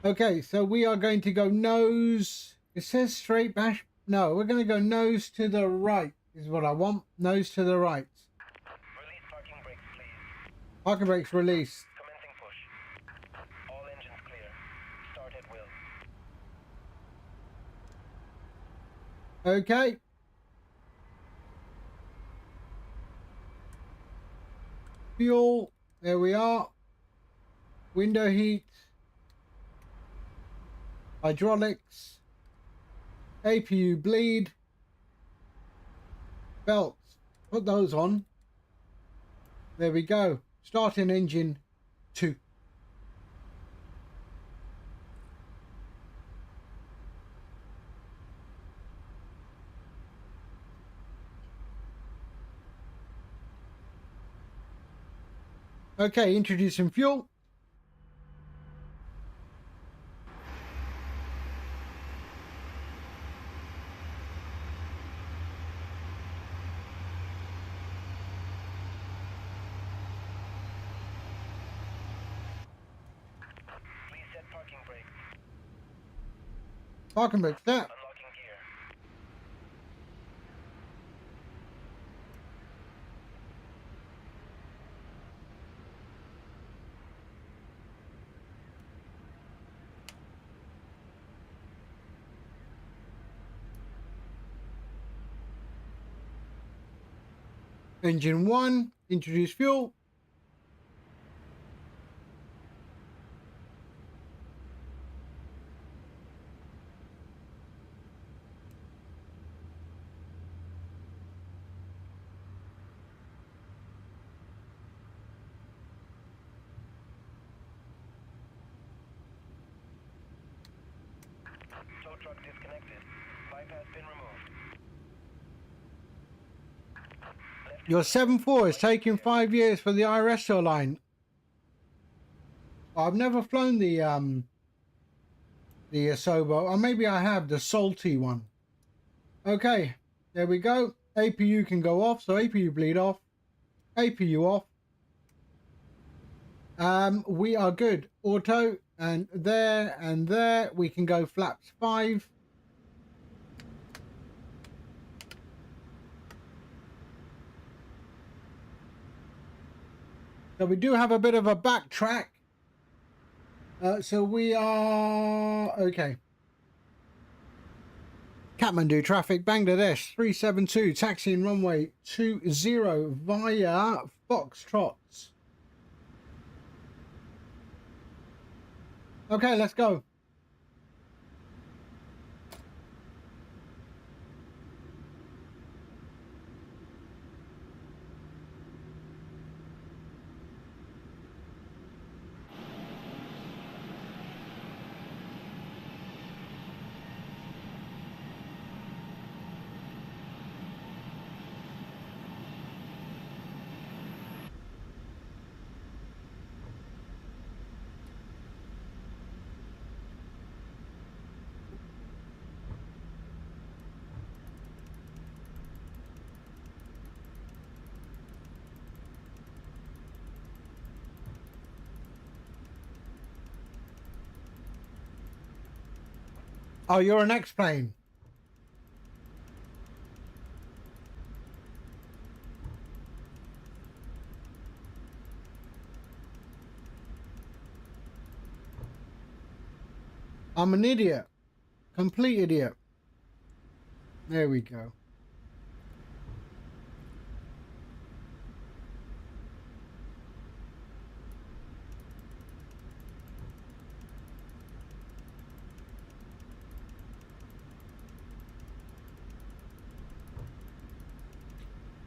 Okay, so we are going to go nose, it says straight bash, no, we're going to go nose to the right, is what I want, nose to the right. Release parking brakes, please. Parking brakes released. Commencing push. All engines clear. Start at will. Okay. Fuel, there we are. Window heat. Hydraulics. APU bleed. Belts, put those on. There we go. Starting engine 2. Okay, introducing fuel. Please set parking brake. Parking brake set. Unlocking gear. Engine 1, introduce fuel. Tow truck disconnected. Pipe has been removed. Your 7.4 is taking 5 years for the IRS line. I've never flown the Asobo, or maybe I have the salty one. Okay, there we go. APU can go off, so APU bleed off. APU off. We are good. Auto, and there. We can go flaps 5. So we do have a bit of a backtrack. So we are okay. Kathmandu traffic, Bangladesh 372, taxiing runway 20 via Foxtrots. Okay, let's go. Oh, you're an X-plane. I'm an idiot. Complete idiot. There we go.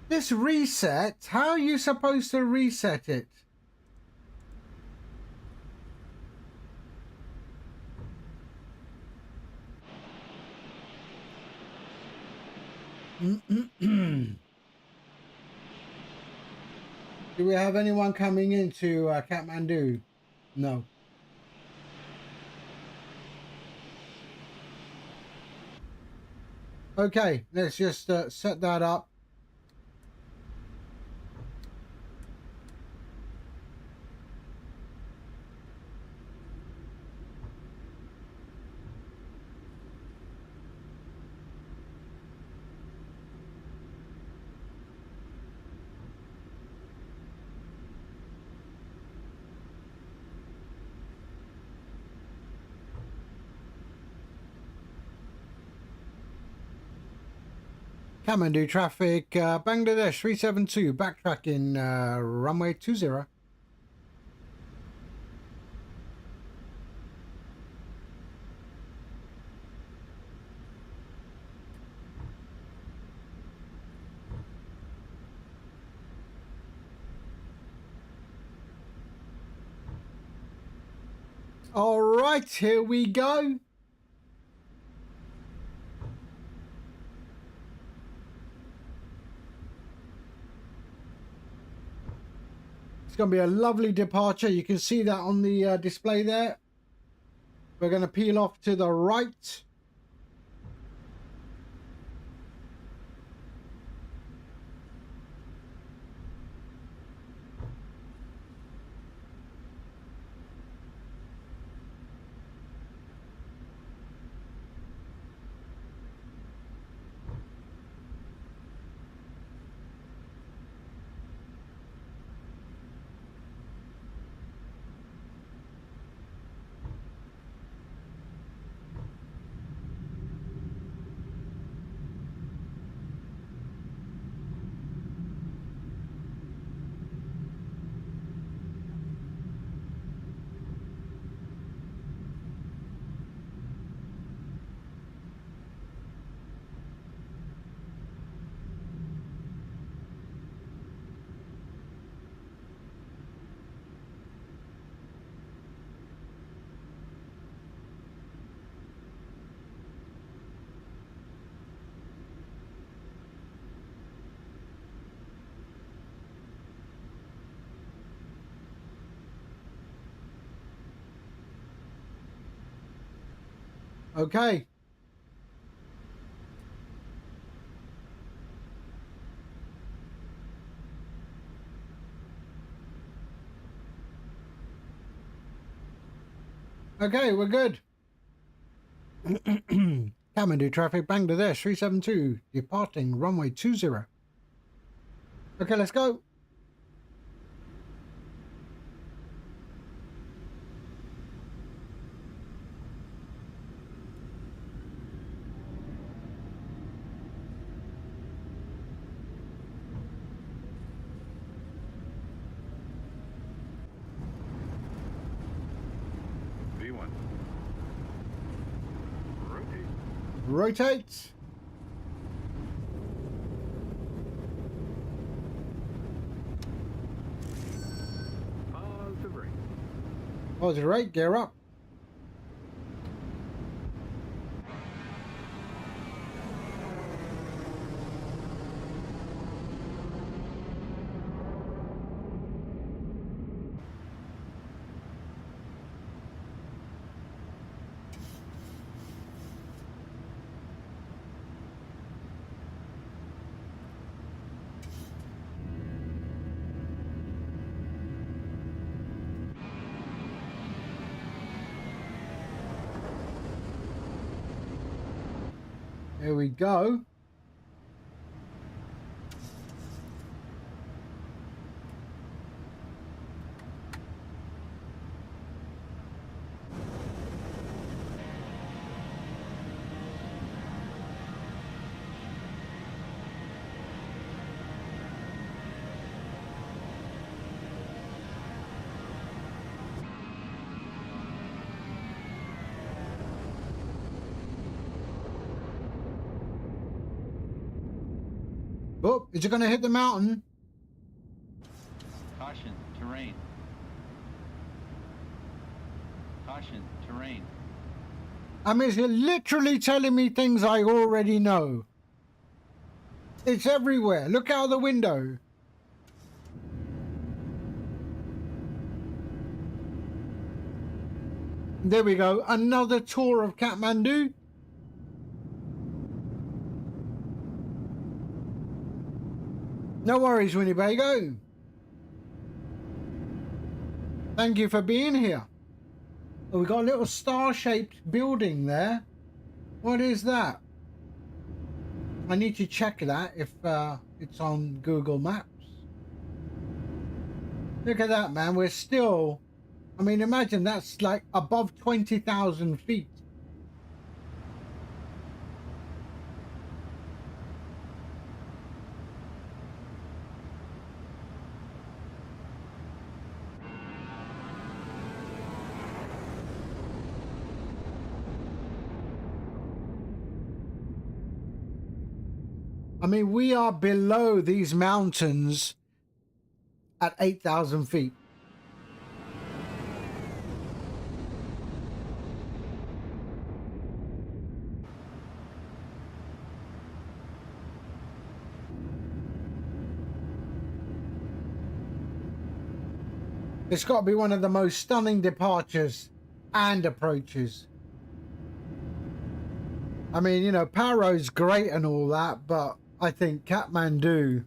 This reset, how are you supposed to reset it? Do we have anyone coming into Kathmandu? No. Okay, let's just set that up. Kathmandu traffic, Bangladesh 372, backtracking runway 20. All right, here we go. going to be a lovely departure. You can see that on the display there. We're going to peel off to the right. Okay. Okay, we're good. Kathmandu traffic, Bangladesh 372, departing runway 20. Okay, let's go. B1. Rotate. Rotate. Positive rate. Positive rate, gear up. Here we go. Oh, is it going to hit the mountain? Caution, terrain. Caution, terrain. I mean, it's literally telling me things I already know. It's everywhere. Look out the window. There we go. Another tour of Kathmandu. No worries, Winnebago. Thank you for being here. Oh, we got a little star-shaped building there. What is that? I need to check that if it's on Google Maps. Look at that, man. We're still... I mean, imagine that's like above 20,000 feet. I mean, we are below these mountains at 8,000 feet. It's got to be one of the most stunning departures and approaches. I mean, you know, Paro's great and all that, but I think Kathmandu,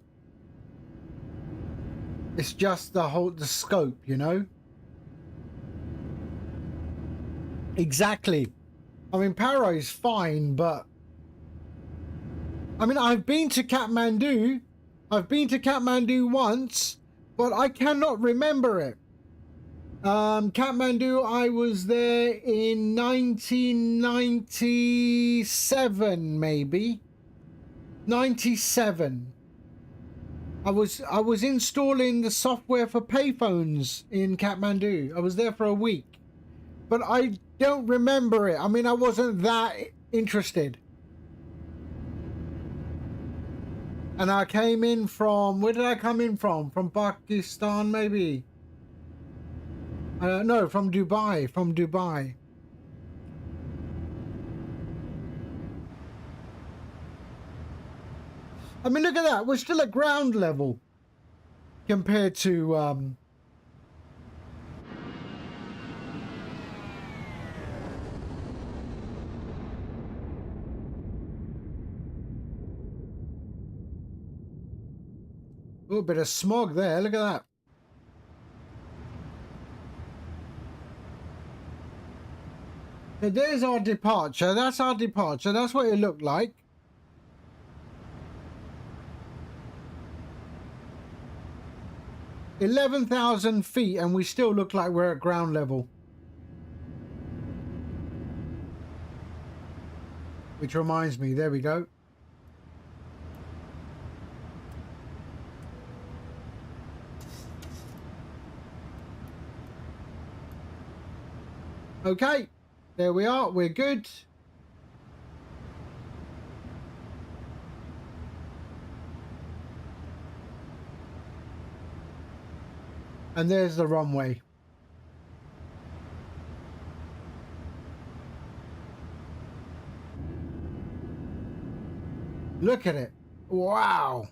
it's just the scope, you know? Exactly. I mean, Paro's fine, but I mean, I've been to Kathmandu. I've been to Kathmandu once, but I cannot remember it. Kathmandu, I was there in 1997, maybe 97. I was installing the software for payphones in Kathmandu. I was there for a week, but I don't remember it. I mean, I wasn't that interested. And I came in from, where did I come in from? From Pakistan, maybe. No, from Dubai, I mean, look at that. We're still at ground level compared to, a little bit of smog there. Look at that. So there's our departure. That's our departure. That's what it looked like. $11,000 feet, and we still look like we're at ground level. Which reminds me, there we go. Okay, there we are. We're good. And there's the runway. Look at it. Wow.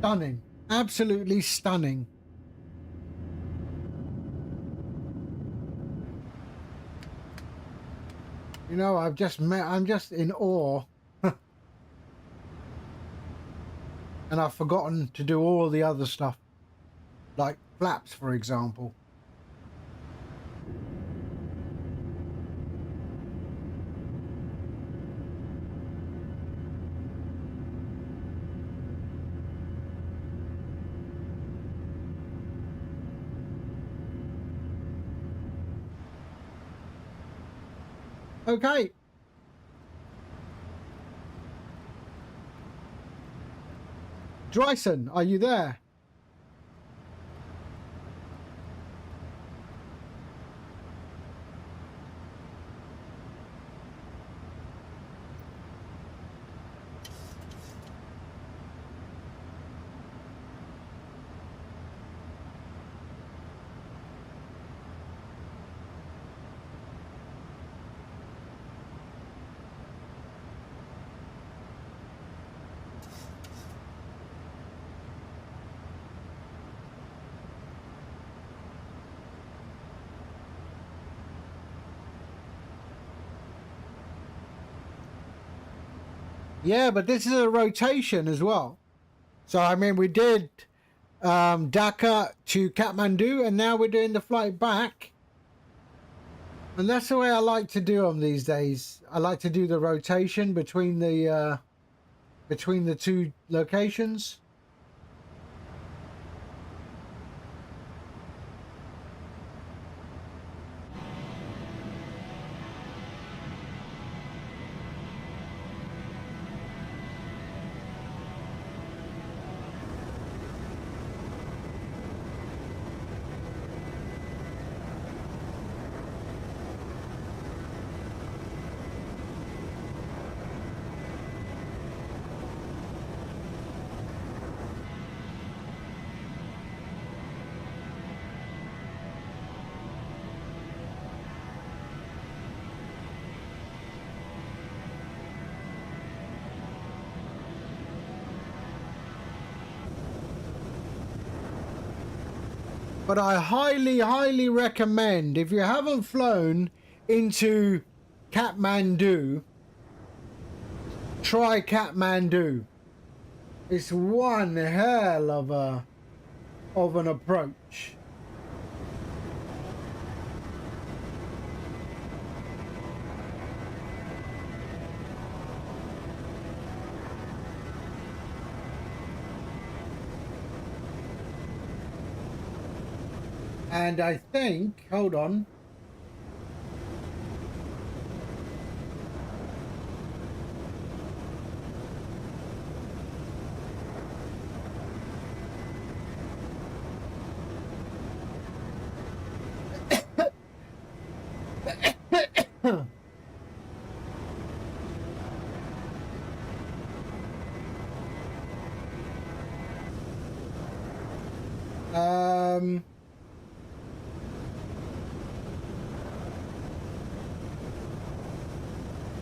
Stunning. Absolutely stunning. You know, I'm just in awe. And I've forgotten to do all the other stuff. Like flaps, for example. Okay. Dryson, are you there? Yeah, but this is a rotation as well. So, I mean, we did Dhaka to Kathmandu, and now we're doing the flight back. And that's the way I like to do them these days. I like to do the rotation between the two locations. But I highly, highly recommend, if you haven't flown into Kathmandu, try Kathmandu. It's one hell of an approach. And I think, hold on.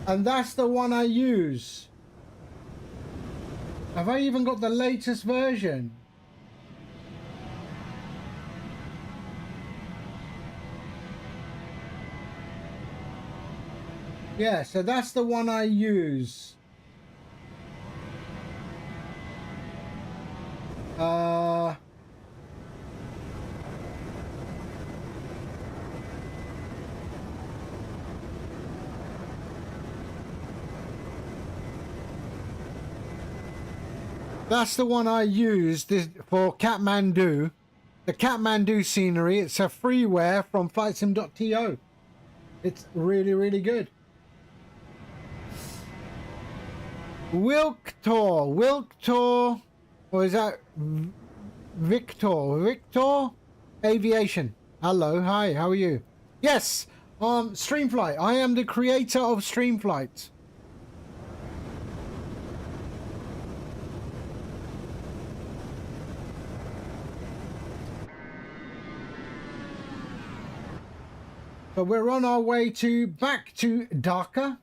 And that's the one I use. Have I even got the latest version? Yeah, so that's the one I use. That's the one I used for Kathmandu. The Kathmandu scenery. It's a freeware from flightsim.to. It's really, really good. Wilktor, or is that Victor Aviation? Hello, hi, how are you? Yes, StreamFlight. I am the creator of StreamFlight. So we're on our way back to Dhaka,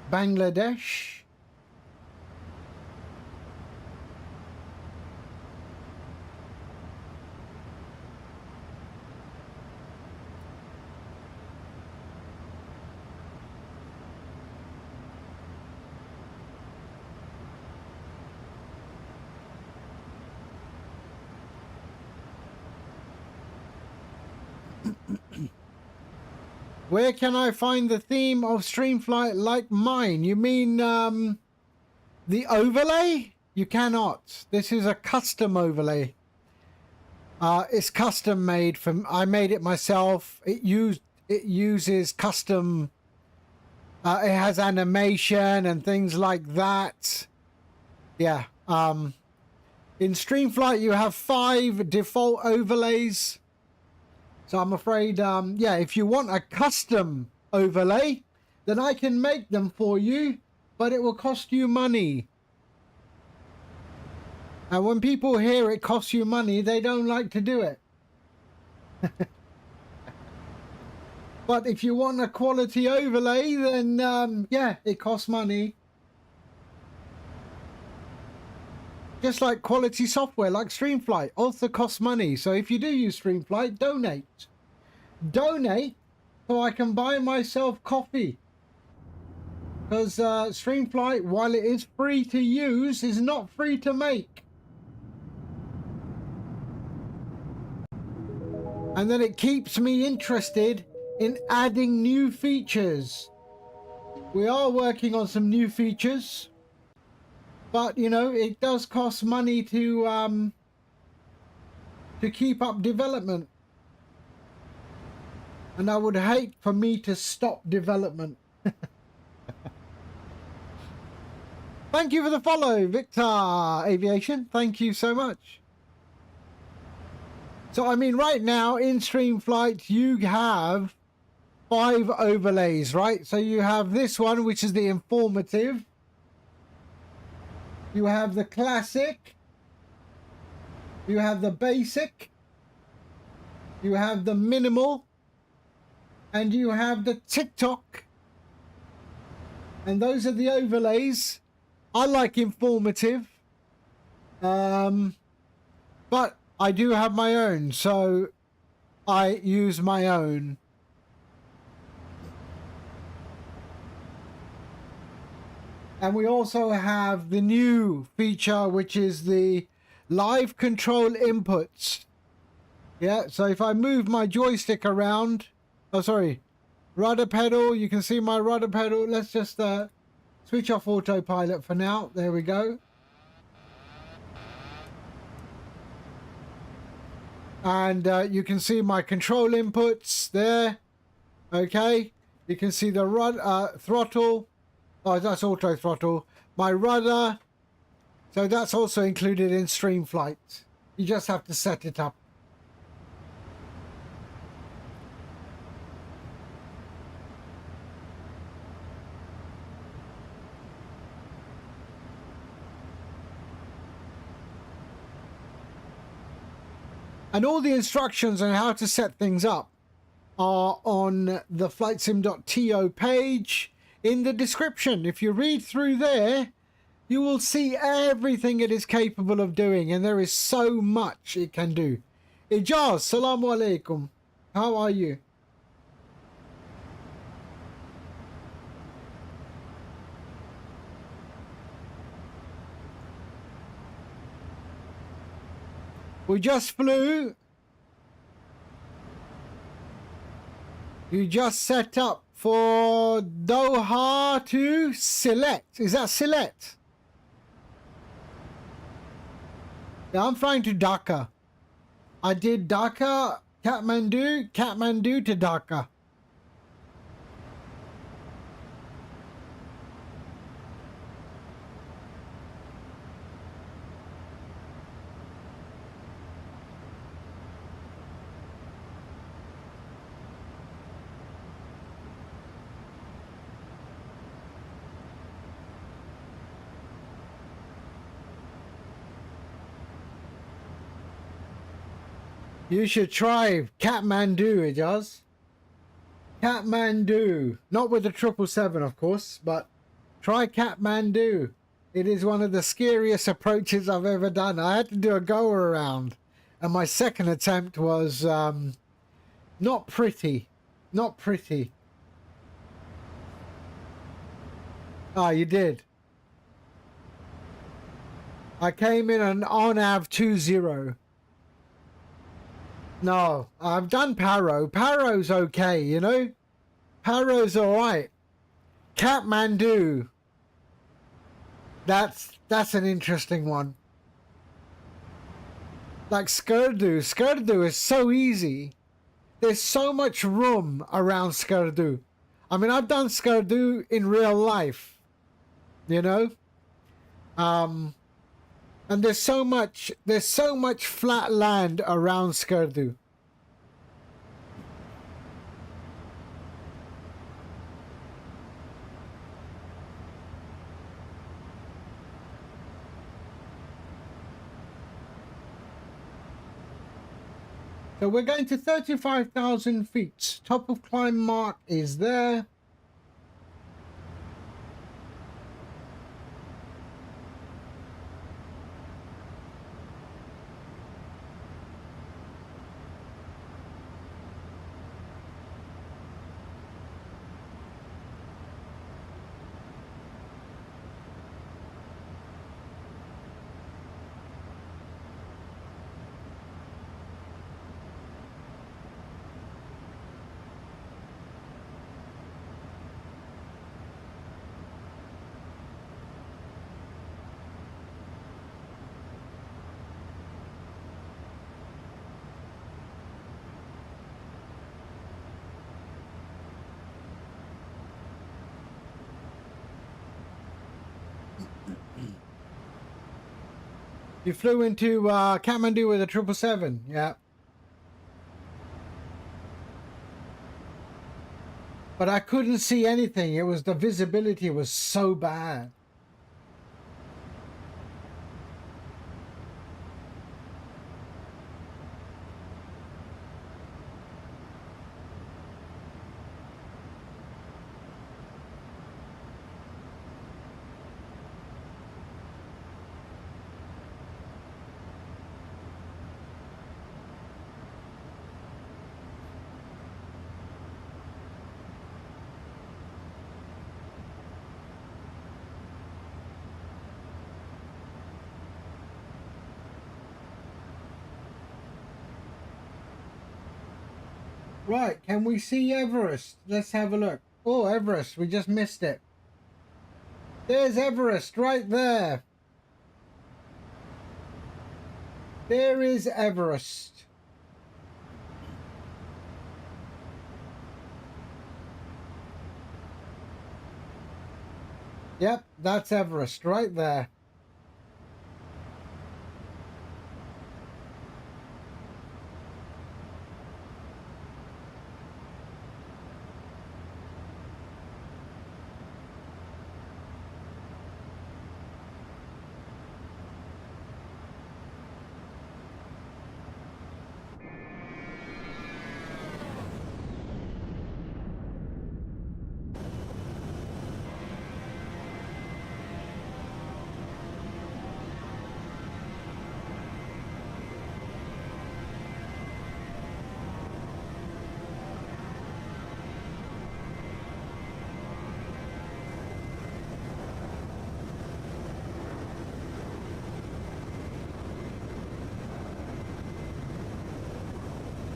Bangladesh. Where can I find the theme of StreamFlight like mine? You mean the overlay? You cannot. This is a custom overlay. It's custom made from. I made it myself. It uses custom. It has animation and things like that. Yeah. In StreamFlight, you have 5 default overlays. So I'm afraid, yeah, if you want a custom overlay, then I can make them for you, but it will cost you money. And when people hear it costs you money, they don't like to do it. But if you want a quality overlay, then, yeah, it costs money. Just like quality software like StreamFlight also costs money. So if you do use StreamFlight, donate. Donate so I can buy myself coffee. because StreamFlight, while it is free to use, is not free to make. And then it keeps me interested in adding new features. We are working on some new features, but you know, it does cost money to keep up development. And I would hate for me to stop development. Thank you for the follow, Victor Aviation. Thank you so much. So, I mean, right now in StreamFlight, you have 5 overlays, right? So you have this one, which is the informative. You have the classic. You have the basic. You have the minimal. And you have the TikTok. And those are the overlays. I like informative. But I do have my own, so I use my own. And we also have the new feature, which is the live control inputs. Yeah, so if I move my joystick around, oh sorry, rudder pedal, you can see my rudder pedal. Let's just switch off autopilot for now. There we go. And you can see my control inputs there. Okay, you can see the throttle. Oh, that's auto throttle. My rudder. So that's also included in StreamFlight. You just have to set it up. And all the instructions on how to set things up are on the flightsim.to page in the description. If you read through there, you will see everything it is capable of doing, and there is so much it can do. Ijaz, salamu alaikum. How are you? We just flew. You just set up for Doha to Sylhet. Is that Sylhet? Yeah, I'm flying to Dhaka. I did Dhaka, Kathmandu, Kathmandu to Dhaka. You should try Kathmandu, it does. Kathmandu. Not with the 777, of course, but try Kathmandu. It is one of the scariest approaches I've ever done. I had to do a go around, and my second attempt was not pretty. Not pretty. Ah, you did. I came in on AV 20. No, I've done Paro. Paro's okay, you know? Paro's alright. Kathmandu. That's an interesting one. Like Skardu. Skardu is so easy. There's so much room around Skardu. I mean, I've done Skardu in real life. You know? And there's so much flat land around Skardu. So we're going to 35,000 feet. Top of climb mark is there. You flew into Kathmandu with a 777, yeah. But I couldn't see anything. It was the visibility was so bad. Right, can we see Everest? Let's have a look. Oh, Everest, we just missed it. There's Everest right there. There is Everest. Yep, that's Everest right there.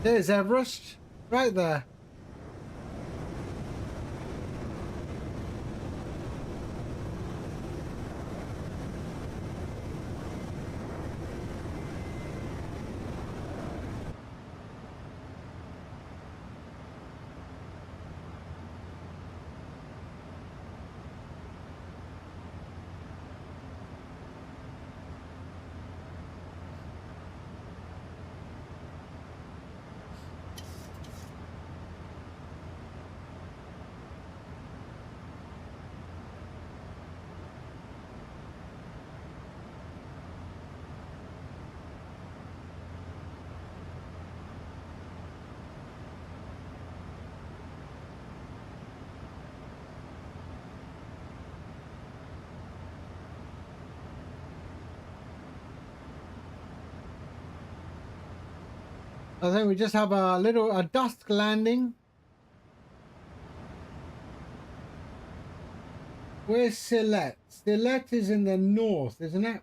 There's Everest right there. I think we just have a dusk landing. Where's Sylhet? Sylhet is in the north, isn't it?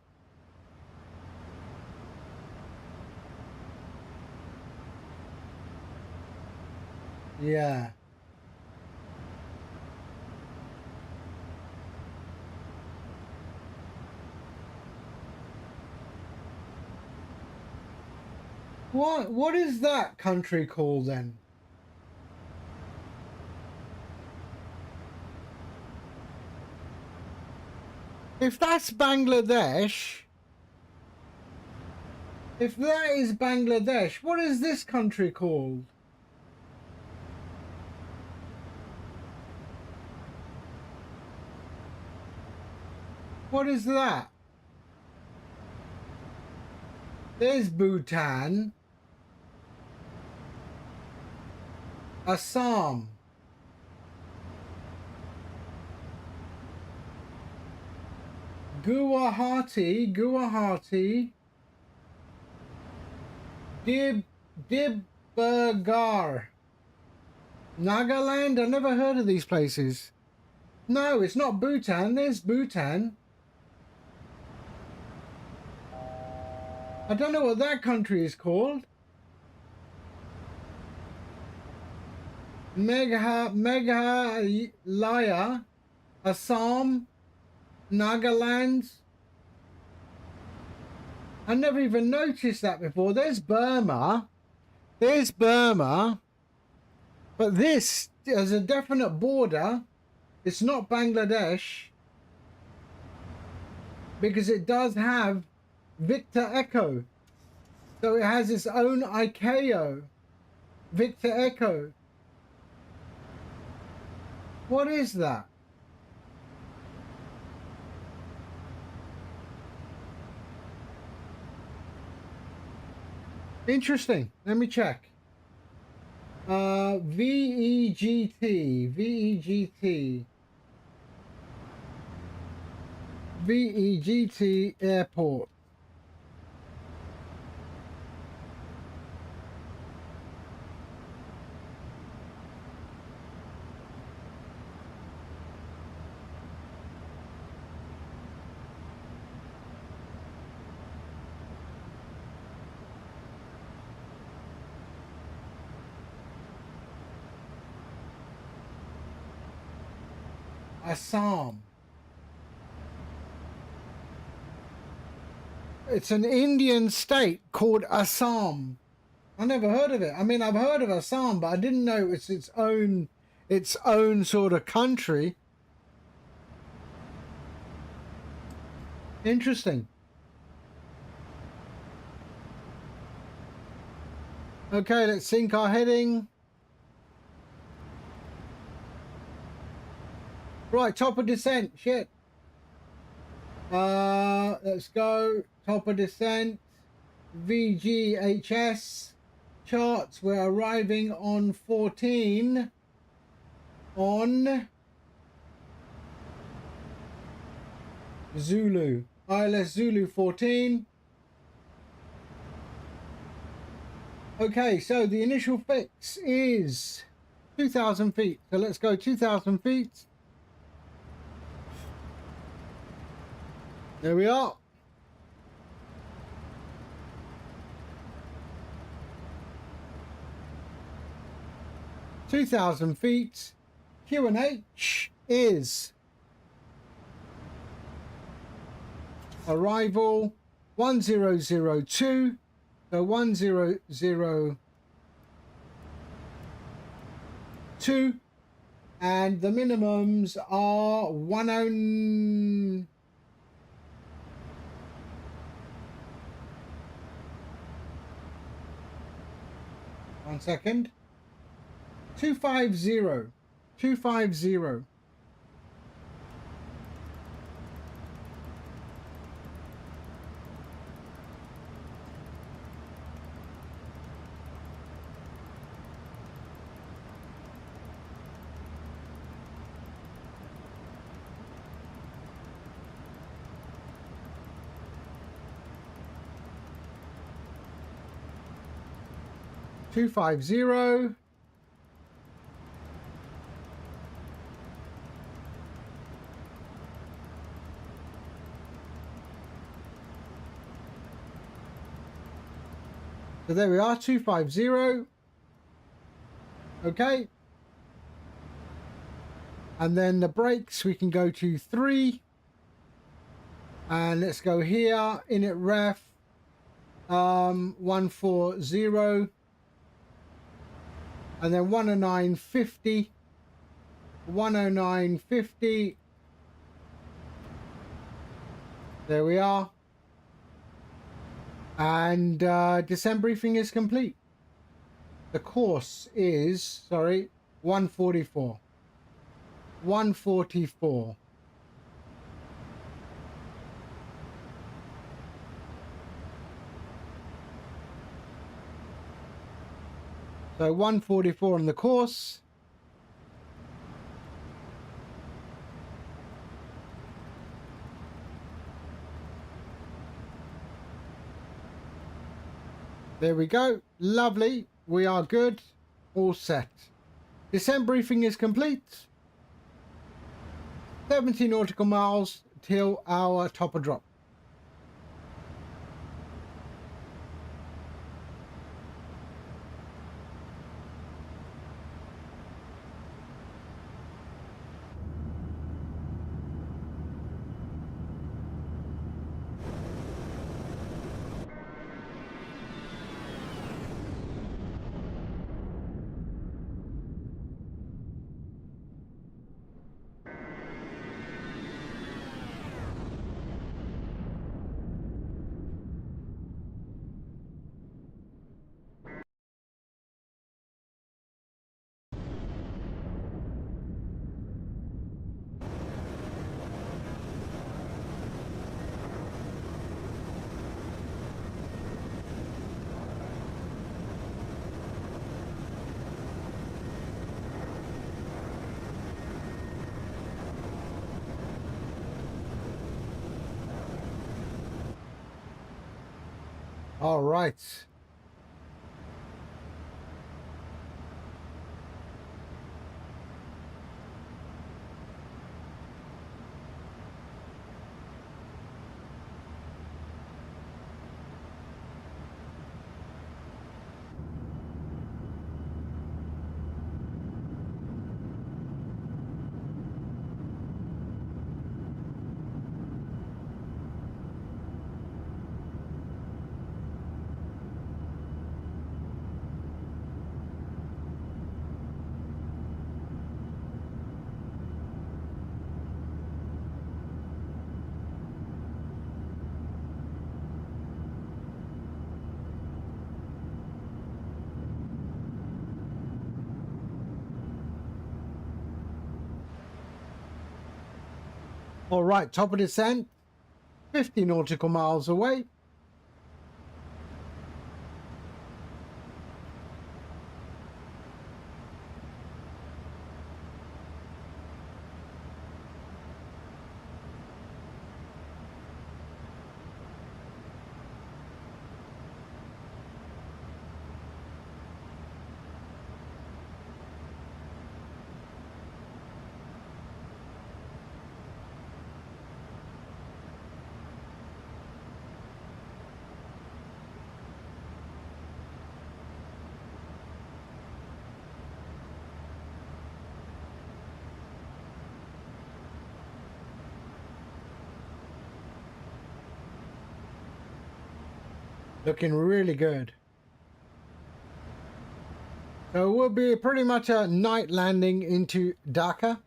Yeah. What is that country called then? If that's Bangladesh, if that is Bangladesh, what is this country called? What is that? There's Bhutan. Assam. Guwahati. Dibrugarh. Nagaland? I never heard of these places. No, it's not Bhutan. There's Bhutan. I don't know what that country is called. Meghalaya, Assam, Nagaland. I never even noticed that before. There's Burma. There's Burma. But this is a definite border. It's not Bangladesh. Because it does have Victor Echo. So it has its own ICAO. Victor Echo. What is that? Interesting. Let me check. VEGT. VEGT Airport. Assam. It's an Indian state called Assam. I never heard of it. I mean, I've heard of Assam, but I didn't know it's its own sort of country. Interesting. Okay, let's sync our heading. Right, top of descent. Shit. Let's go. Top of descent. VGHS charts. We're arriving on 14 on Zulu. ILS Zulu 14. Okay, so the initial fix is 2,000 feet. So let's go 2,000 feet. There we are. (2,000 feet). QNH is arrival 1002. So 1002, and the minimums are 10. One second. 250. 250. So there we are, 250. Okay. And then the brakes, we can go to 3. And let's go here, init ref 140. And then 109.50. 109.50. There we are. And descent briefing is complete. The course is, sorry, 144. 144. So 144 on the course. There we go. Lovely. We are good. All set. Descent briefing is complete. 70 nautical miles till our topper drop. All right. All right, top of descent, 50 nautical miles away. Looking really good. So we'll be pretty much a night landing into Dhaka.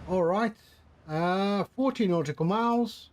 All right, 40 nautical miles.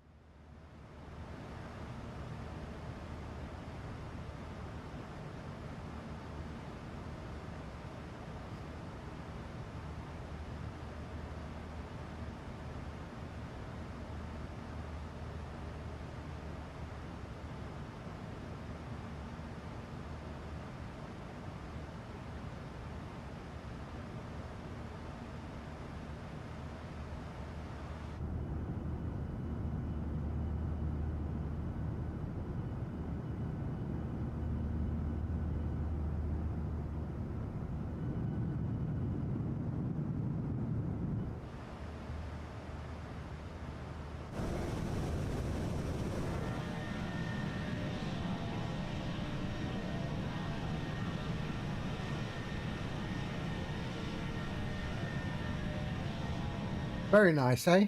Very nice, eh?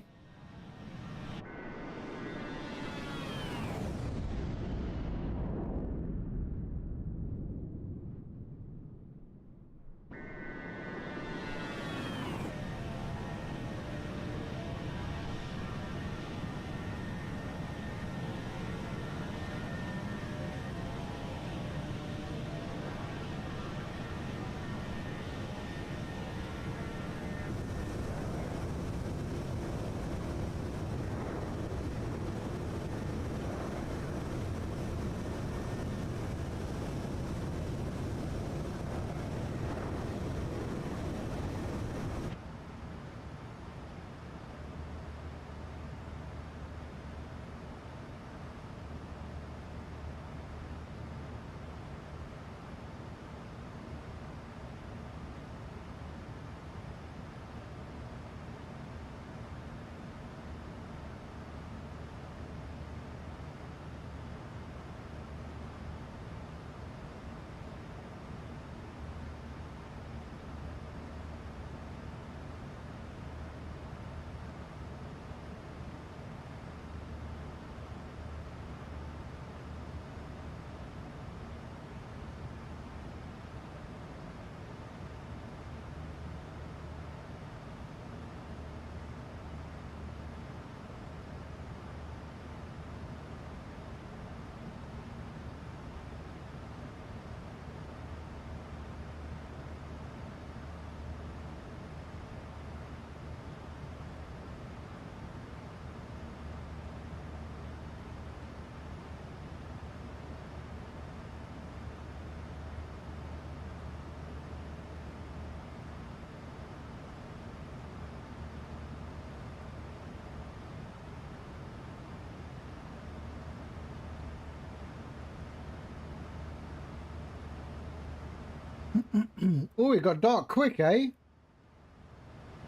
Oh, it got dark quick, eh?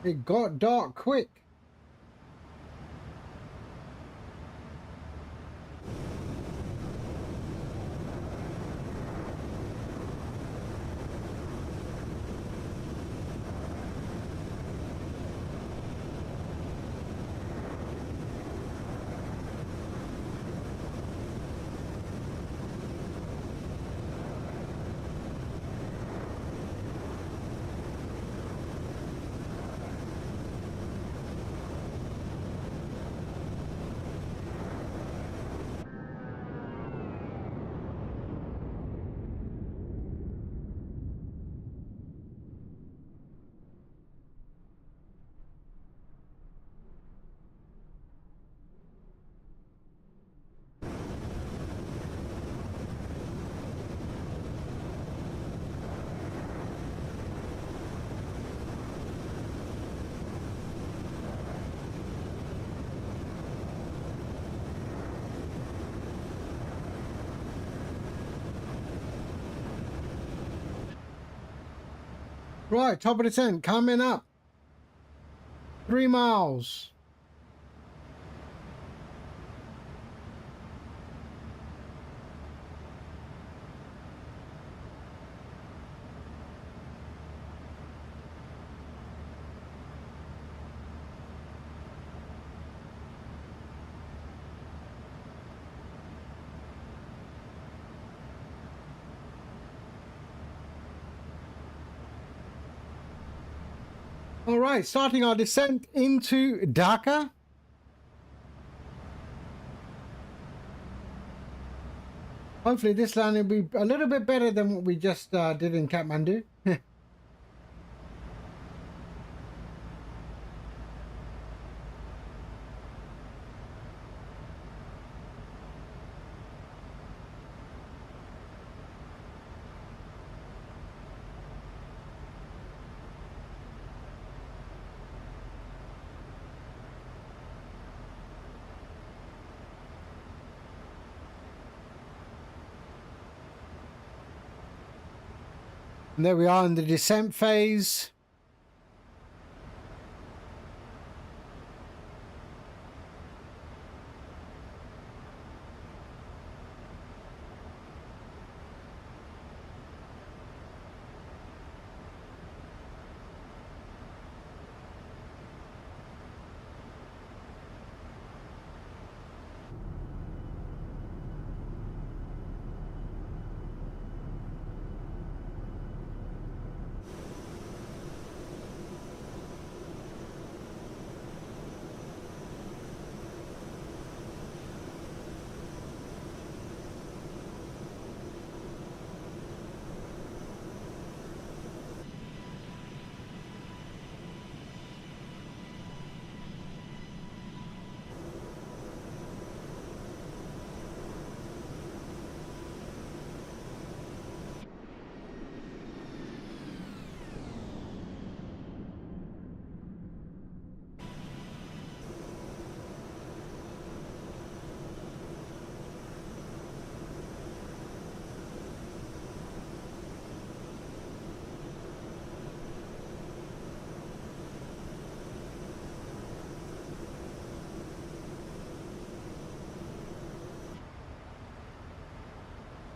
It got dark quick. Right, top of the tent, coming up. 3 miles. All right, starting our descent into Dhaka. Hopefully this landing will be a little bit better than what we just did in Kathmandu. And there we are in the descent phase.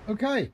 Okay.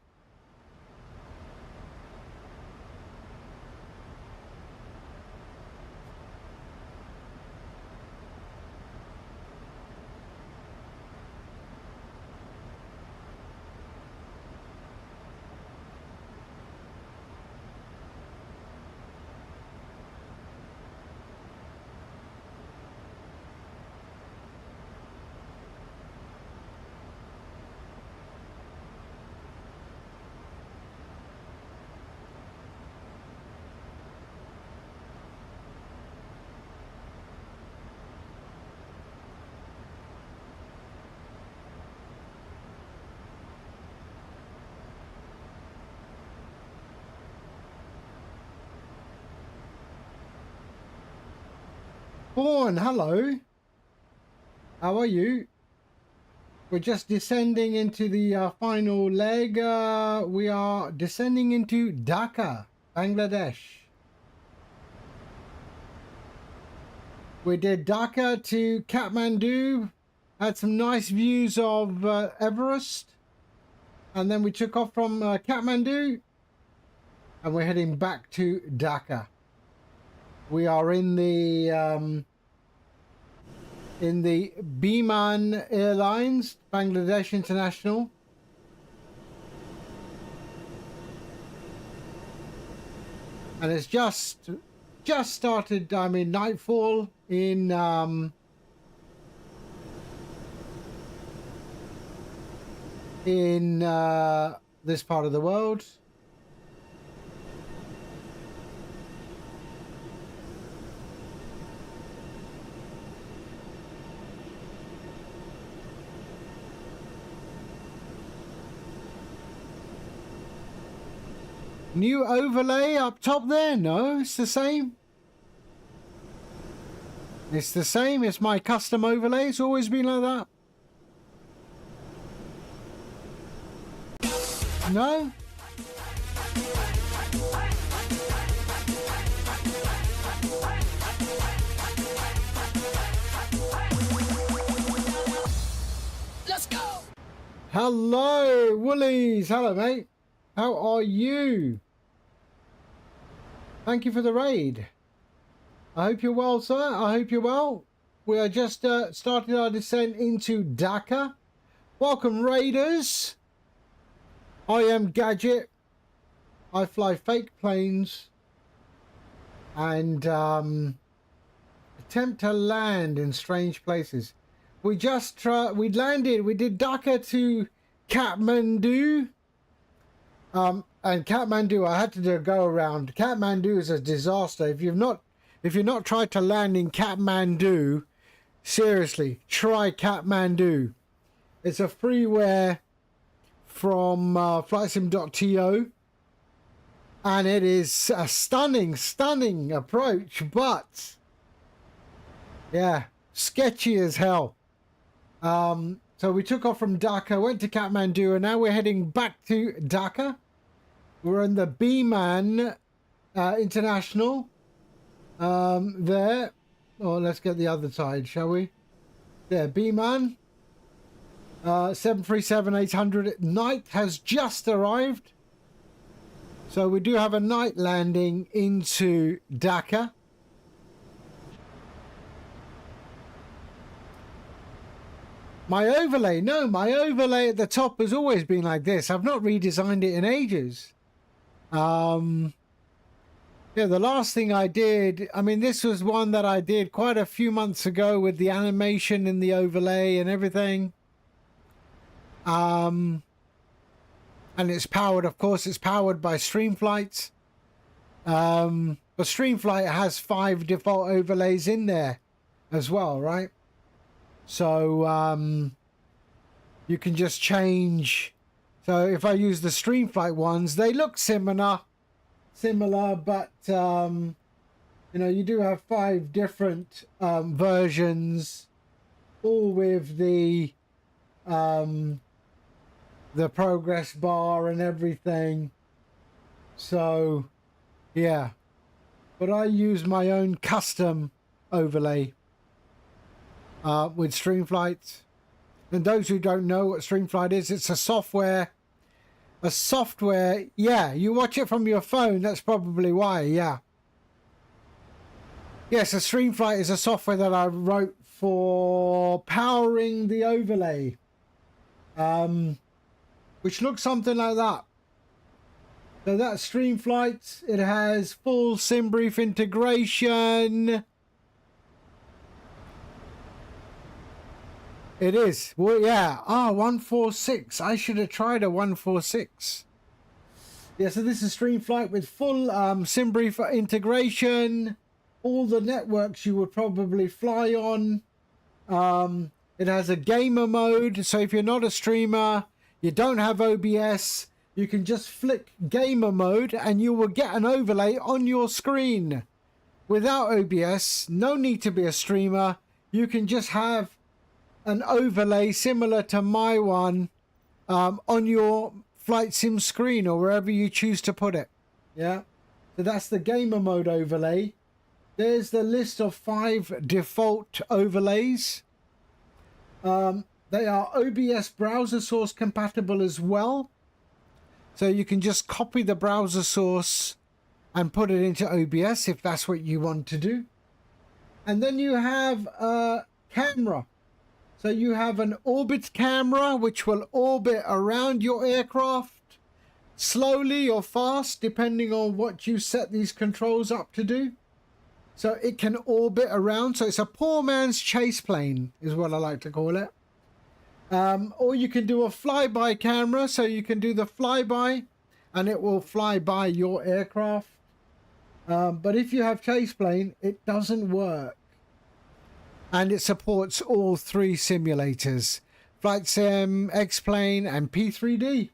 Fawn, hello. How are you? We're just descending into the final leg. We are descending into Dhaka, Bangladesh. We did Dhaka to Kathmandu, had some nice views of Everest, and then we took off from Kathmandu, and we're heading back to Dhaka. We are in the BIMAN Airlines, Bangladesh International. And it's just started, I mean, nightfall in this part of the world. New overlay up top there? No, it's the same. It's the same. It's my custom overlay. It's always been like that. No? Let's go. Hello, Woolies. Hello, mate. How are you? Thank you for the raid. I hope you're well, sir. I hope you're well. We are just starting our descent into Dhaka. Welcome, raiders. I am Gadget. I fly fake planes and attempt to land in strange places. We just we landed. We did Dhaka to Kathmandu. And Kathmandu, I had to do a go around. Kathmandu is a disaster. If you've not tried to land in Kathmandu, seriously, try Kathmandu. It's a freeware from flightsim.to, and it is a stunning approach, but yeah, sketchy as hell. So we took off from Dhaka, went to Kathmandu, and now we're heading back to Dhaka. We're in the BIMAN International. There. Oh, let's get the other side, shall we? There, BIMAN. 737-800 night has just arrived. So we do have a night landing into Dhaka. My overlay, no, my overlay at the top has always been like this. I've not redesigned it in ages. Yeah, the last thing I did, I mean, this was one that I did quite a few months ago with the animation and the overlay and everything. And it's powered, of course, it's powered by StreamFlight. But StreamFlight has 5 default overlays in there as well, right? So you can just change. So if I use the StreamFlight ones, they look similar, but you know, you do have 5 different versions, all with the progress bar and everything. So yeah, but I use my own custom overlay with StreamFlight. And those who don't know what StreamFlight is, it's a software. Yeah, you watch it from your phone, that's probably why. Yeah, yes, a StreamFlight is a software that I wrote for powering the overlay, which looks something like that. So that's StreamFlight. It has full SimBrief integration. It is. Well, yeah. 146. I should have tried a 146. Yeah, so this is StreamFlight with full SimBrief integration. All the networks you would probably fly on. It has a gamer mode. So if you're not a streamer, you don't have OBS, you can just flick gamer mode and you will get an overlay on your screen. Without OBS, no need to be a streamer. You can just have an overlay similar to my one on your flight sim screen or wherever you choose to put it. Yeah, so that's the gamer mode overlay. There's the list of 5 default overlays. They are OBS browser source compatible as well. So you can just copy the browser source and put it into OBS if that's what you want to do. And then you have a camera. So you have an orbit camera which will orbit around your aircraft slowly or fast depending on what you set these controls up to do. So it can orbit around. So it's a poor man's chase plane is what I like to call it. Or you can do a flyby camera. So you can do the flyby and it will fly by your aircraft. But if you have chase plane, it doesn't work. And it supports all 3 simulators. Flight Sim, X-Plane and P3D.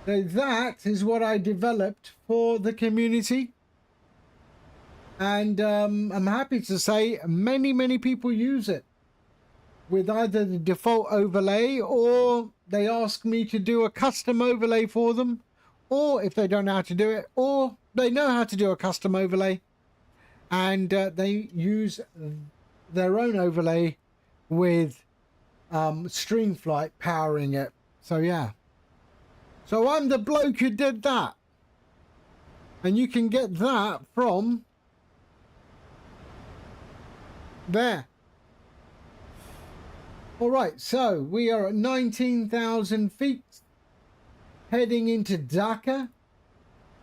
So that is what I developed for the community. And I'm happy to say many people use it with either the default overlay or they ask me to do a custom overlay for them, or if they don't know how to do it, or they know how to do a custom overlay and they use their own overlay with StreamFlight powering it. So yeah, so I'm the bloke who did that, and you can get that from there. All right, so we are at 19,000 feet heading into Dhaka.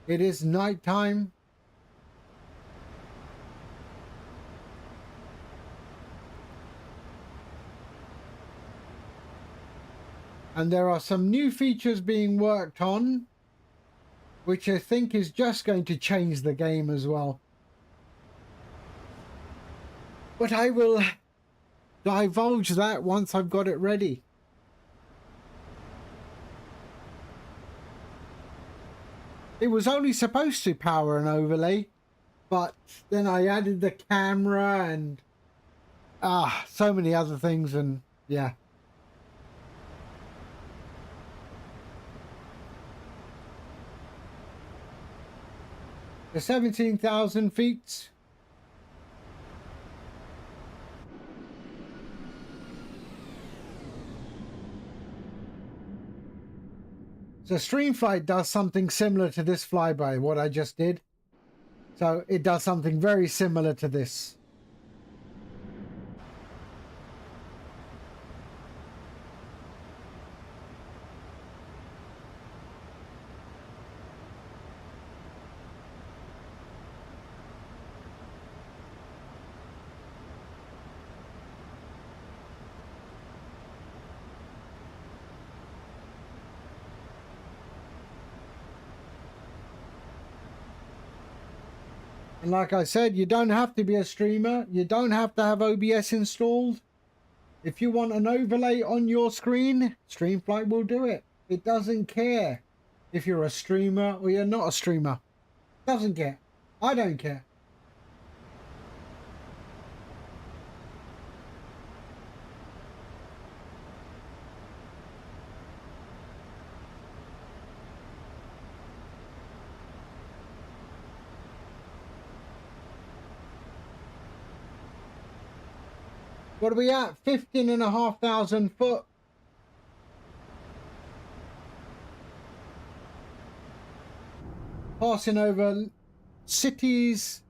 It is night time. And there are some new features being worked on, which I think is just going to change the game as well. But I will divulge that once I've got it ready. It was only supposed to power an overlay, but then I added the camera and so many other things, and yeah. The 17,000 feet. So StreamFlight does something similar to this flyby, what I just did. So it does something very similar to this. And like I said, you don't have to be a streamer. You don't have to have OBS installed. If you want an overlay on your screen, StreamFlight will do it. It doesn't care if you're a streamer or you're not a streamer. Doesn't care. I don't care. What are we at? 15,500 foot. Passing over cities.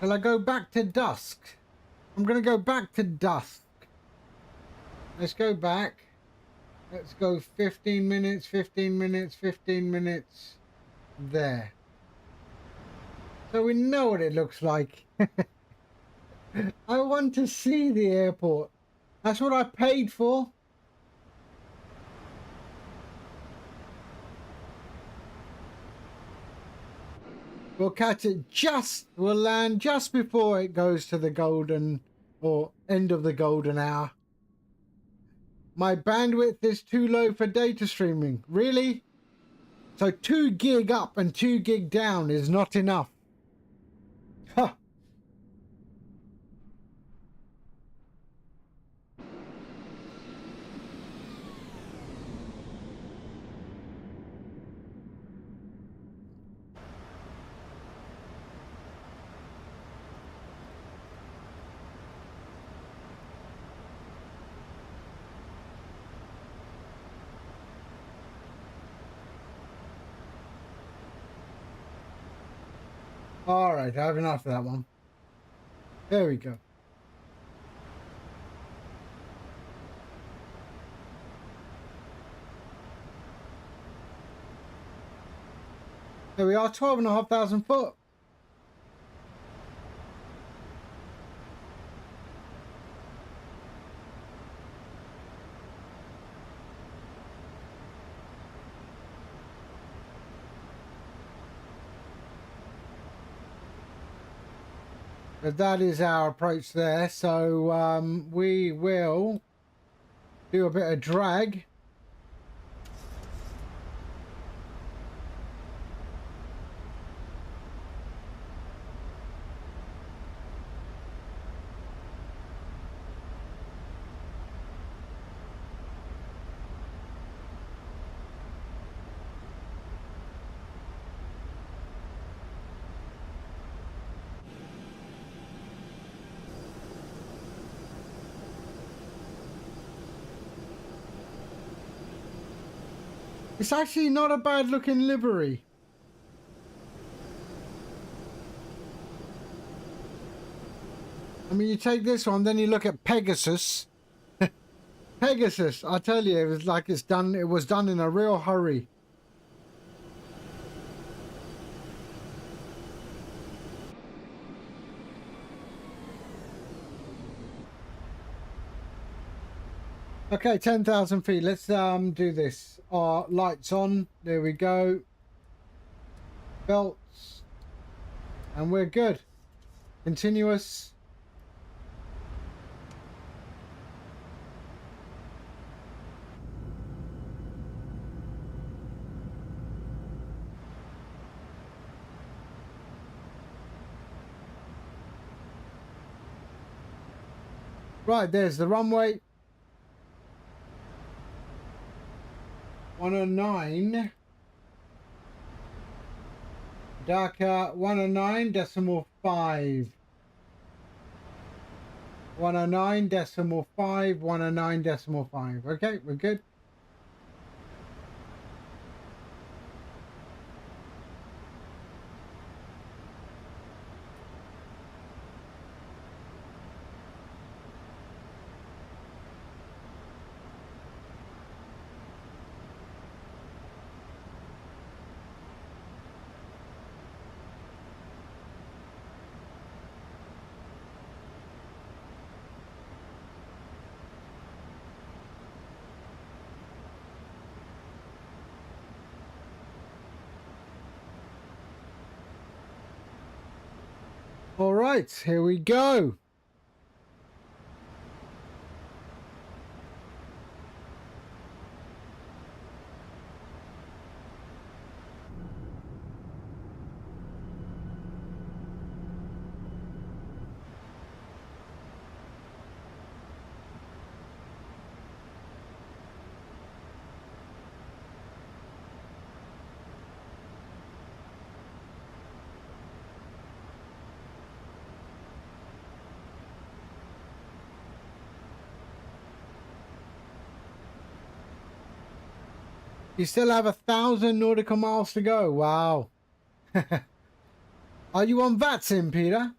Shall I go back to dusk? I'm going to go back to dusk. Let's go back. Let's go 15 minutes, 15 minutes, 15 minutes. There. So we know what it looks like. I want to see the airport. That's what I paid for. We'll catch it we'll land just before it goes to the golden or end of the golden hour. My bandwidth is too low for data streaming. Really? So 2 gig up and 2 gig down is not enough. Huh. All right, I have enough of that one. There we go. There we are, 12,500 foot. But that is our approach there. So we will do a bit of drag. It's actually not a bad looking livery. I mean, you take this one, then you look at Pegasus. Pegasus, I tell you, it was like it was done in a real hurry. Okay, 10,000 feet. Let's do this. Lights on. There we go. Belts. And we're good. Continuous. Right, there's the runway. 109. Dhaka 109.5. 109.5. 109.5. Okay, we're good. All right, here we go. You still have 1,000 nautical miles to go. Wow. Are you on VATSIM, Peter?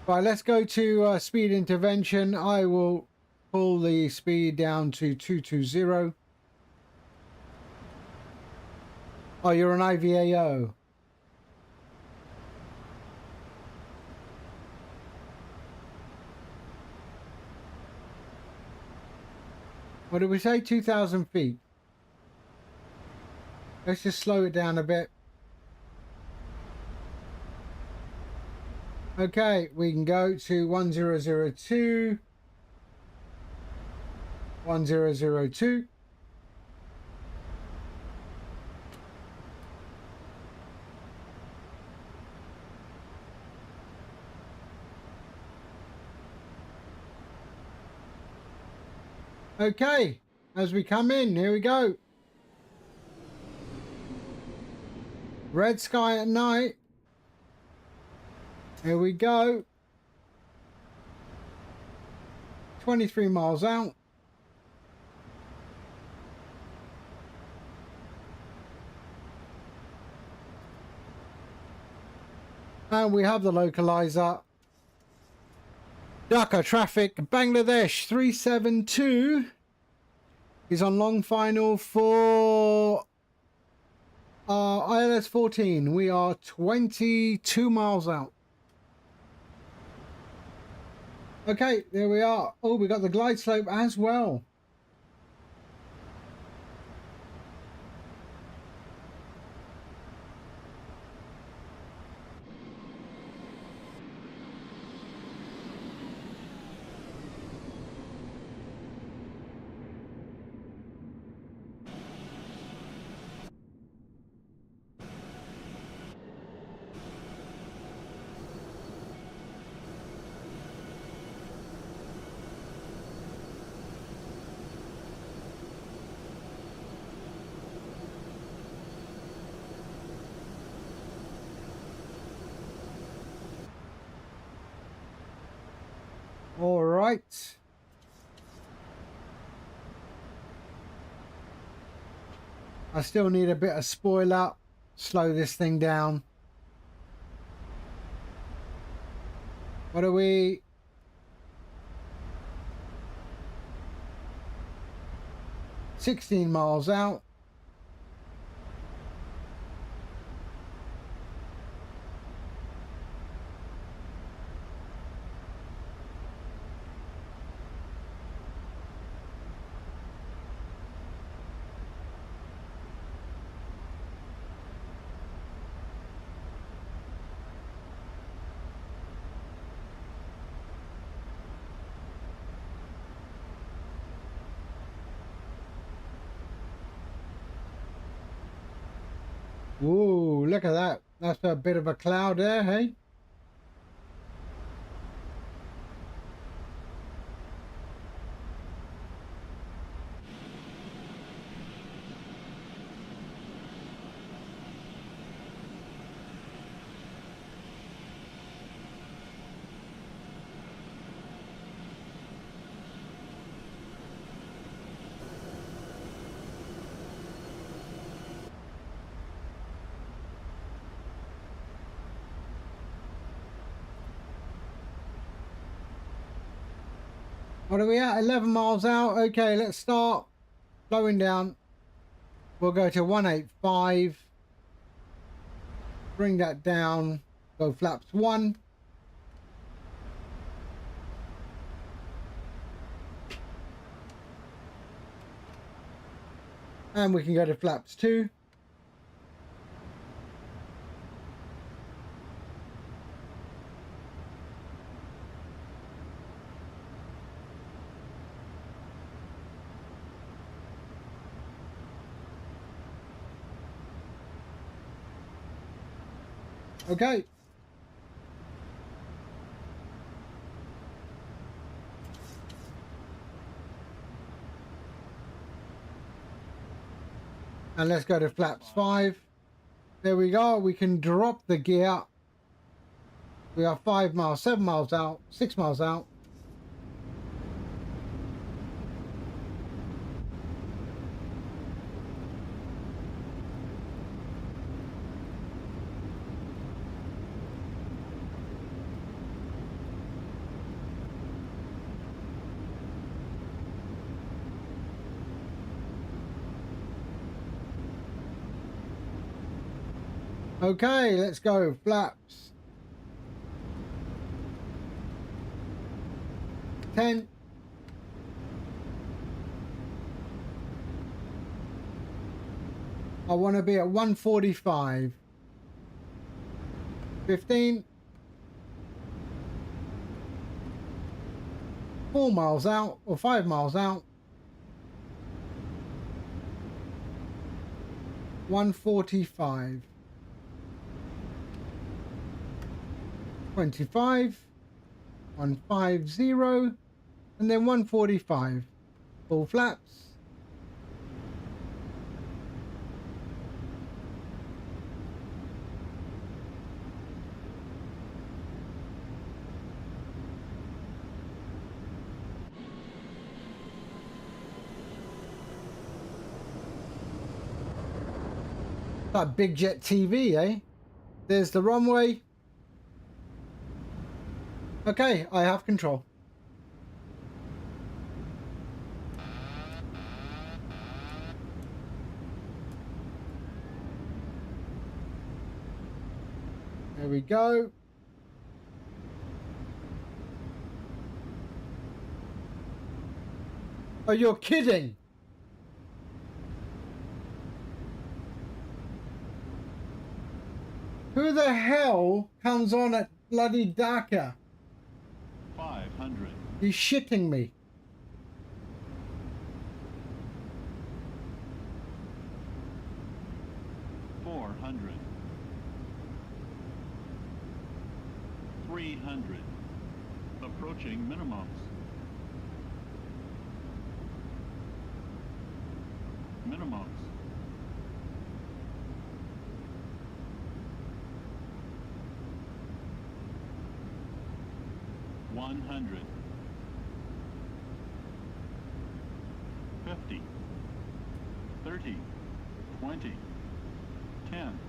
Right, let's go to speed intervention. I will pull the speed down to 220. Oh, you're an IVAO. What did we say? 2,000 feet. Let's just slow it down a bit. Okay, we can go to 1002. 1002. Okay, as we come in, here we go. Red sky at night. Here we go. 23 miles out. And we have the localizer. Dhaka traffic, Bangladesh 372 is on long final for ILS 14. We are 22 miles out. Okay, there we are. Oh, we got the glide slope as well. All right. I still need a bit of spoiler. Slow this thing down. What are we? $16 miles out. Ooh, look at that. That's a bit of a cloud there, hey? What are we at? 11 miles out. Okay, let's start slowing down. We'll go to 185. Bring that down. Go flaps 1. And we can go to flaps 2. Okay. And let's go to flaps 5. There we go. We can drop the gear. We are 5 miles, 7 miles out, 6 miles out. Okay, let's go. Flaps. 10. I want to be at 145. 15. 4 miles out or 5 miles out. 145. 25. 150. And then 145. Full flaps. That big jet TV, eh? There's the runway. Okay, I have control. There we go. Oh, you're kidding. Who the hell comes on at bloody Dhaka? 500. He's shitting me. $400. 300. Approaching minimums. Minimums. 100. 50. 30. 20. 10.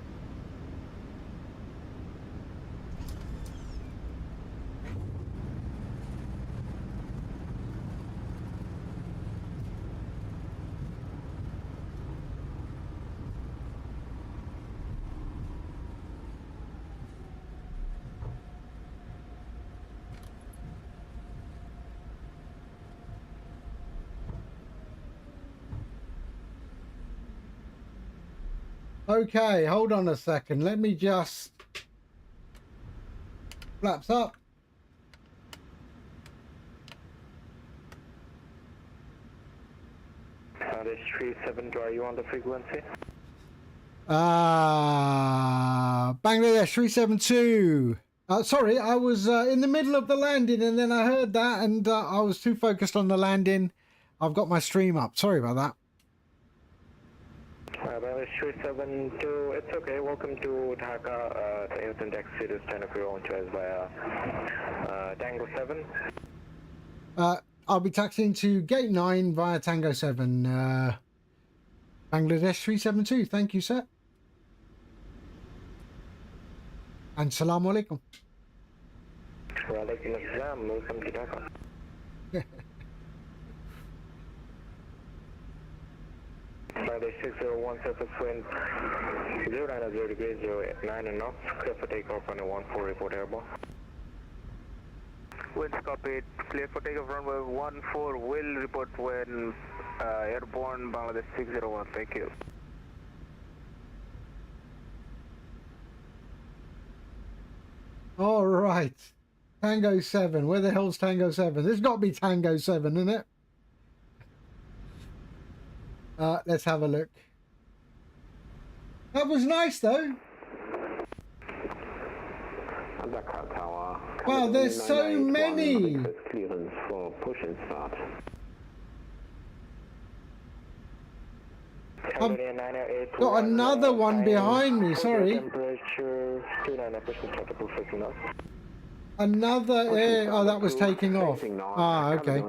Okay, hold on a second. Let me just... Flaps up. This 372, are you on the frequency? Bangladesh 372. Sorry, I was in the middle of the landing and then I heard that and I was too focused on the landing. I've got my stream up. Sorry about that. Bangladesh 372, it's okay. Welcome to Dhaka. The instant exit is 10 of your own choice via Tango 7. I'll be taxiing to Gate 9 via Tango 7. Bangladesh 372. Thank you, sir. And Salaam Alaikum. Walaikum Assalam. Welcome to Dhaka. Bangladesh 601 surface wind 090 degrees 09 knots. Clear for takeoff on a 14 report airborne. Wind copied. Clear for takeoff runway 14 will report when airborne Bangladesh 601. Thank you. All right. Tango 7. Where the hell's Tango 7? There's got to be Tango 7, isn't it? Let's have a look. That was nice, though. Wow, there's so many. Clearance for push and start. Got another one behind me, sorry. Temperature 29 Another air. Oh, that was taking off. Ah, okay.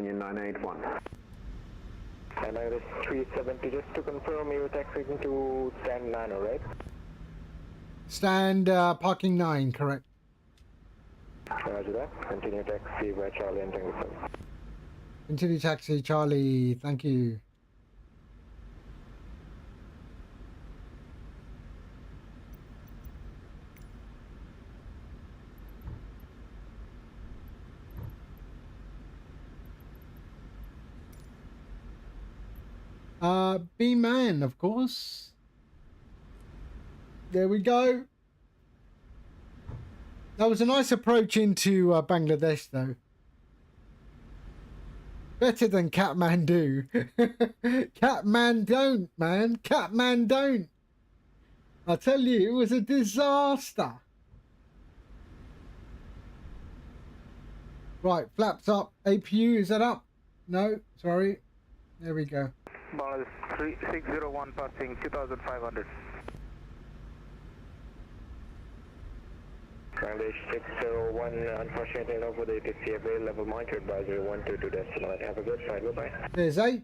And I was 370, just to confirm you're taxiing to stand 9, alright? Stand parking 9, correct. Roger that. Continue taxi by Charlie and Tango 7. Continue taxi, Charlie. Thank you. BIMAN, of course. There we go. That was a nice approach into Bangladesh, though. Better than Kathmandu. Catman don't, man. Catman don't. I tell you, it was a disaster. Right, flaps up. APU, is that up? No, sorry. There we go. Bangladesh 3601 passing 2500. Bangladesh 601, unfortunately no further ATC available, level monitor advisory 122 decimal. Have a good flight, bye-bye. There's 8.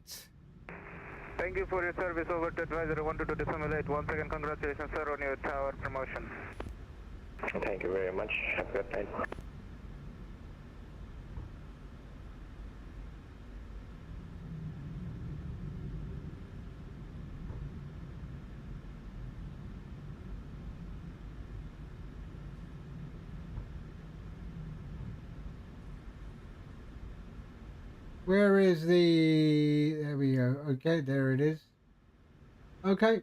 Thank you for your service, over to advisory 122 decimal 8. Once again, congratulations sir on your tower promotion. Thank you very much, have a good night. Where is the... There we go. Okay, there it is. Okay.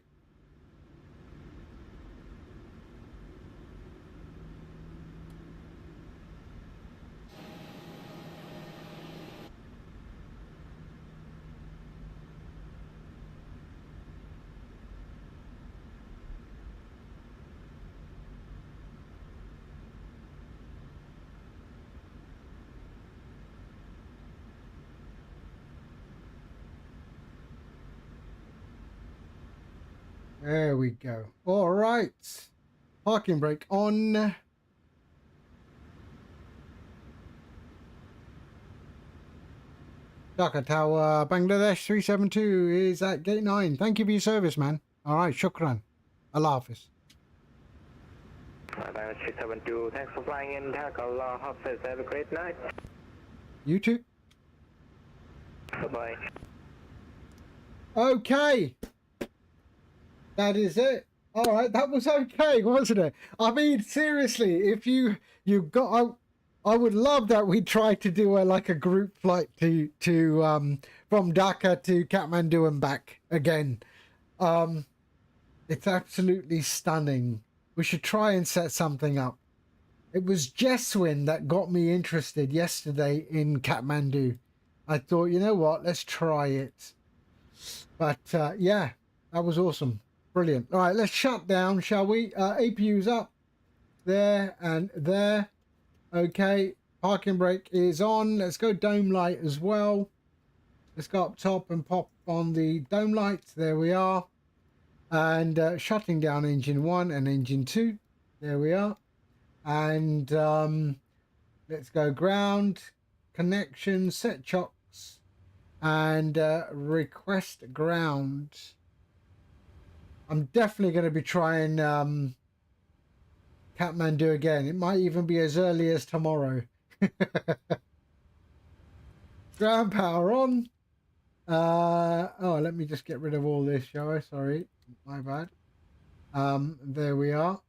There we go. All right. Parking brake on. Dhaka Tower, Bangladesh 372 is at gate 9. Thank you for your service, man. All right, shukran. Allah Hafiz. Bangladesh 372, thanks for flying in Dhaka. Allah Hafiz, have a great night. You too. Bye-bye. Okay. That is it. All right, that was okay, wasn't it? I mean, seriously, if you got, I would love that we tried to do like a group flight to from Dhaka to Kathmandu and back again. It's absolutely stunning. We should try and set something up. It was Jeswin that got me interested yesterday in Kathmandu. I thought, you know what, let's try it. But yeah, that was awesome. Brilliant. All right, let's shut down, shall we? APU's up there and there. Okay, parking brake is on. Let's go dome light as well. Let's go up top and pop on the dome lights. There we are. And shutting down engine 1 and engine 2. There we are. And let's go ground, connection, set chocks, and request ground. I'm definitely going to be trying Kathmandu again. It might even be as early as tomorrow. Ground power on. Oh, let me just get rid of all this, shall I? Sorry, my bad. There we are.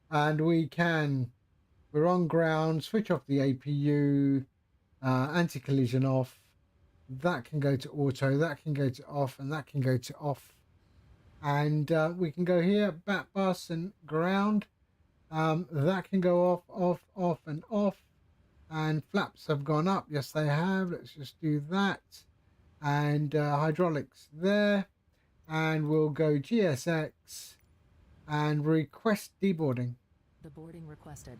And we're on ground. Switch off the APU. Anti-collision off. That can go to auto. That can go to off. And that can go to off. And we can go here, back bus and ground. That can go off, off, off, and off. And flaps have gone up. Yes, they have. Let's just do that. And hydraulics there. And we'll go GSX and request deboarding. The boarding requested.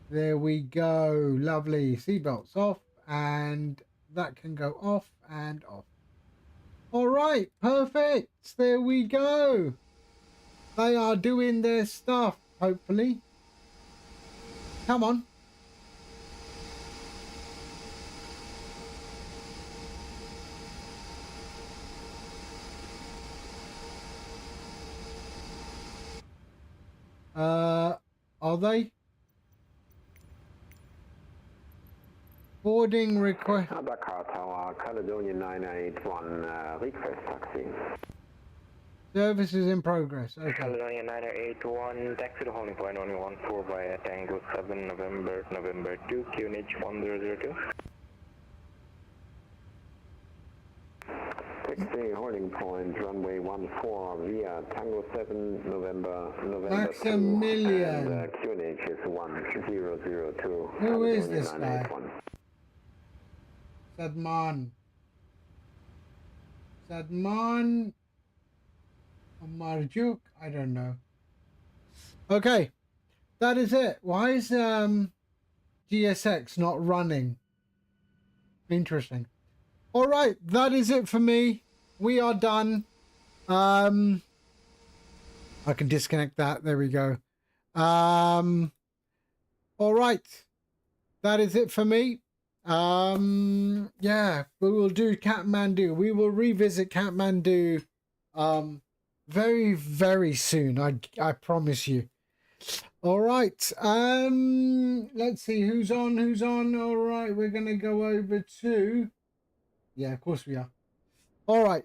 There we go. Lovely. Seatbelts off. And that can go off and off. All right, perfect. There we go. They are doing their stuff, hopefully. Come on. Are they? Boarding request. Dhaka Tower, Caledonia 981, request taxi. Service is in progress. Okay. Caledonia 981, taxi to holding point 114 via Tango 7, November 2, QNH 1002. Taxi holding point, runway 14 via Tango 7, November 2. Maximilian. And QNH is 1002. Who is California this guy? 981. Sadman Marjuk, I don't know. Okay, that is it. Why is GSX not running? Interesting. All right, that is it for me. We are done. I can disconnect that. There we go. All right, that is it for me. Yeah, we will do Kathmandu. We will revisit Kathmandu very, very soon. I promise you. All right. Let's see who's on. All right, we're gonna go over to. Yeah, of course we are. All right.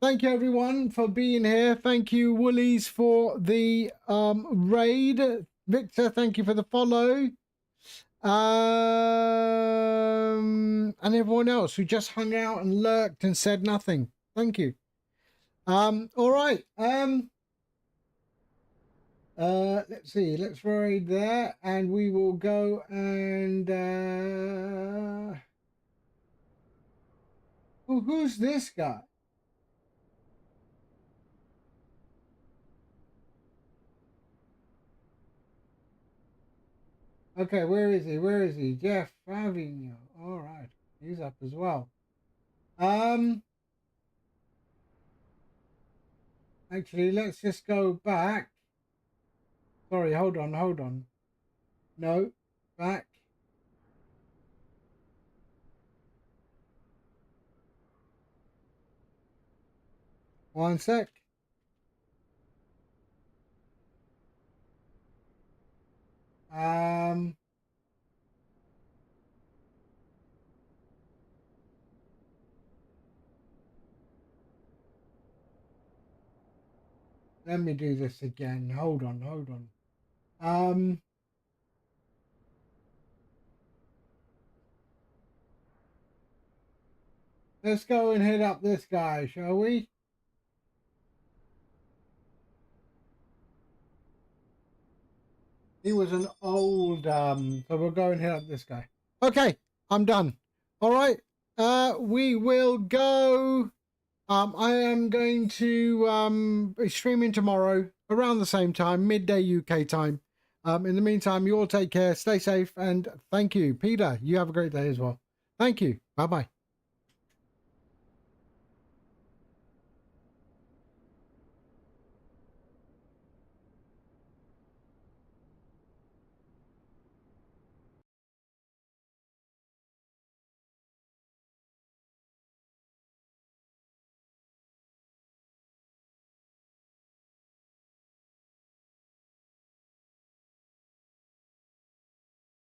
Thank you everyone for being here. Thank you Woolies for the raid. Victor, thank you for the follow. And everyone else who just hung out and lurked and said nothing. Thank you. All right. Let's see. Let's raid there, and we will go and who's this guy? Okay, where is he? Where is he? Jeff Favigno. All right, he's up as well. Actually, let's just go back. Sorry, hold on. No, back. One sec. Let me do this again. Hold on. Let's go and hit up this guy, shall we? He was an old, so we'll go and hit up this guy. Okay, I'm done. All right, we will go. I am going to be streaming tomorrow around the same time, midday UK time. In the meantime, you all take care, stay safe, and thank you. Peter, you have a great day as well. Thank you. Bye-bye.